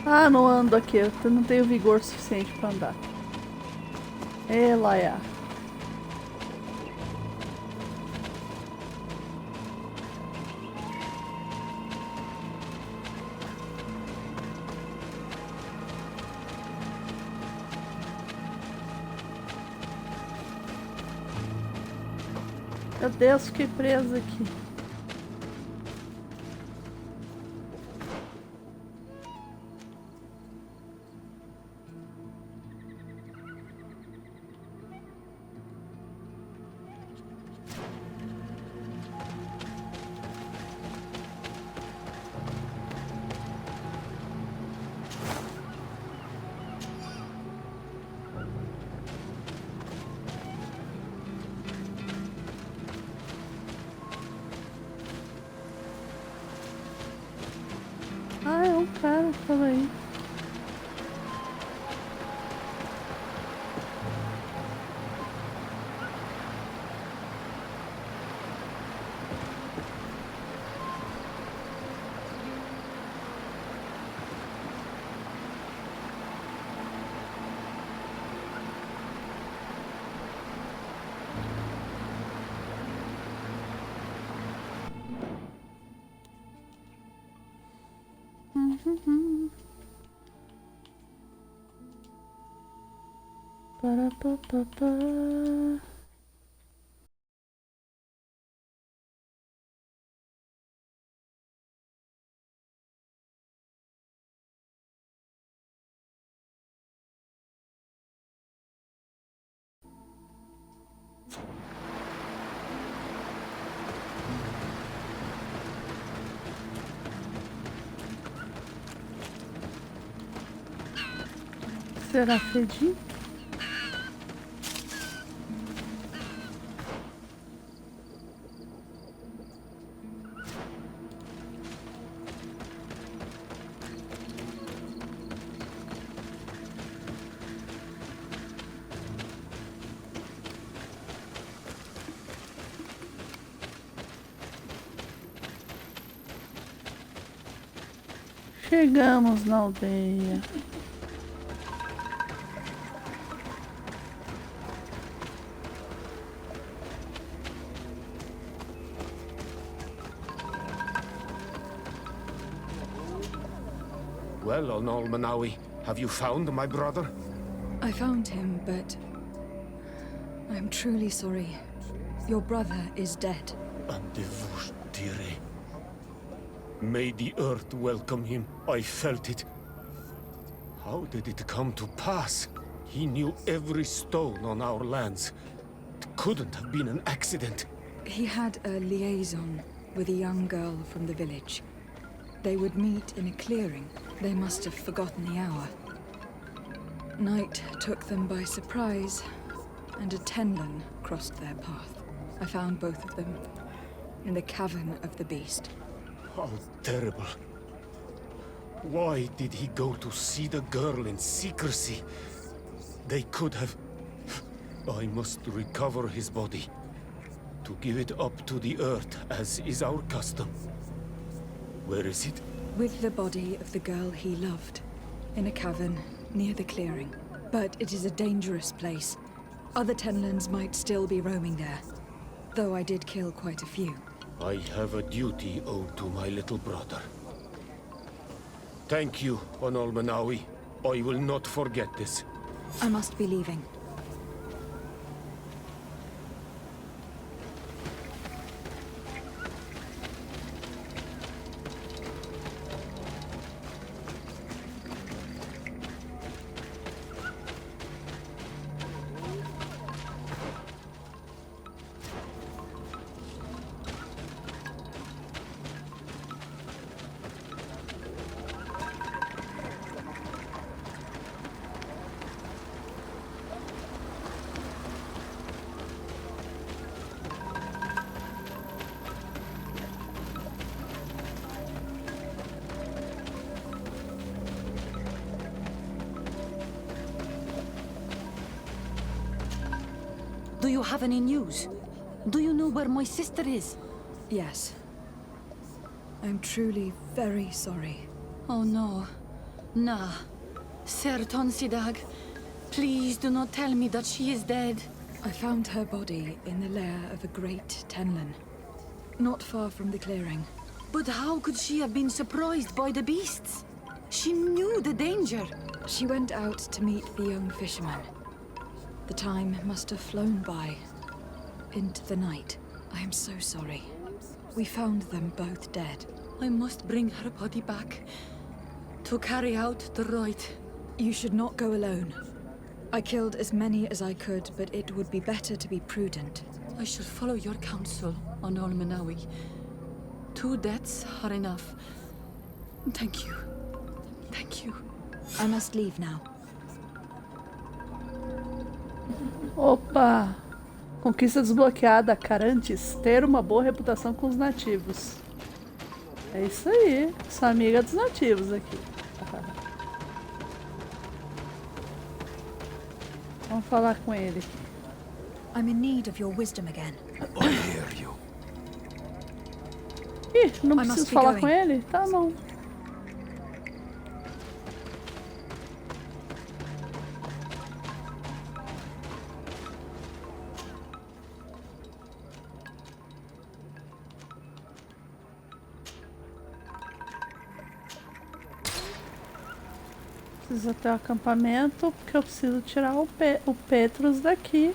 Ah, não ando aqui, eu não tenho vigor suficiente pra andar. Elaia. Meu Deus, fiquei presa aqui. Ah, é um cara, fala aí. Parapapapá. Será fedido? Chegamos na aldeia. Well, Onol Manawi, have you found my brother? I found him, but I'm truly sorry. Your brother is dead. Andevush dire. May the earth welcome him. I felt it. How did it come to pass? He knew every stone on our lands. It couldn't have been an accident. He had a liaison with a young girl from the village. They would meet in a clearing. They must have forgotten the hour. Night took them by surprise, and a Tenlin crossed their path. I found both of them in the cavern of the beast. How terrible. Why did he go to see the girl in secrecy? They could have... I must recover his body. To give it up to the earth, as is our custom. Where is it? With the body of the girl he loved, in a cavern near the clearing. But it is a dangerous place. Other Tenlins might still be roaming there, though I did kill quite a few. I have a duty owed to my little brother. Thank you, Onol Manawi. I will not forget this. I must be leaving. Do you have any news? Do you know where my sister is? Yes. I'm truly very sorry. Oh no. Nah. Ser Tonsidag, please do not tell me that she is dead. I found her body in the lair of a great Tenlin, not far from the clearing. But how could she have been surprised by the beasts? She knew the danger. She went out to meet the young fisherman. The time must have flown by, into the night. I am so sorry. We found them both dead. I must bring her body back, to carry out the rite. You should not go alone. I killed as many as I could, but it would be better to be prudent. I shall follow your counsel, Onol Manawi. 2 deaths are enough. Thank you. Thank you. I must leave now. Opa! Conquista desbloqueada. Carantes, ter uma boa reputação com os nativos. É isso aí. Sou amiga dos nativos aqui. Vamos falar com ele. I'm in need of your wisdom again. I hear you. Ih, não preciso falar com ele? Tá bom. Preciso até o acampamento, porque eu preciso tirar o Petrus daqui.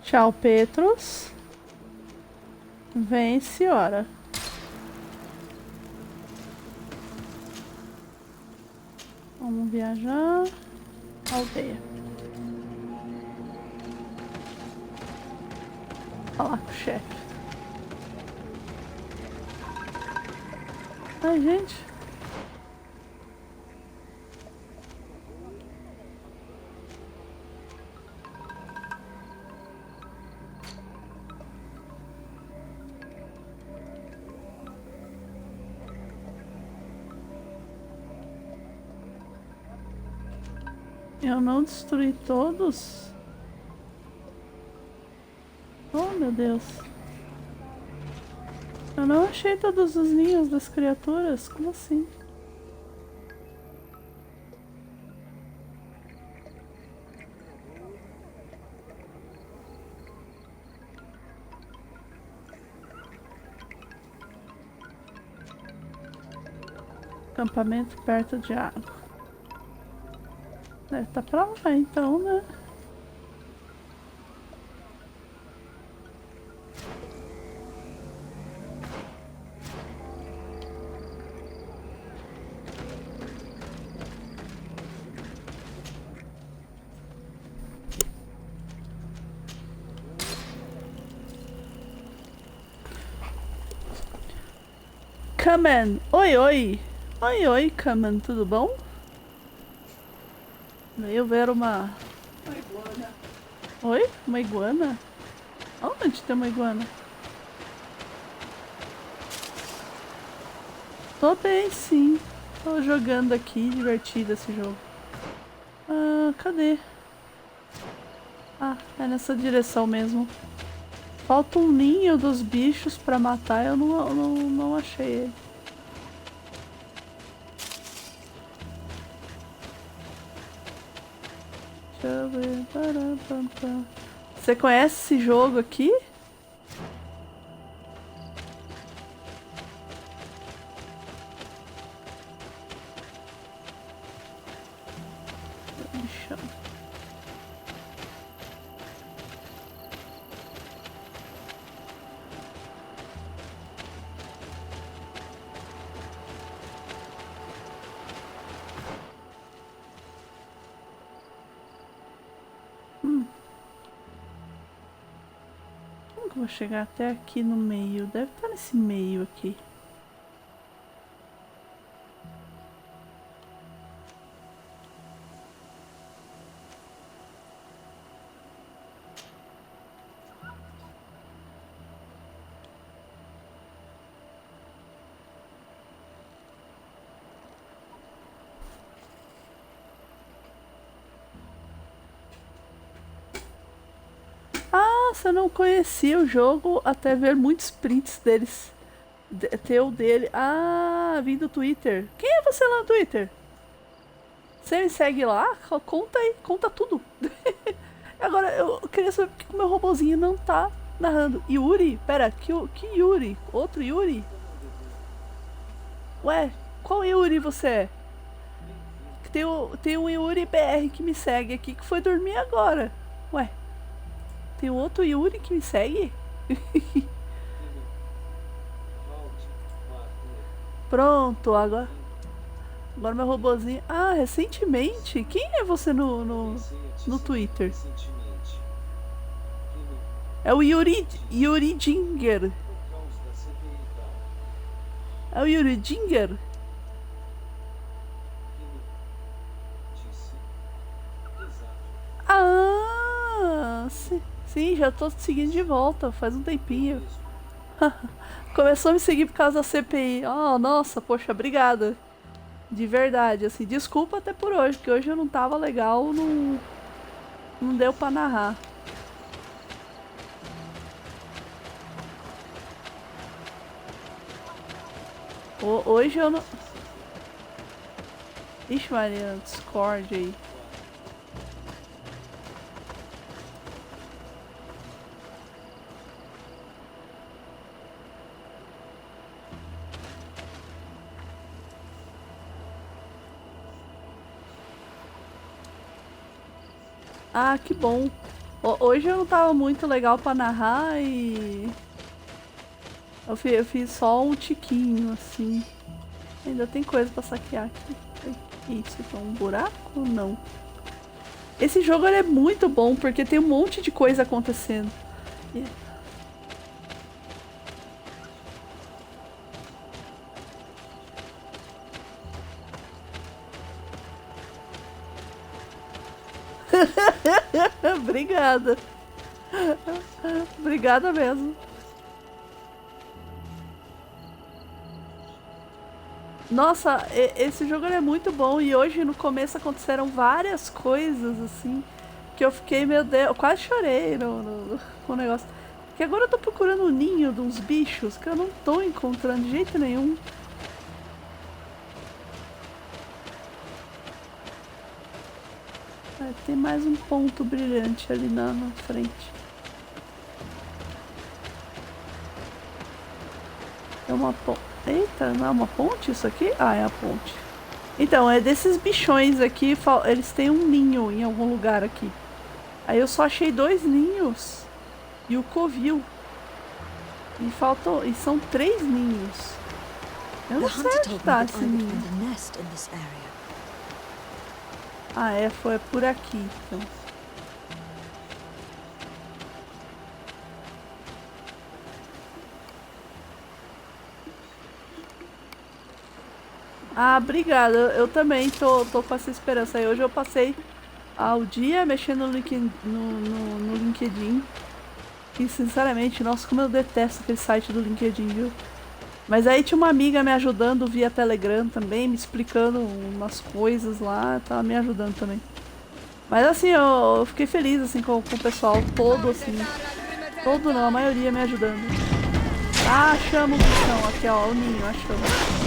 Tchau, Petrus. Vem, senhora. Vamos viajar. Aldeia. Falar com o chefe. Ai, gente. Eu não destruí todos? Oh, meu Deus. Eu não achei todos os ninhos das criaturas? Como assim? Acampamento perto de água. Deve estar pra lá então, né? Kamen! Oi, oi! Oi, oi, Kamen, tudo bom? Veio ver uma iguana. Oi? Uma iguana? Onde tem uma iguana? Tô bem, sim. Tô jogando aqui, divertido esse jogo. Ah, cadê? Ah, é nessa direção mesmo. Falta um ninho dos bichos pra matar, eu não achei ele. Deixa eu ver. Você conhece esse jogo aqui? Bichão. Como que eu vou chegar até aqui no meio? Deve estar nesse meio aqui. Nossa, eu não conhecia o jogo até ver muitos prints deles. Teu dele. Ah, vim do Twitter. Quem é você lá no Twitter? Você me segue lá? Conta aí, conta tudo. Agora, eu queria saber porque o meu robozinho não tá narrando. Yuri? Pera, que Yuri? Outro Yuri? Ué, qual Yuri você é? Tem um Yuri BR que me segue aqui que foi dormir agora. Ué. Tem outro Yuri que me segue? Pronto, agora meu robozinho... Ah, recentemente? Quem é você no Twitter? É o Yuri Dinger. É o Yuri Dinger? Ah, sim, já tô te seguindo de volta, faz um tempinho. Começou a me seguir por causa da CPI. Oh, nossa, poxa, obrigada. De verdade, assim, desculpa até por hoje, porque hoje eu não tava legal, não deu pra narrar. Hoje eu não... Ixi, Maria, Discord aí. Ah, que bom. Hoje eu não tava muito legal pra narrar e... Eu fiz só um tiquinho, assim. Ainda tem coisa pra saquear aqui. Isso, então um buraco? Não. Esse jogo ele é muito bom porque tem um monte de coisa acontecendo. Obrigada. Obrigada mesmo. Nossa, esse jogo é muito bom e hoje no começo aconteceram várias coisas assim que eu fiquei, meu Deus, eu quase chorei no negócio. Porque agora eu tô procurando um ninho de uns bichos que eu não tô encontrando de jeito nenhum. Tem mais um ponto brilhante ali na frente. É uma ponte. Eita, não é uma ponte isso aqui? Ah, é a ponte. Então, é desses bichões aqui, eles têm um ninho em algum lugar aqui. Aí eu só achei 2 ninhos e o covil. E são 3 ninhos. Eu não sei onde tá esse ninho. Ah, foi por aqui, então. Ah, obrigada. Eu também tô com essa esperança aí. Hoje eu passei o dia mexendo no LinkedIn. E sinceramente, nossa, como eu detesto aquele site do LinkedIn, viu? Mas aí tinha uma amiga me ajudando via Telegram também, me explicando umas coisas lá, tava me ajudando também. Mas assim, eu fiquei feliz assim com o pessoal todo, assim. Todo não, a maioria me ajudando. Ah, achamos o bichão aqui, ó, o ninho, achamos.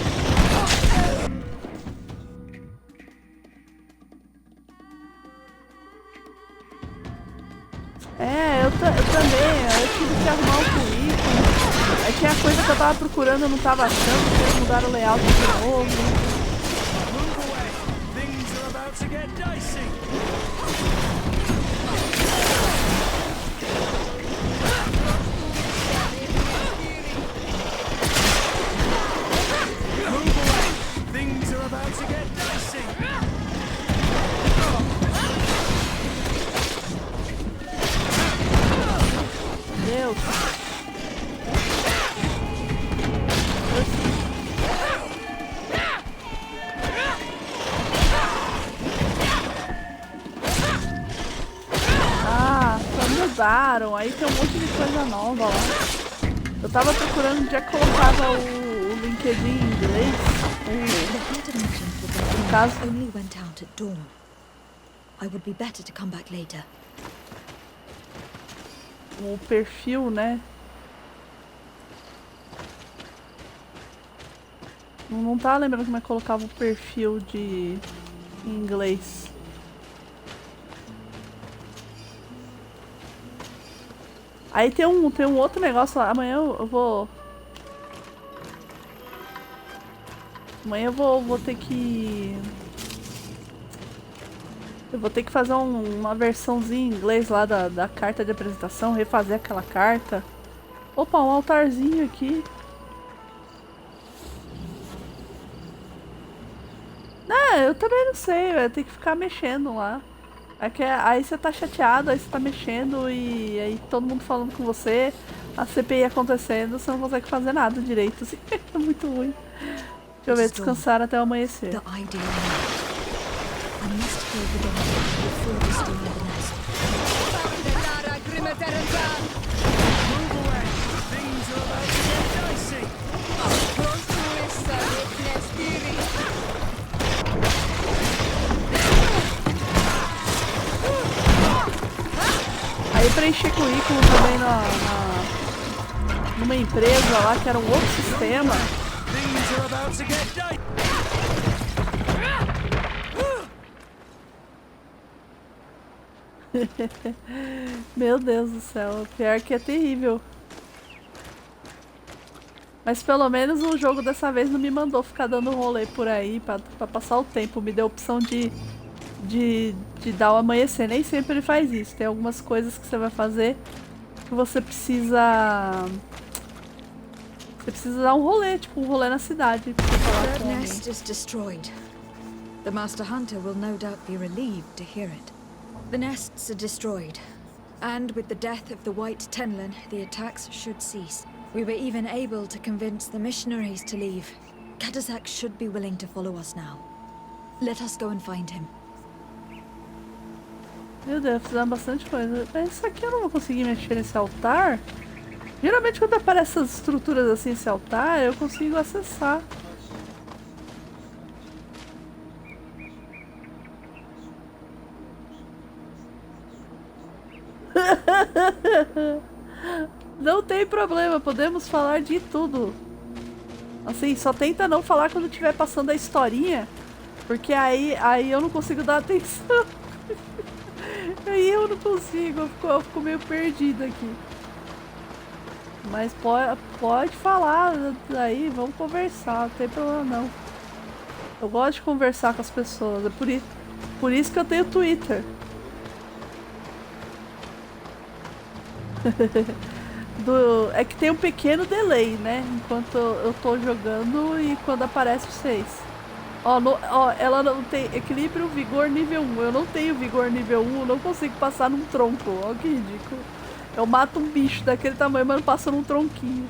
Eu também, eu tive que arrumar o currículo. Aí tinha coisa que eu tava procurando, eu não tava achando, porque eles mudaram o layout de novo. Deus. Só mudaram. Aí tem um monte de coisa nova lá. Eu tava procurando onde é que colocava o LinkedIn em inglês. No caso. Only went out at dawn. I would be better to come back later. O perfil, né? Não tá lembrando como é que colocava o perfil em inglês. Aí tem um outro negócio lá. Amanhã eu vou... Amanhã eu vou ter que... Eu vou ter que fazer uma versãozinha em inglês lá da carta de apresentação, refazer aquela carta. Opa, um altarzinho aqui. Eu também não sei, eu tenho que ficar mexendo lá. Aí você tá chateado, aí você tá mexendo e aí todo mundo falando com você, a CPI acontecendo, você não consegue fazer nada direito, assim. É muito ruim. Deixa eu ver, descansar até o amanhecer. Aí eu preenchi currículo também numa empresa lá que era um outro sistema. Meu Deus do céu, pior que é terrível. Mas pelo menos o jogo dessa vez não me mandou ficar dando rolê por aí pra passar o tempo. Me deu a opção de dar o amanhecer. Nem sempre ele faz isso. Tem algumas coisas que você vai fazer que você precisa... Você precisa dar um rolê, tipo um rolê na cidade. Pra falar com alguém. The nest is destroyed. The Master Hunter will no doubt be relieved to hear it. The nests are destroyed, and with the death of the White Tenlin, the attacks should cease. We were even able to convince the missionaries to leave. Kadazak should be willing to follow us now. Let us go and find him. Meu Deus, fizemos bastante coisa. Mas isso aqui eu não vou conseguir mexer nesse altar. Geralmente quando aparecem essas estruturas assim, esse altar, eu consigo acessar. Não tem problema, podemos falar de tudo. Assim, só tenta não falar quando estiver passando a historinha, porque aí eu não consigo dar atenção. Aí eu não consigo, eu fico meio perdida aqui. Mas pode falar aí, vamos conversar, não tem problema não. Eu gosto de conversar com as pessoas, é por isso que eu tenho Twitter. É que tem um pequeno delay, né? Enquanto eu tô jogando e quando aparece vocês. Ó, ela não tem equilíbrio, vigor nível 1. Eu não tenho vigor nível 1, eu não consigo passar num tronco. Ó, que ridículo. Eu mato um bicho daquele tamanho, mas não passo num tronquinho.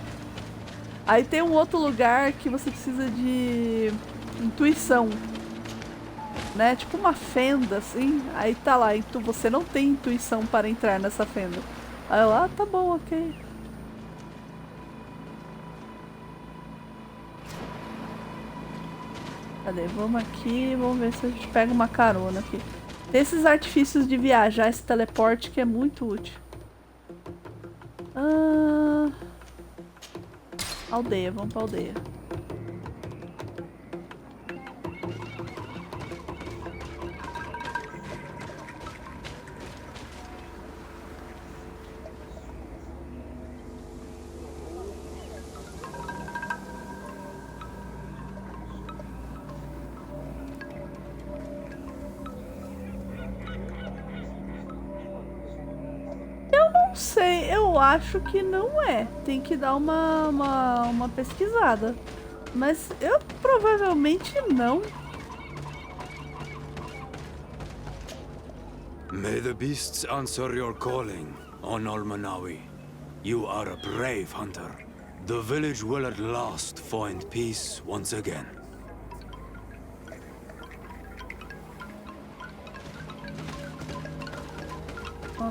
Aí tem um outro lugar que você precisa de intuição. Né? Tipo uma fenda, assim. Aí tá lá, você não tem intuição para entrar nessa fenda. Aí eu, tá bom, ok. Cadê? Vamos aqui, vamos ver se a gente pega uma carona aqui. Tem esses artifícios de viajar, esse teleporte que é muito útil. Aldeia, vamos pra aldeia. Não sei, eu acho que não é. Tem que dar uma pesquisada. Mas eu provavelmente não. May the beasts answer your calling, on Almanawi. You are a brave hunter. The village will at last find peace once again.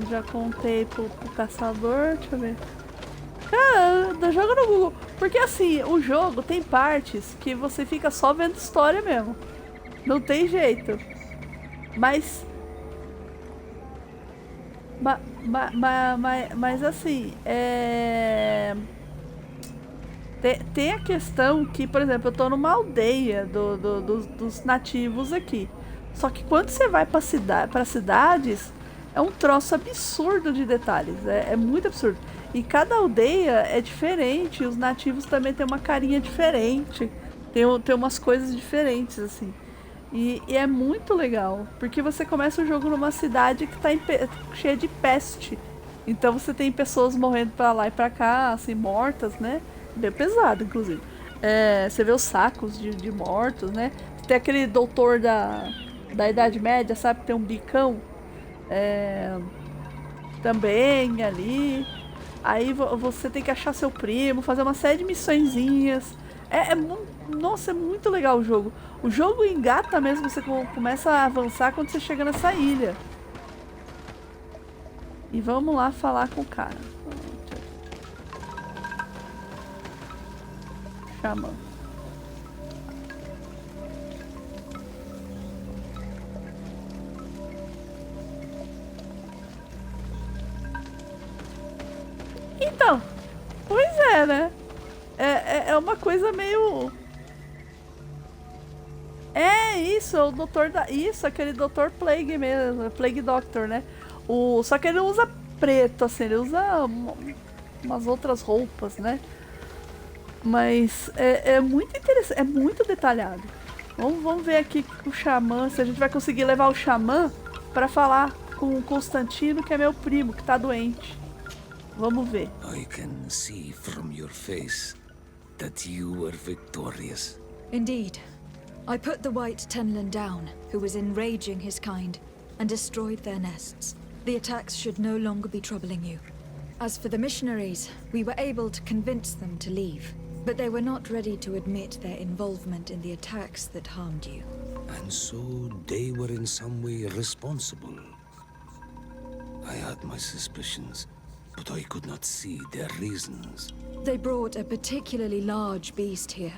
Já contei pro caçador, deixa eu ver. Cara, joga no Google. Porque assim, o jogo tem partes que você fica só vendo história mesmo. Não tem jeito. Mas assim, tem a questão que, por exemplo, eu tô numa aldeia dos nativos aqui. Só que quando você vai para cidades, é um troço absurdo de detalhes. É muito absurdo. E cada aldeia é diferente. Os nativos também têm uma carinha diferente. Tem umas coisas diferentes, assim. E é muito legal. Porque você começa o jogo numa cidade que tá cheia de peste. Então você tem pessoas morrendo pra lá e pra cá, assim, mortas, né? Bem pesado, inclusive. Você vê os sacos de mortos, né? Tem aquele doutor da Idade Média, sabe? Que tem um bicão. Também ali. Aí você tem que achar seu primo, fazer uma série de missõezinhas. Nossa, é muito legal o jogo. O jogo engata mesmo, você começa a avançar quando você chega nessa ilha. E vamos lá falar com o cara. Xamã. Então, pois é, né? É uma coisa meio... Isso, o doutor Isso, aquele Dr. Plague mesmo, Plague Doctor, né? Só que ele não usa preto, assim, ele usa umas outras roupas, né? Mas é muito interessante, é muito detalhado. Vamos ver aqui com o xamã, se a gente vai conseguir levar o xamã pra falar com o Constantino, que é meu primo, que tá doente. Vamos ver. I can see from your face that you were victorious. Indeed. I put the White Tenlin down, who was enraging his kind, and destroyed their nests. The attacks should no longer be troubling you. As for the missionaries, we were able to convince them to leave, but they were not ready to admit their involvement in the attacks that harmed you. And so they were in some way responsible. I had my suspicions, but I could not see their reasons. They brought a particularly large beast here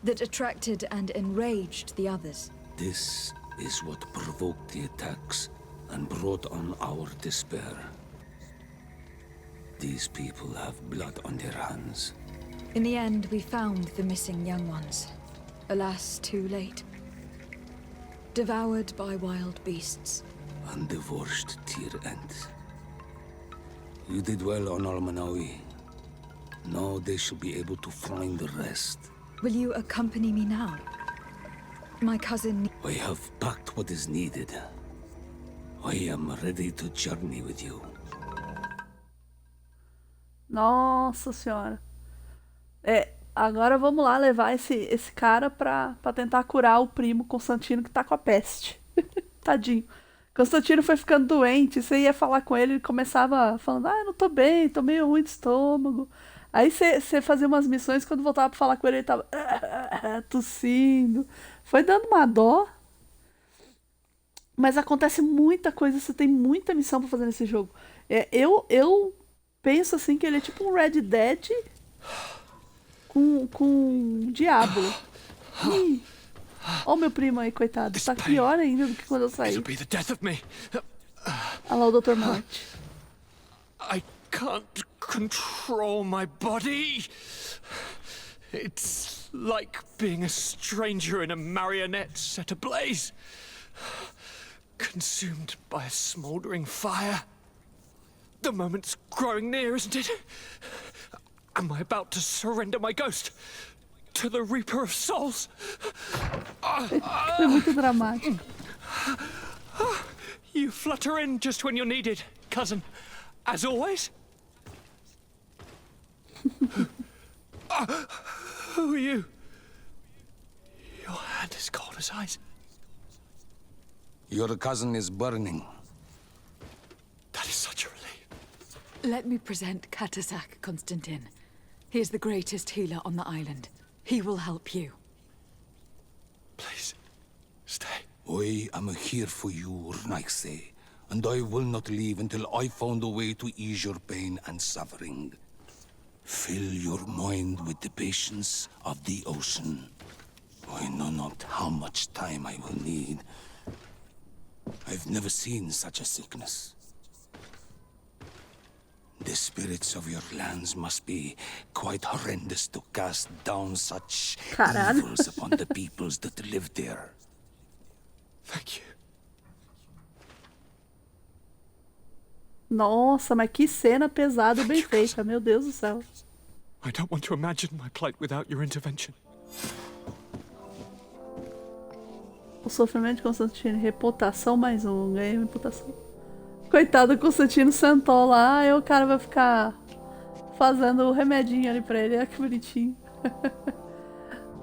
that attracted and enraged the others. This is what provoked the attacks and brought on our despair. These people have blood on their hands. In the end, we found the missing young ones. Alas, too late. Devoured by wild beasts. And divorced to your end. You did well on Almanawi. Now they shall be able to find the rest. Will you accompany me now? My cousin... I have packed what is needed. I am ready to journey with you. Nossa senhora. Agora vamos lá levar esse cara pra tentar curar o primo Constantino que tá com a peste. Tadinho. Constantino foi ficando doente, você ia falar com ele, ele começava falando, eu não tô bem, tô meio ruim de estômago. Aí você fazia umas missões, quando voltava pra falar com ele, ele tava tossindo. Foi dando uma dó. Mas acontece muita coisa, você tem muita missão pra fazer nesse jogo. Eu penso assim que ele é tipo um Red Dead com Diablo. Ó o meu primo aí, coitado. Tá pior ainda do que quando eu saí. Olha lá o Dr. Morte. I can't control my body. It's like being a stranger in a marionette set ablaze. Consumed by a smoldering fire. The moment's growing near, isn't it? Am I about to surrender my ghost to the Reaper of Souls? Foi muito dramático. You flutter in just when you're needed, cousin. As always. Who are you? Your hand is cold as ice. Your cousin is burning. That is such a relief. Let me present Katasak, Constantine. He is the greatest healer on the island. He will help you. Please, stay. I am here for you, Rnaise, and I will not leave until I found a way to ease your pain and suffering. Fill your mind with the patience of the ocean. I know not how much time I will need. I've never seen such a sickness. The spirits of your lands must be quite horrendous to cast down such evils upon the peoples that live there. Thank you. Nossa, mas que cena pesada e bem feita, meu Deus do céu. I don't want to imagine my plight without your intervention. O sofrimento de Constantino, reputação mais um, ganhei reputação. Coitado do Constantino sentou lá, aí o cara vai ficar fazendo o remedinho ali pra ele, olha que bonitinho.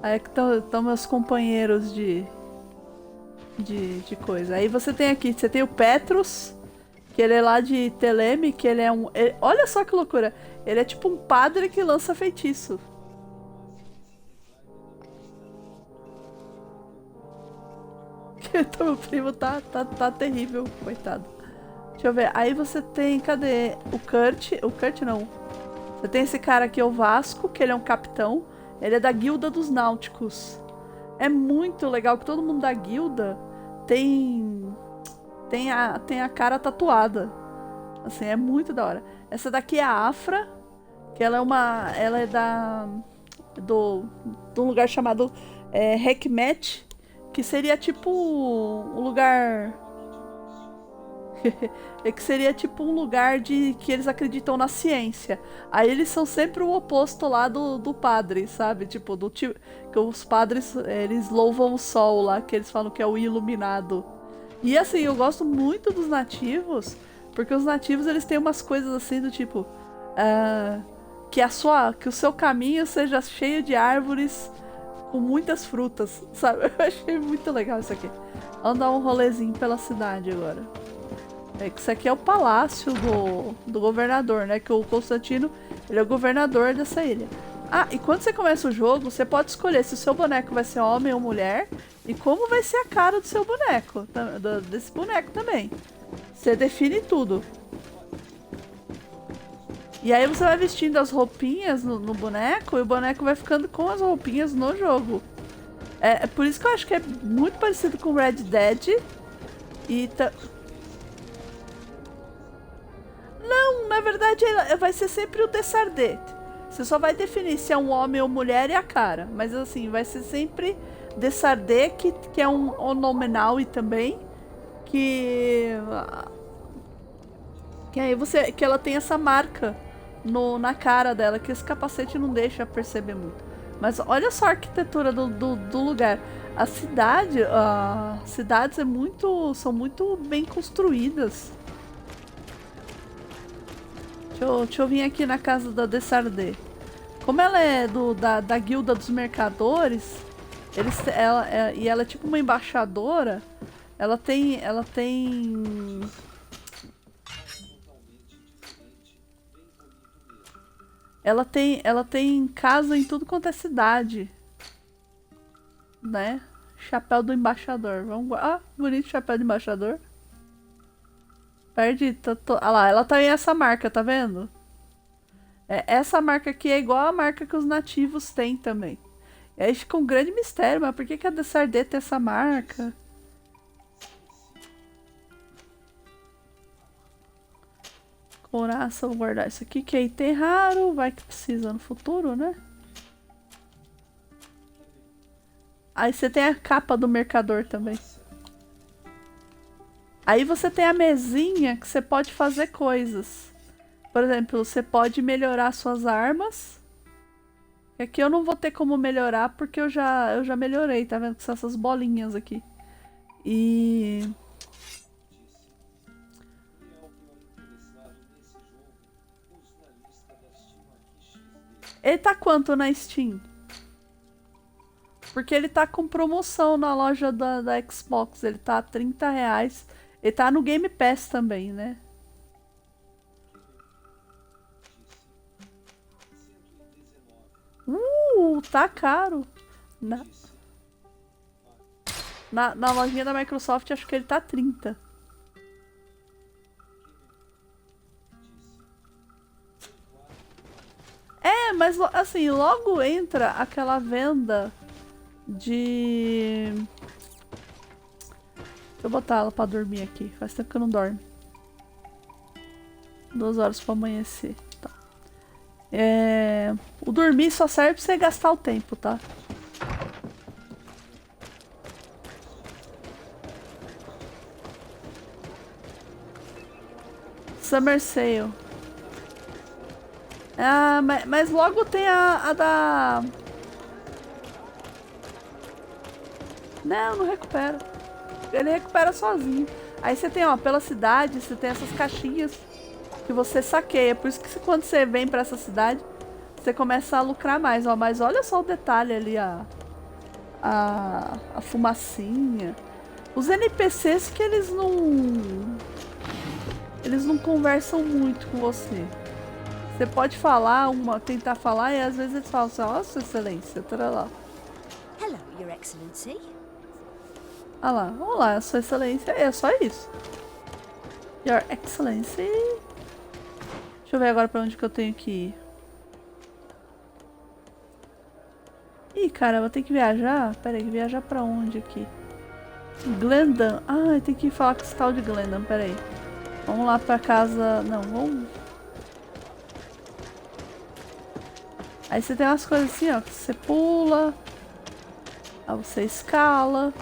Aí que estão meus companheiros de coisa. Aí você tem aqui, você tem o Petrus, que ele é lá de Teleme, que ele é um... olha só que loucura, ele é tipo um padre que lança feitiço. Então meu primo tá terrível, coitado. Deixa eu ver, aí você tem, cadê? O Kurt não. Você tem esse cara aqui, o Vasco, que ele é um capitão. Ele é da guilda dos náuticos. É muito legal que todo mundo da guilda tem a cara tatuada. Assim, é muito da hora. Essa daqui é a Afra, que ela é do lugar chamado Hekmet, que seria tipo um lugar... que seria tipo um lugar que eles acreditam na ciência. Aí eles são sempre o oposto lá do padre, sabe? Tipo, que os padres, eles louvam o sol lá, que eles falam que é o iluminado. E assim, eu gosto muito dos nativos, porque os nativos, eles têm umas coisas assim do tipo... que o seu caminho seja cheio de árvores com muitas frutas, sabe? Eu achei muito legal isso aqui. Vamos dar um rolezinho pela cidade agora. Isso aqui é o palácio do governador, né? Que o Constantino, ele é o governador dessa ilha. Ah, e quando você começa o jogo, você pode escolher se o seu boneco vai ser homem ou mulher e como vai ser a cara do seu boneco, desse boneco também. Você define tudo. E aí você vai vestindo as roupinhas no boneco e o boneco vai ficando com as roupinhas no jogo. É por isso que eu acho que é muito parecido com Red Dead. Não, na verdade vai ser sempre o Desardet. Você só vai definir se é um homem ou mulher e a cara. Mas assim, vai ser sempre Desardet, que é um onomenal e também. Que aí que ela tem essa marca na cara dela, que esse capacete não deixa perceber muito. Mas olha só a arquitetura do lugar. As cidades são muito bem construídas. Deixa eu vir aqui na casa da Desardet. Como ela é da guilda dos mercadores, e ela é tipo uma embaixadora, ela tem casa em tudo quanto é cidade, né? Chapéu do embaixador. Bonito chapéu do embaixador. Perdi. Ah lá, ela tem essa marca, tá vendo? Essa marca aqui é igual a marca que os nativos têm também. E aí fica um grande mistério, mas por que a Desardet tem essa marca? Coraça, vou guardar isso aqui, que é item raro, vai que precisa no futuro, né? Aí você tem a capa do mercador também. Aí você tem a mesinha que você pode fazer coisas. Por exemplo, você pode melhorar suas armas. Aqui eu não vou ter como melhorar porque eu já melhorei, tá vendo? Que são essas bolinhas aqui. E... ele tá quanto na Steam? Porque ele tá com promoção na loja da Xbox. Ele tá a R$30. Ele tá no Game Pass também, né? Tá caro. Na lojinha da Microsoft acho que ele tá 30. Mas assim, logo entra aquela venda de... Deixa eu botar ela pra dormir aqui. Faz tempo que eu não dorme. 2 horas pra amanhecer. Tá. O dormir só serve pra você gastar o tempo, tá? Summer Sale. Mas logo tem a da... Não recupera. Ele recupera sozinho. Aí você tem, ó, pela cidade, você tem essas caixinhas que você saqueia. Por isso que quando você vem pra essa cidade, você começa a lucrar mais, ó. Mas olha só o detalhe ali, a fumacinha. Os NPCs que eles não conversam muito com você. Você pode falar, tentar falar, e às vezes eles falam assim, ó, Sua Excelência, tará lá. Hello, Your Excellency. Ah lá, olá, Sua Excelência, é só isso. Your Excellency. Deixa eu ver agora pra onde que eu tenho que ir. Ih, caramba, tem que viajar? Pera aí, viajar pra onde aqui? Glendan. Tem que ir falar com esse tal de Glendan, pera aí. Vamos lá pra casa... Não, vamos... Aí você tem umas coisas assim, ó, que você pula, aí você escala,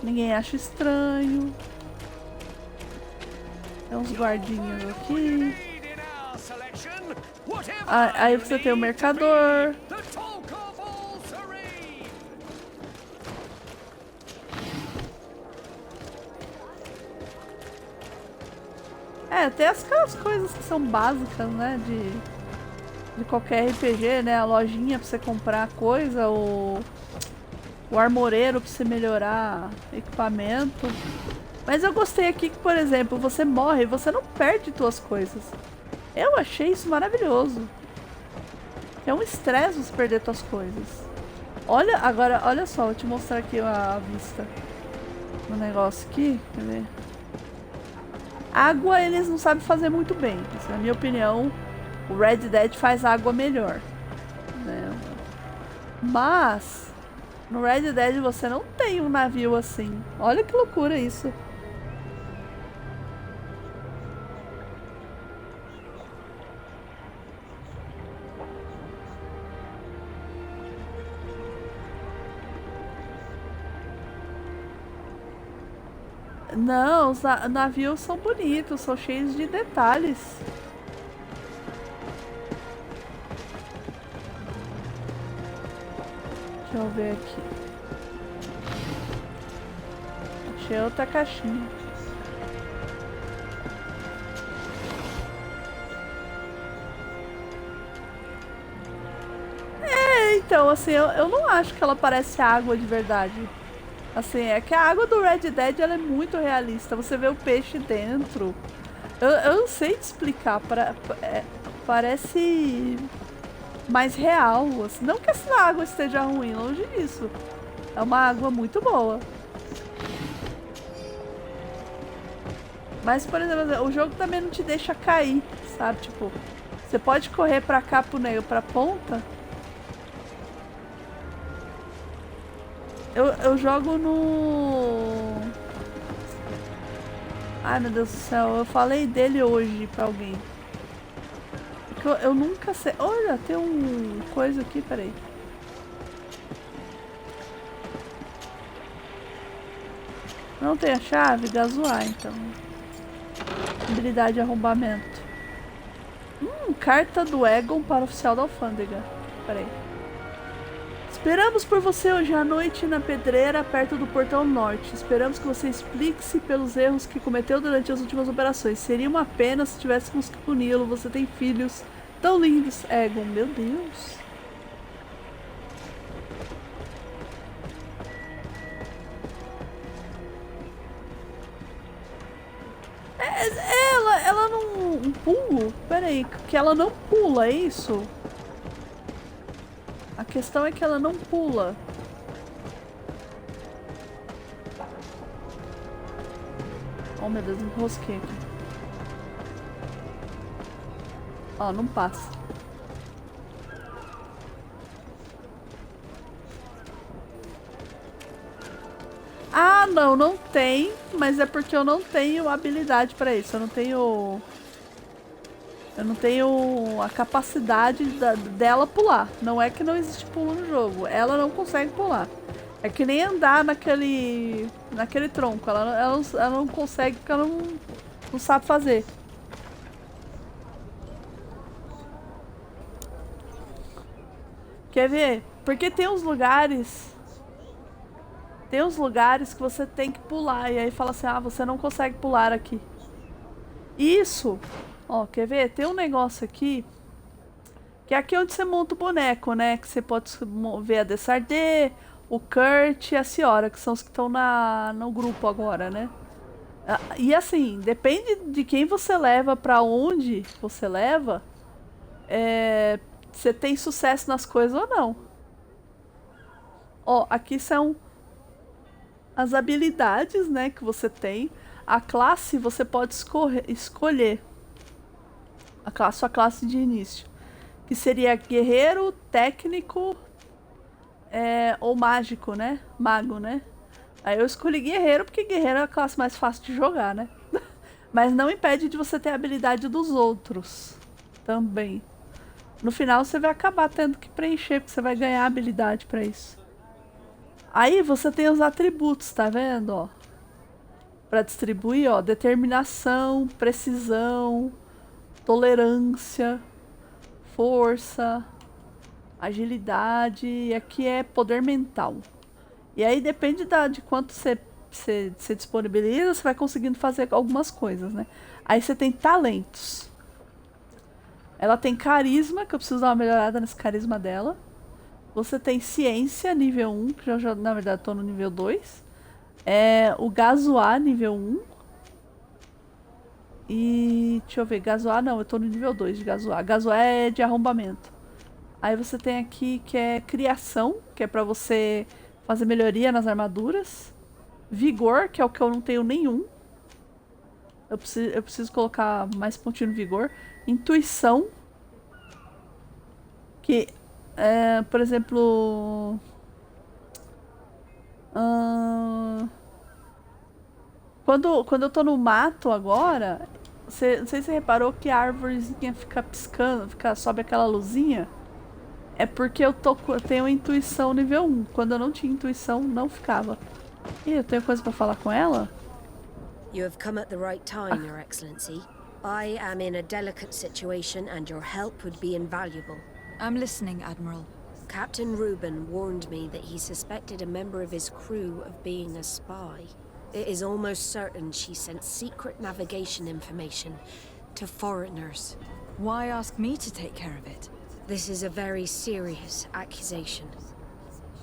ninguém acha estranho. Tem uns guardinhas aqui. Aí você tem o mercador. Tem aquelas coisas que são básicas, né, de qualquer RPG, né? A lojinha pra você comprar coisa, o armoreiro pra você melhorar equipamento. Mas eu gostei aqui que, por exemplo, você morre e você não perde suas coisas. Eu achei isso maravilhoso. É um estresse você perder suas coisas. Agora, olha só, vou te mostrar aqui a vista do negócio aqui. Quer ver? Água eles não sabem fazer muito bem. Na minha opinião, o Red Dead faz água melhor. Né? Mas no Red Dead você não tem um navio assim. Olha que loucura isso. Não, os navios são bonitos, são cheios de detalhes. Deixa eu ver aqui. Achei outra caixinha. Então, assim, eu não acho que ela parece água de verdade. Assim, é que a água do Red Dead ela é muito realista. Você vê o peixe dentro. Eu não sei te explicar. Parece mais real. Assim. Não que essa água esteja ruim, longe disso. É uma água muito boa. Mas, por exemplo, o jogo também não te deixa cair, sabe? Tipo, você pode correr pra cá, pra ponta. Eu jogo no... Ai, meu Deus do céu, eu falei dele hoje pra alguém. Porque eu nunca sei... Olha, tem um coisa aqui, peraí. Não tem a chave? Gasoar, então. Habilidade de arrombamento. Carta do Egon para o oficial da alfândega. Peraí. Esperamos por você hoje à noite na pedreira, perto do portão norte. Esperamos que você explique-se pelos erros que cometeu durante as últimas operações. Seria uma pena se tivéssemos que puni-lo. Você tem filhos tão lindos, Egon. Meu Deus. Ela não pula? Peraí, que ela não pula, é isso? A questão é que ela não pula. Oh meu Deus, me enrosquei aqui. Ó, não passa. Ah, não tem. Mas é porque eu não tenho habilidade pra isso. Eu não tenho a capacidade dela pular. Não é que não existe pulo no jogo. Ela não consegue pular. É que nem andar naquele tronco. Ela não consegue porque ela não sabe fazer. Quer ver? Porque tem uns lugares... Tem uns lugares que você tem que pular. E aí fala assim, você não consegue pular aqui. Isso... Ó, quer ver? Tem um negócio aqui, que é aqui onde você monta o boneco, né? Que você pode ver a Desardê, o Kurt e a Ciora, que são os que estão no grupo agora, né? E assim, depende de quem você leva, pra onde você leva, você tem sucesso nas coisas ou não. Ó, aqui são as habilidades, né, que você tem. A classe você pode escolher. Sua classe de início. Que seria guerreiro, técnico ou mágico, né? Mago, né? Aí eu escolhi guerreiro porque guerreiro é a classe mais fácil de jogar, né? Mas não impede de você ter a habilidade dos outros também. No final você vai acabar tendo que preencher, porque você vai ganhar habilidade pra isso. Aí você tem os atributos, tá vendo? Ó, pra distribuir, ó, determinação, precisão, tolerância, força, agilidade, e aqui é poder mental. E aí depende de quanto você disponibiliza, você vai conseguindo fazer algumas coisas, né? Aí você tem talentos. Ela tem carisma, que eu preciso dar uma melhorada nesse carisma dela. Você tem ciência, nível 1, que eu já na verdade tô no nível 2. O gasoar, nível 1. E deixa eu ver, gasoar não, eu tô no nível 2 de gasoar. Gasoar é de arrombamento. Aí você tem aqui que é criação, que é pra você fazer melhoria nas armaduras. Vigor, que é o que eu não tenho nenhum. Eu preciso colocar mais pontinho no vigor. Intuição. Que, por exemplo... Quando eu tô no mato agora... não sei se você reparou que a árvorezinha fica piscando, sobe aquela luzinha. É porque eu tenho intuição nível 1. Quando eu não tinha intuição, não ficava. Ih, eu tenho coisa pra falar com ela? You have come at the right time, Your Excellency. I am in a delicate situation and your help would be invaluable. I'm listening, Admiral. Captain Reuben warned me that he suspected a member of his crew of being a spy. It is almost certain she sent secret navigation information to foreigners. Why ask me to take care of it? This is a very serious accusation.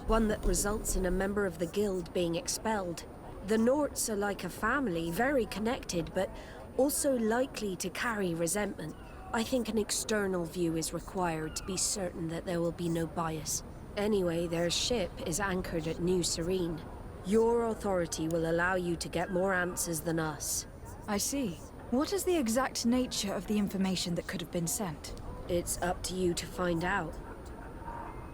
One that results in a member of the guild being expelled. The Norts are like a family, very connected, but also likely to carry resentment. I think an external view is required to be certain that there will be no bias. Anyway, their ship is anchored at New Serene. Your authority will allow you to get more answers than us. I see. What is the exact nature of the information that could have been sent? It's up to you to find out.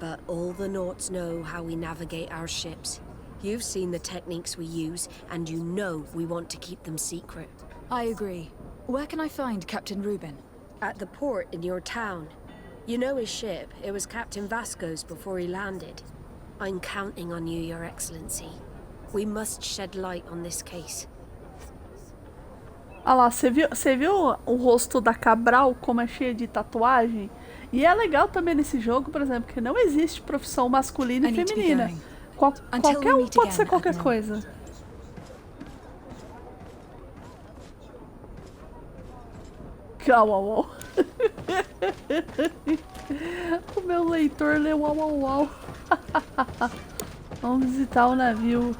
But all the Norts know how we navigate our ships. You've seen the techniques we use, and you know we want to keep them secret. I agree. Where can I find Captain Reuben? At the port in your town. You know his ship. It was Captain Vasco's before he landed. I'm counting on you, Your Excellency. We must shed light on this case. Ah lá, você viu o rosto da Cabral como é cheio de tatuagem? E é legal também nesse jogo, por exemplo, que não existe profissão masculina e feminina. Qualquer um pode ser qualquer coisa. Uau, uau, uau. O meu leitor leu uau, uau, uau. Vamos visitar o navio.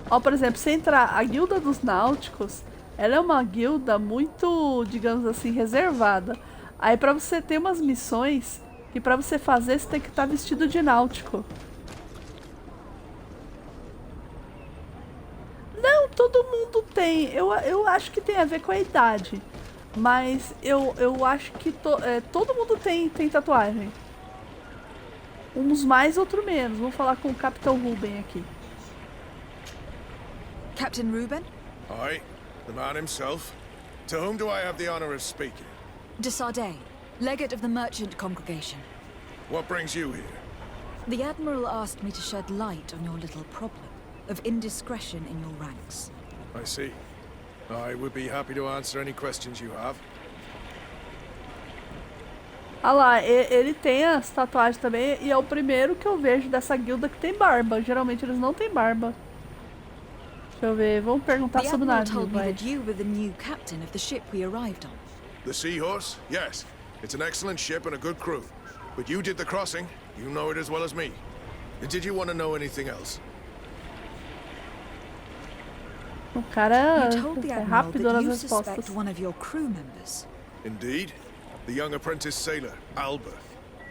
Ó, por exemplo, se entrar a Guilda dos Náuticos, ela é uma guilda muito, digamos assim, reservada. Aí pra você ter umas missões que pra você fazer você tem que estar vestido de náutico. Não, todo mundo tem. Eu acho que tem a ver com a idade. Mas eu acho que todo mundo tem tatuagem. Uns mais, outros menos. Vou falar com o Capitão Reuben aqui. Captain Reuben? Aye, the man himself. To whom do I have the honor of speaking? De Sardet, legate of the merchant congregation. What brings you here? The Admiral asked me to shed light on your little problem of indiscretion in your ranks. I see. I would be happy to answer any questions you have. Ah lá, ele tem as tatuagens também e é o primeiro que eu vejo dessa guilda que tem barba. Geralmente eles não têm barba. Deixa eu ver, vamos perguntar sobre o navio. told me that you were the new captain of the ship we arrived on. The Seahorse? Yes. It's an excellent ship and a good crew. But you did the crossing. You know it as well as me. Did you want to know anything else? O cara You told the é Admiral rápido that nas you respostas. suspect one of your crew members. Indeed. The young apprentice sailor, Alba.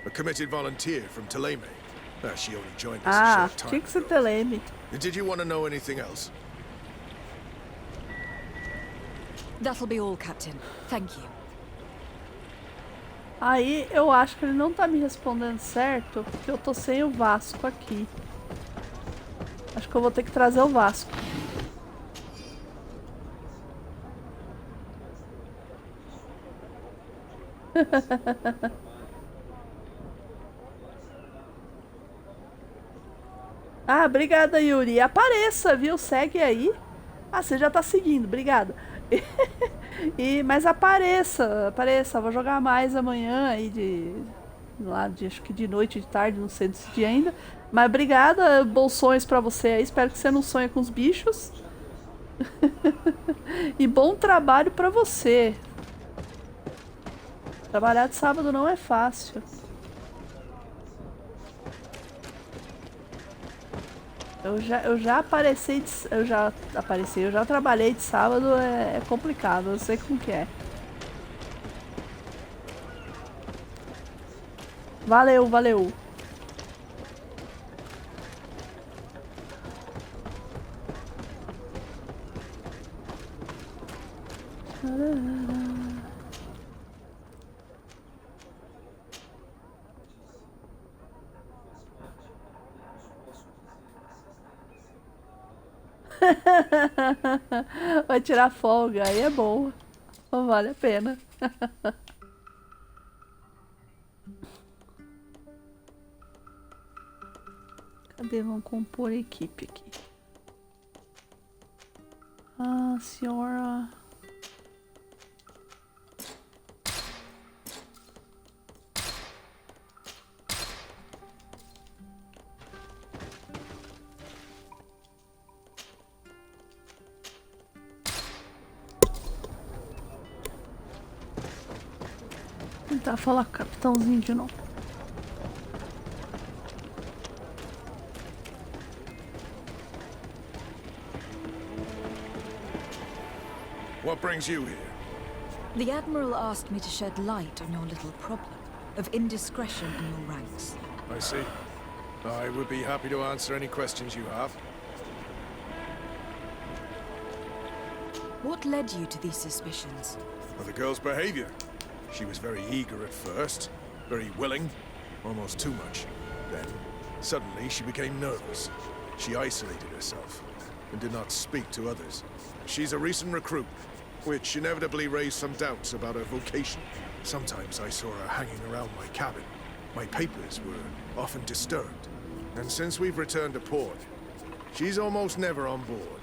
A committed volunteer from Teleme. She only joined us a short time tinha que ser ago. Teleme. Did you want to know anything else? That'll be all, Captain. Thank you. Aí eu acho que ele não tá me respondendo certo, porque eu tô sem o Vasco aqui. Acho que eu vou ter que trazer o Vasco. Ah, obrigada, Yuri. Apareça, viu? Segue aí. Ah, você já tá seguindo, obrigada. Mas apareça. Vou jogar mais amanhã aí acho que de noite, de tarde, não sei decidir ainda. Mas obrigada, bons sonhos pra você aí. Espero que você não sonhe com os bichos. E bom trabalho pra você. Trabalhar de sábado não é fácil. Eu já trabalhei de sábado, é complicado, eu sei como que é. Valeu, valeu. Vai tirar folga, aí é boa. Não vale a pena. Cadê? Vamos compor a equipe aqui. Ah, senhora. Tentar falar com o capitãozinho de novo. What brings you here? The Admiral asked me to shed light on your little problem of indiscretion in your ranks. I see. I would be happy to answer any questions you have. What led you to these suspicions? Well, the girl's behavior. She was very eager at first, very willing, almost too much. Then, suddenly, she became nervous. She isolated herself and did not speak to others. She's a recent recruit, which inevitably raised some doubts about her vocation. Sometimes I saw her hanging around my cabin. My papers were often disturbed. And since we've returned to port, she's almost never on board.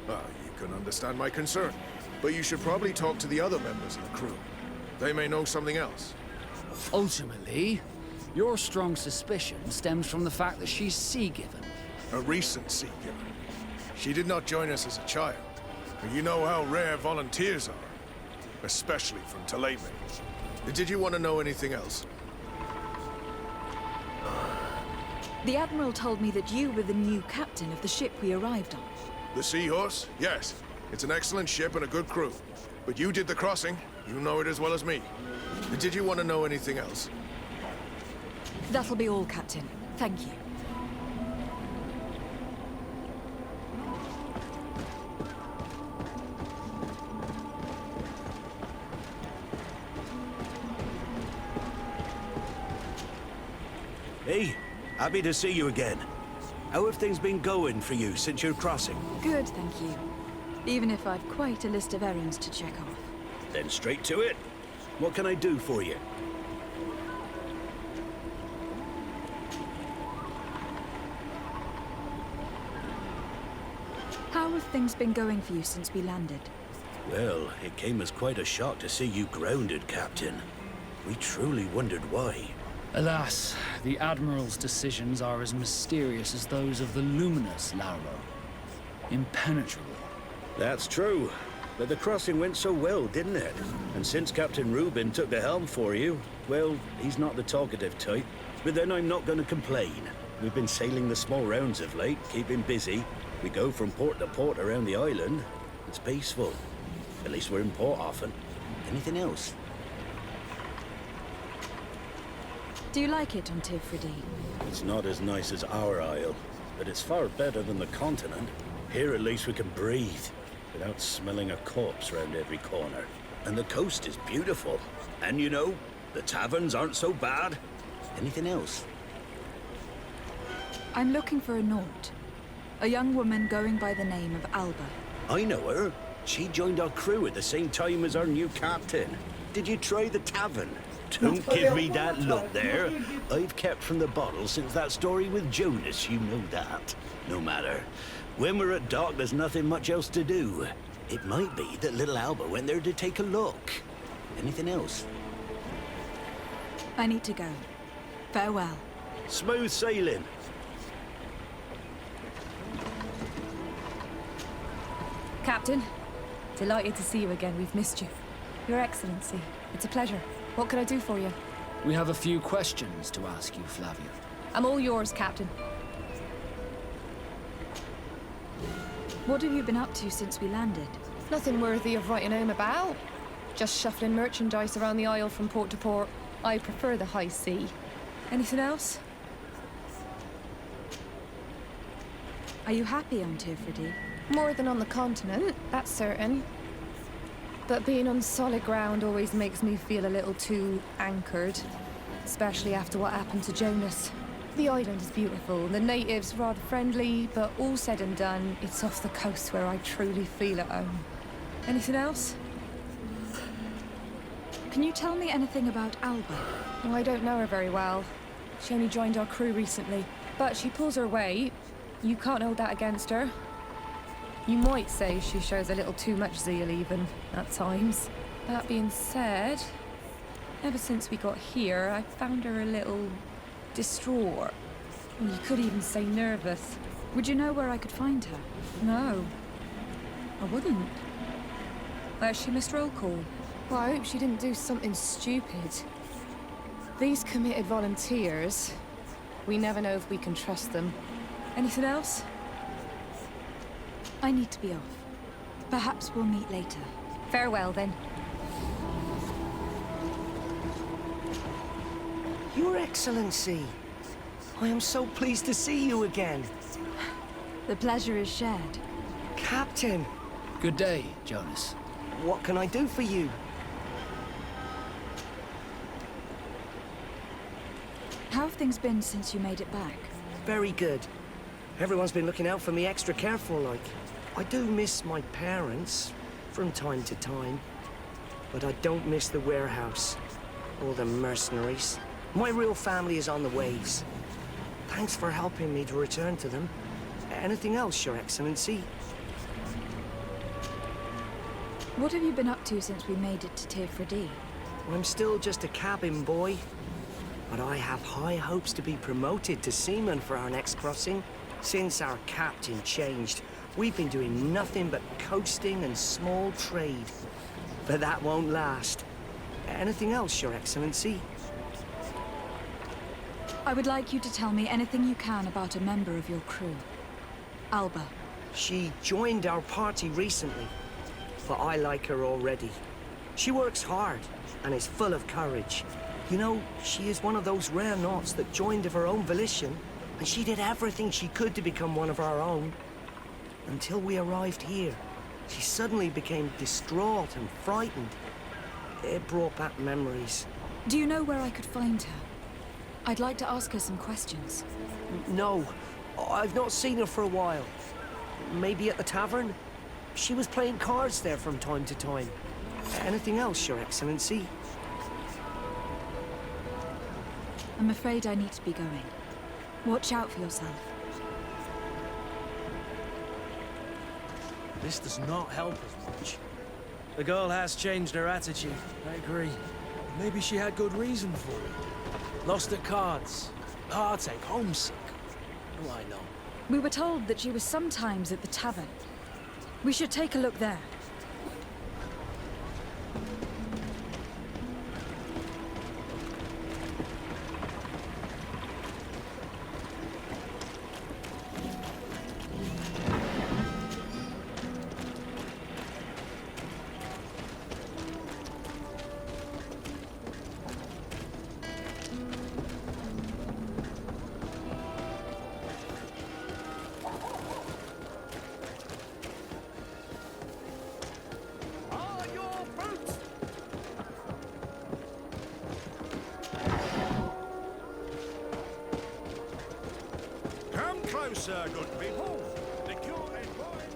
Well, you can understand my concern, but you should probably talk to the other members of the crew. They may know something else. Ultimately, your strong suspicion stems from the fact that she's sea-given. A recent sea-given. She did not join us as a child. But you know how rare volunteers are, especially from Taleme. Did you want to know anything else? The Admiral told me that you were the new captain of the ship we arrived on. The Seahorse? Yes. It's an excellent ship and a good crew. But you did the crossing. You know it as well as me. Did you want to know anything else? That'll be all, Captain. Thank you. Hey, happy to see you again. How have things been going for you since your crossing? Good, thank you. Even if I've quite a list of errands to check off. Then straight to it. What can I do for you? How have things been going for you since we landed? Well, it came as quite a shock to see you grounded, Captain. We truly wondered why. Alas, the Admiral's decisions are as mysterious as those of the luminous Lauro. Impenetrable. That's true. But the crossing went so well, didn't it? And since Captain Rubin took the helm for you, well, he's not the talkative type. But then I'm not going to complain. We've been sailing the small rounds of late, keeping busy. We go from port to port around the island. It's peaceful. At least we're in port often. Anything else? Do you like it on Tifridi? It's not as nice as our isle, but it's far better than the continent. Here at least we can breathe, without smelling a corpse round every corner. And the coast is beautiful. And you know, the taverns aren't so bad. Anything else? I'm looking for a Naut. A young woman going by the name of Alba. I know her. She joined our crew at the same time as our new captain. Did you try the tavern? Don't give me that look there. I've kept from the bottle since that story with Jonas, you know that. No matter. When we're at dock, there's nothing much else to do. It might be that little Alba went there to take a look. Anything else? I need to go. Farewell. Smooth sailing. Captain, delighted to see you again. We've missed you. Your Excellency, it's a pleasure. What can I do for you? We have a few questions to ask you, Flavia. I'm all yours, Captain. What have you been up to since we landed? Nothing worthy of writing home about. Just shuffling merchandise around the isle from port to port. I prefer the high sea. Anything else? Are you happy on Tifridi? More than on the continent, that's certain. But being on solid ground always makes me feel a little too anchored. Especially after what happened to Jonas. The island is beautiful, the natives rather friendly, but all said and done, it's off the coast where I truly feel at home. Anything else? Can you tell me anything about Alba? Well, I don't know her very well. She only joined our crew recently. But she pulls her weight. You can't hold that against her. You might say she shows a little too much zeal even, at times. That being said, ever since we got here, I found her a little distraught. You could even say nervous. Would you know where I could find her? No. I wouldn't. Where's she missed roll call? Well, I hope she didn't do something stupid. These committed volunteers, we never know if we can trust them. Anything else? I need to be off. Perhaps we'll meet later. Farewell, then. Your Excellency, I am so pleased to see you again. The pleasure is shared. Captain! Good day, Jonas. What can I do for you? How have things been since you made it back? Very good. Everyone's been looking out for me extra careful, like. I do miss my parents, from time to time. But I don't miss the warehouse, or the mercenaries. My real family is on the waves. Thanks for helping me to return to them. Anything else, Your Excellency? What have you been up to since we made it to Tirfredi? I'm still just a cabin boy. But I have high hopes to be promoted to seaman for our next crossing. Since our captain changed, we've been doing nothing but coasting and small trade. But that won't last. Anything else, Your Excellency? I would like you to tell me anything you can about a member of your crew. Alba. She joined our party recently, but I like her already. She works hard and is full of courage. You know, she is one of those rare knots that joined of her own volition, and she did everything she could to become one of our own. Until we arrived here, she suddenly became distraught and frightened. It brought back memories. Do you know where I could find her? I'd like to ask her some questions. No, I've not seen her for a while. Maybe at the tavern? She was playing cards there from time to time. Anything else, Your Excellency? I'm afraid I need to be going. Watch out for yourself. This does not help us much. The girl has changed her attitude, I agree. Maybe she had good reason for it. Lost at cards, heartache, homesick. Oh, I know. We were told that she was sometimes at the tavern. We should take a look there. Closer, good people. The cure is mine.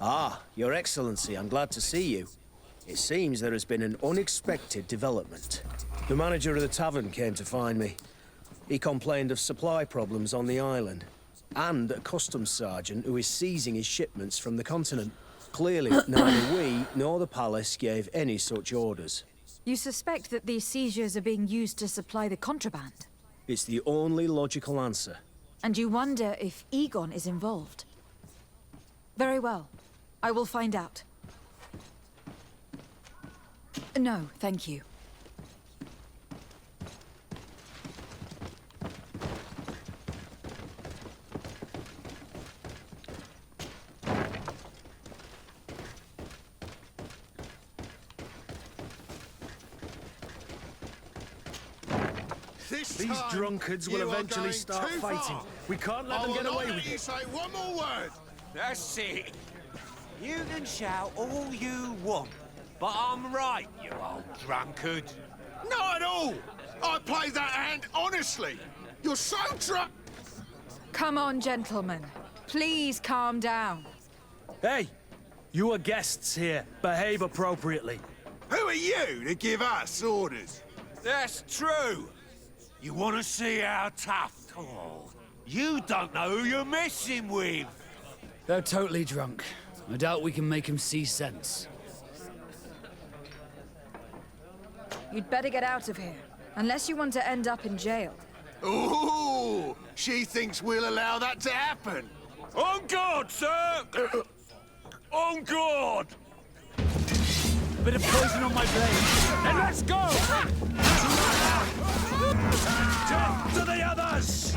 Ah, Your Excellency, I'm glad to see you. It seems there has been an unexpected development. The manager of the tavern came to find me. He complained of supply problems on the island, and a customs sergeant who is seizing his shipments from the continent. Clearly, neither we nor the palace gave any such orders. You suspect that these seizures are being used to supply the contraband? It's the only logical answer. And you wonder if Egon is involved? Very well. I will find out. No, thank you. These drunkards will eventually start fighting. We can't let them get away with it. Say one more word. That's it. You can shout all you want, but I'm right, you old drunkard. Not at all. I played that hand honestly. You're so drunk. Come on, gentlemen. Please calm down. Hey, you are guests here. Behave appropriately. Who are you to give us orders? That's true. You want to see how tough? Oh, you don't know who you're messing with. They're totally drunk. I doubt we can make them see sense. You'd better get out of here, unless you want to end up in jail. Ooh, she thinks we'll allow that to happen. On guard, sir! On guard! A bit of poison on my blade. Then let's go! Death to the others!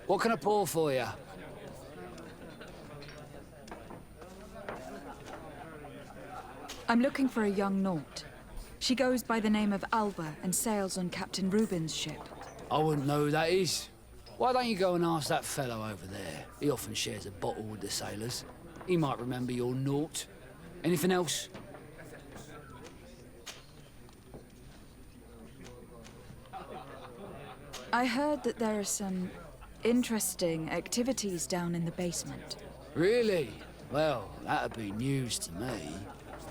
What can I pour for you? I'm looking for a young Naut. She goes by the name of Alba and sails on Captain Reuben's ship. I wouldn't know who that is. Why don't you go and ask that fellow over there? He often shares a bottle with the sailors. He might remember your Naut. Anything else? I heard that there are some interesting activities down in the basement. Really? Well, that'd be news to me.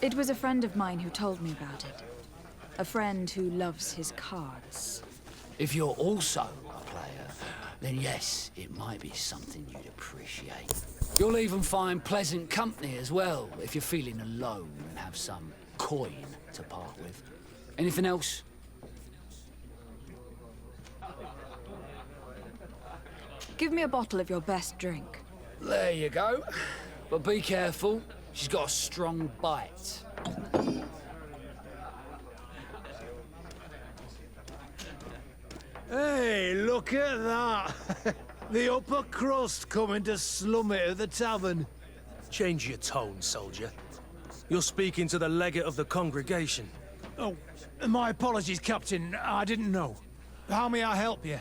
It was a friend of mine who told me about it. A friend who loves his cards. If you're also a player, then yes, it might be something you'd appreciate. You'll even find pleasant company as well, if you're feeling alone and have some coin to part with. Anything else? Give me a bottle of your best drink. There you go. But be careful. She's got a strong bite. Hey, look at that. The upper crust coming to slum it at the tavern. Change your tone, soldier. You're speaking to the legate of the congregation. Oh, my apologies, Captain. I didn't know. How may I help you?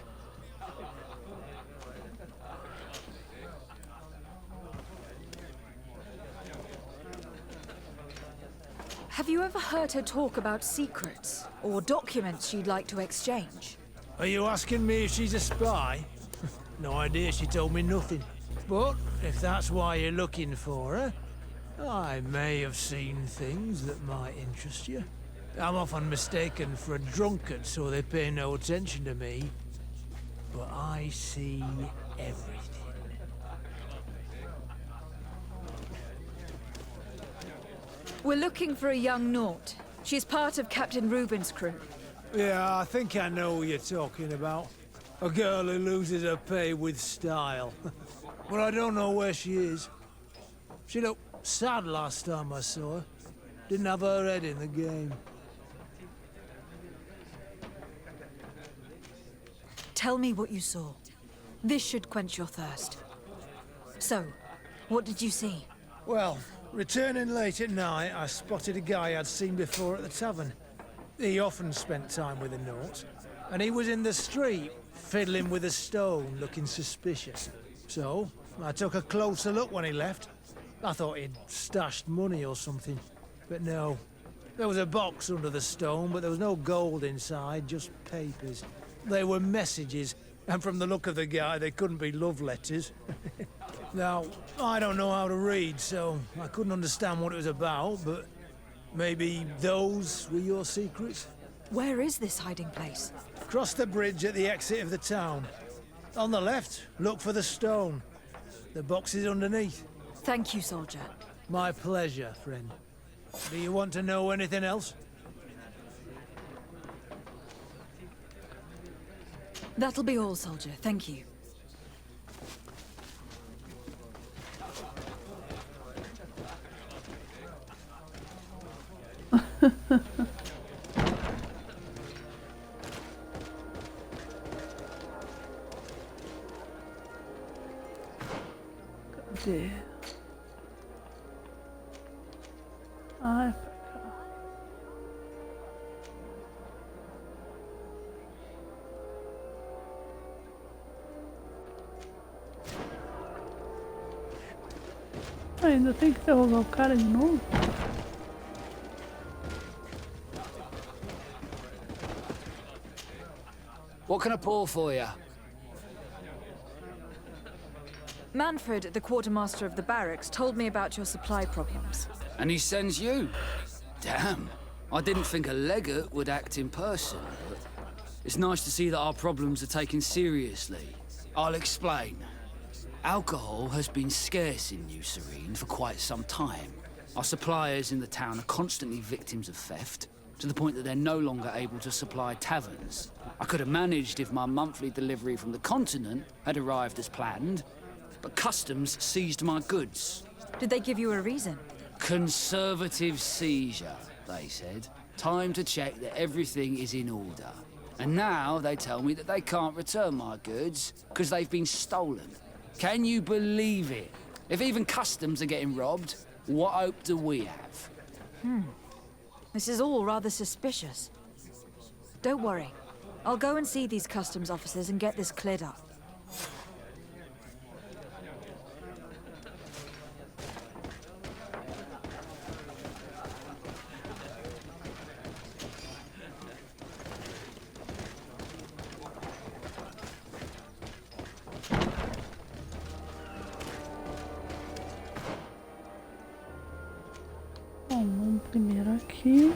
Have you ever heard her talk about secrets or documents she'd like to exchange? Are you asking me if she's a spy? No idea, she told me nothing. But if that's why you're looking for her, I may have seen things that might interest you. I'm often mistaken for a drunkard, so they pay no attention to me. But I see everything. We're looking for a young Naut. She's part of Captain Reuben's crew. Yeah, I think I know what you're talking about. A girl who loses her pay with style. But I don't know where she is. She looked sad last time I saw her. Didn't have her head in the game. Tell me what you saw. This should quench your thirst. So, what did you see? Well, returning late at night, I spotted a guy I'd seen before at the tavern. He often spent time with a Naut, and he was in the street, fiddling with a stone, looking suspicious. So, I took a closer look when he left. I thought he'd stashed money or something. But no. There was a box under the stone, but there was no gold inside, just papers. They were messages, and from the look of the guy, they couldn't be love letters. Now, I don't know how to read, so I couldn't understand what it was about, but maybe those were your secrets? Where is this hiding place? Cross the bridge at the exit of the town. On the left, look for the stone. The box is underneath. Thank you, soldier. My pleasure, friend. Do you want to know anything else? That'll be all, soldier. Thank you. Cadê? Ai, ainda tem que interrogar o cara de novo? What can I pour for you? Manfred, the quartermaster of the barracks, told me about your supply problems. And he sends you? Damn. I didn't think a legate would act in person, but it's nice to see that our problems are taken seriously. I'll explain. Alcohol has been scarce in New Serene for quite some time. Our suppliers in the town are constantly victims of theft, to the point that they're no longer able to supply taverns. I could have managed if my monthly delivery from the continent had arrived as planned, but customs seized my goods. Did they give you a reason? Conservative seizure, they said. Time to check that everything is in order. And now they tell me that they can't return my goods because they've been stolen. Can you believe it? If even customs are getting robbed, what hope do we have? This is all rather suspicious. Don't worry. I'll go and see these customs officers and get this cleared up. Bom, vamos primeiro aqui.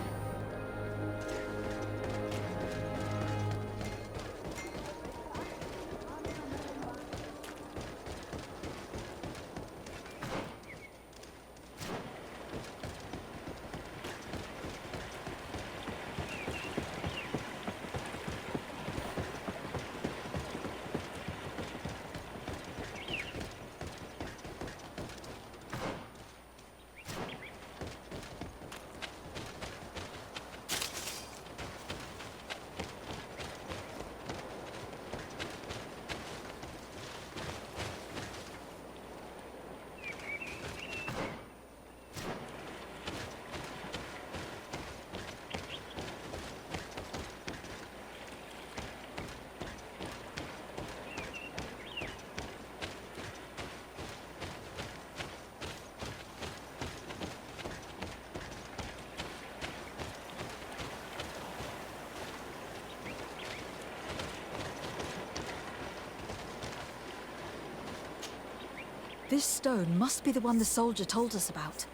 This stone must be the one the soldier told us about.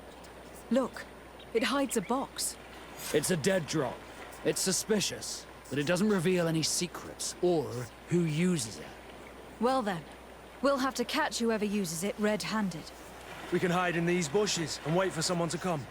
Look, it hides a box. It's a dead drop. It's suspicious, but it doesn't reveal any secrets or who uses it. Well then, we'll have to catch whoever uses it red-handed. We can hide in these bushes and wait for someone to come.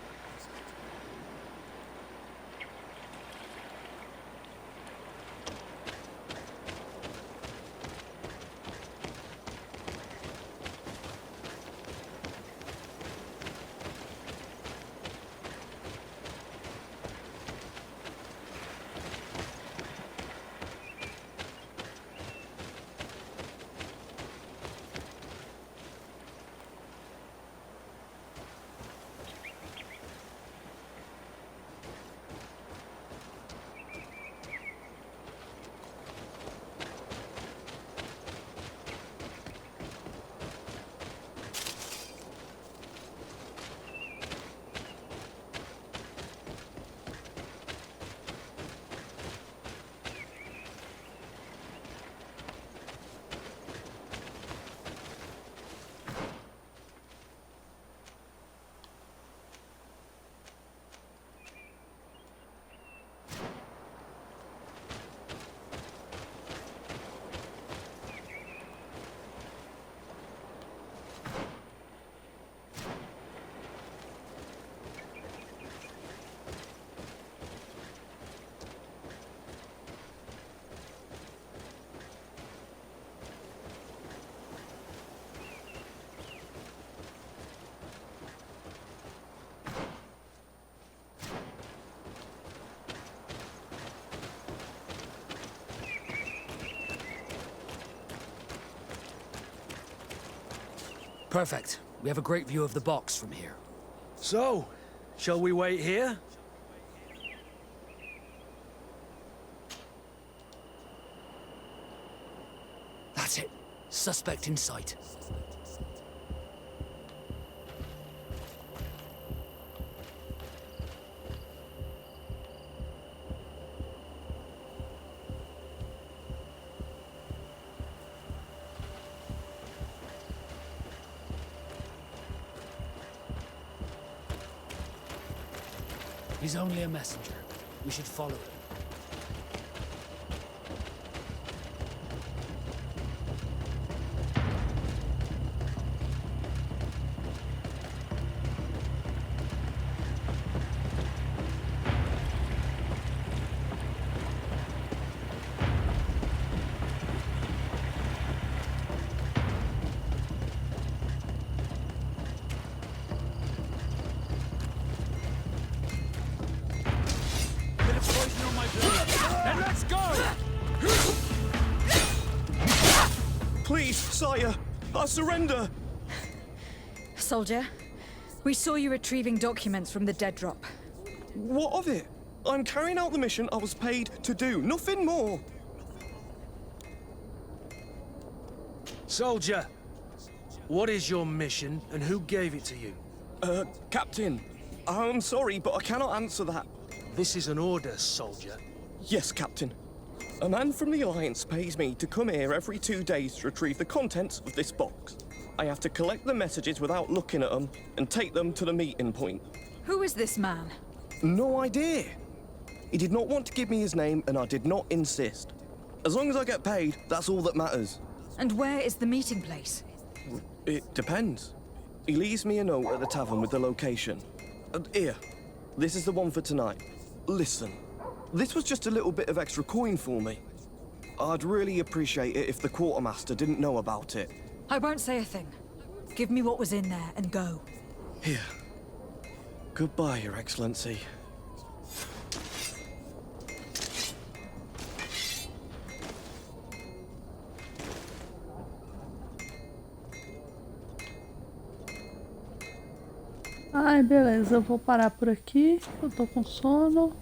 Perfect. We have a great view of the box from here. So, shall we wait here? That's it. Suspect in sight. He's only a messenger. We should follow him. Then let's go! Please, sire, I surrender. Soldier, we saw you retrieving documents from the dead drop. What of it? I'm carrying out the mission I was paid to do, nothing more. Soldier, what is your mission and who gave it to you? Captain, I'm sorry, but I cannot answer that. This is an order, soldier. Yes, Captain. A man from the Alliance pays me to come here every 2 days to retrieve the contents of this box. I have to collect the messages without looking at them and take them to the meeting point. Who is this man? No idea. He did not want to give me his name, and I did not insist. As long as I get paid, that's all that matters. And where is the meeting place? It depends. He leaves me a note at the tavern with the location. Here, this is the one for tonight. Listen, this was just a little bit of extra coin for me. I'd really appreciate it if the quartermaster didn't know about it. I won't say a thing. Give me what was in there and go. Here. Goodbye, Your Excellency. Ai, beleza, eu vou parar por aqui. Eu tô com sono.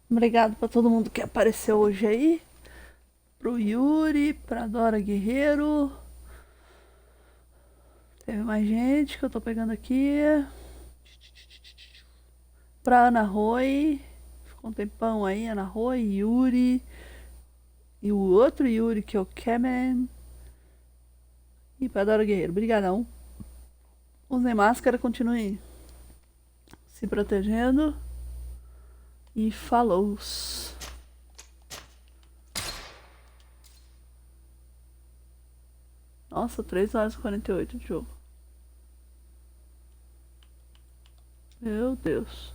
Obrigado pra todo mundo que apareceu hoje aí. Pro Yuri, pra Dora Guerreiro. Teve mais gente que eu tô pegando aqui. Pra Ana Roy. Ficou um tempão aí, Ana Roy, Yuri. E o outro Yuri que é o Cameron. E pra Dora Guerreiro, brigadão. Usem máscara, continuem se protegendo. E falou. Nossa, 3 horas e 48 de jogo. Meu Deus.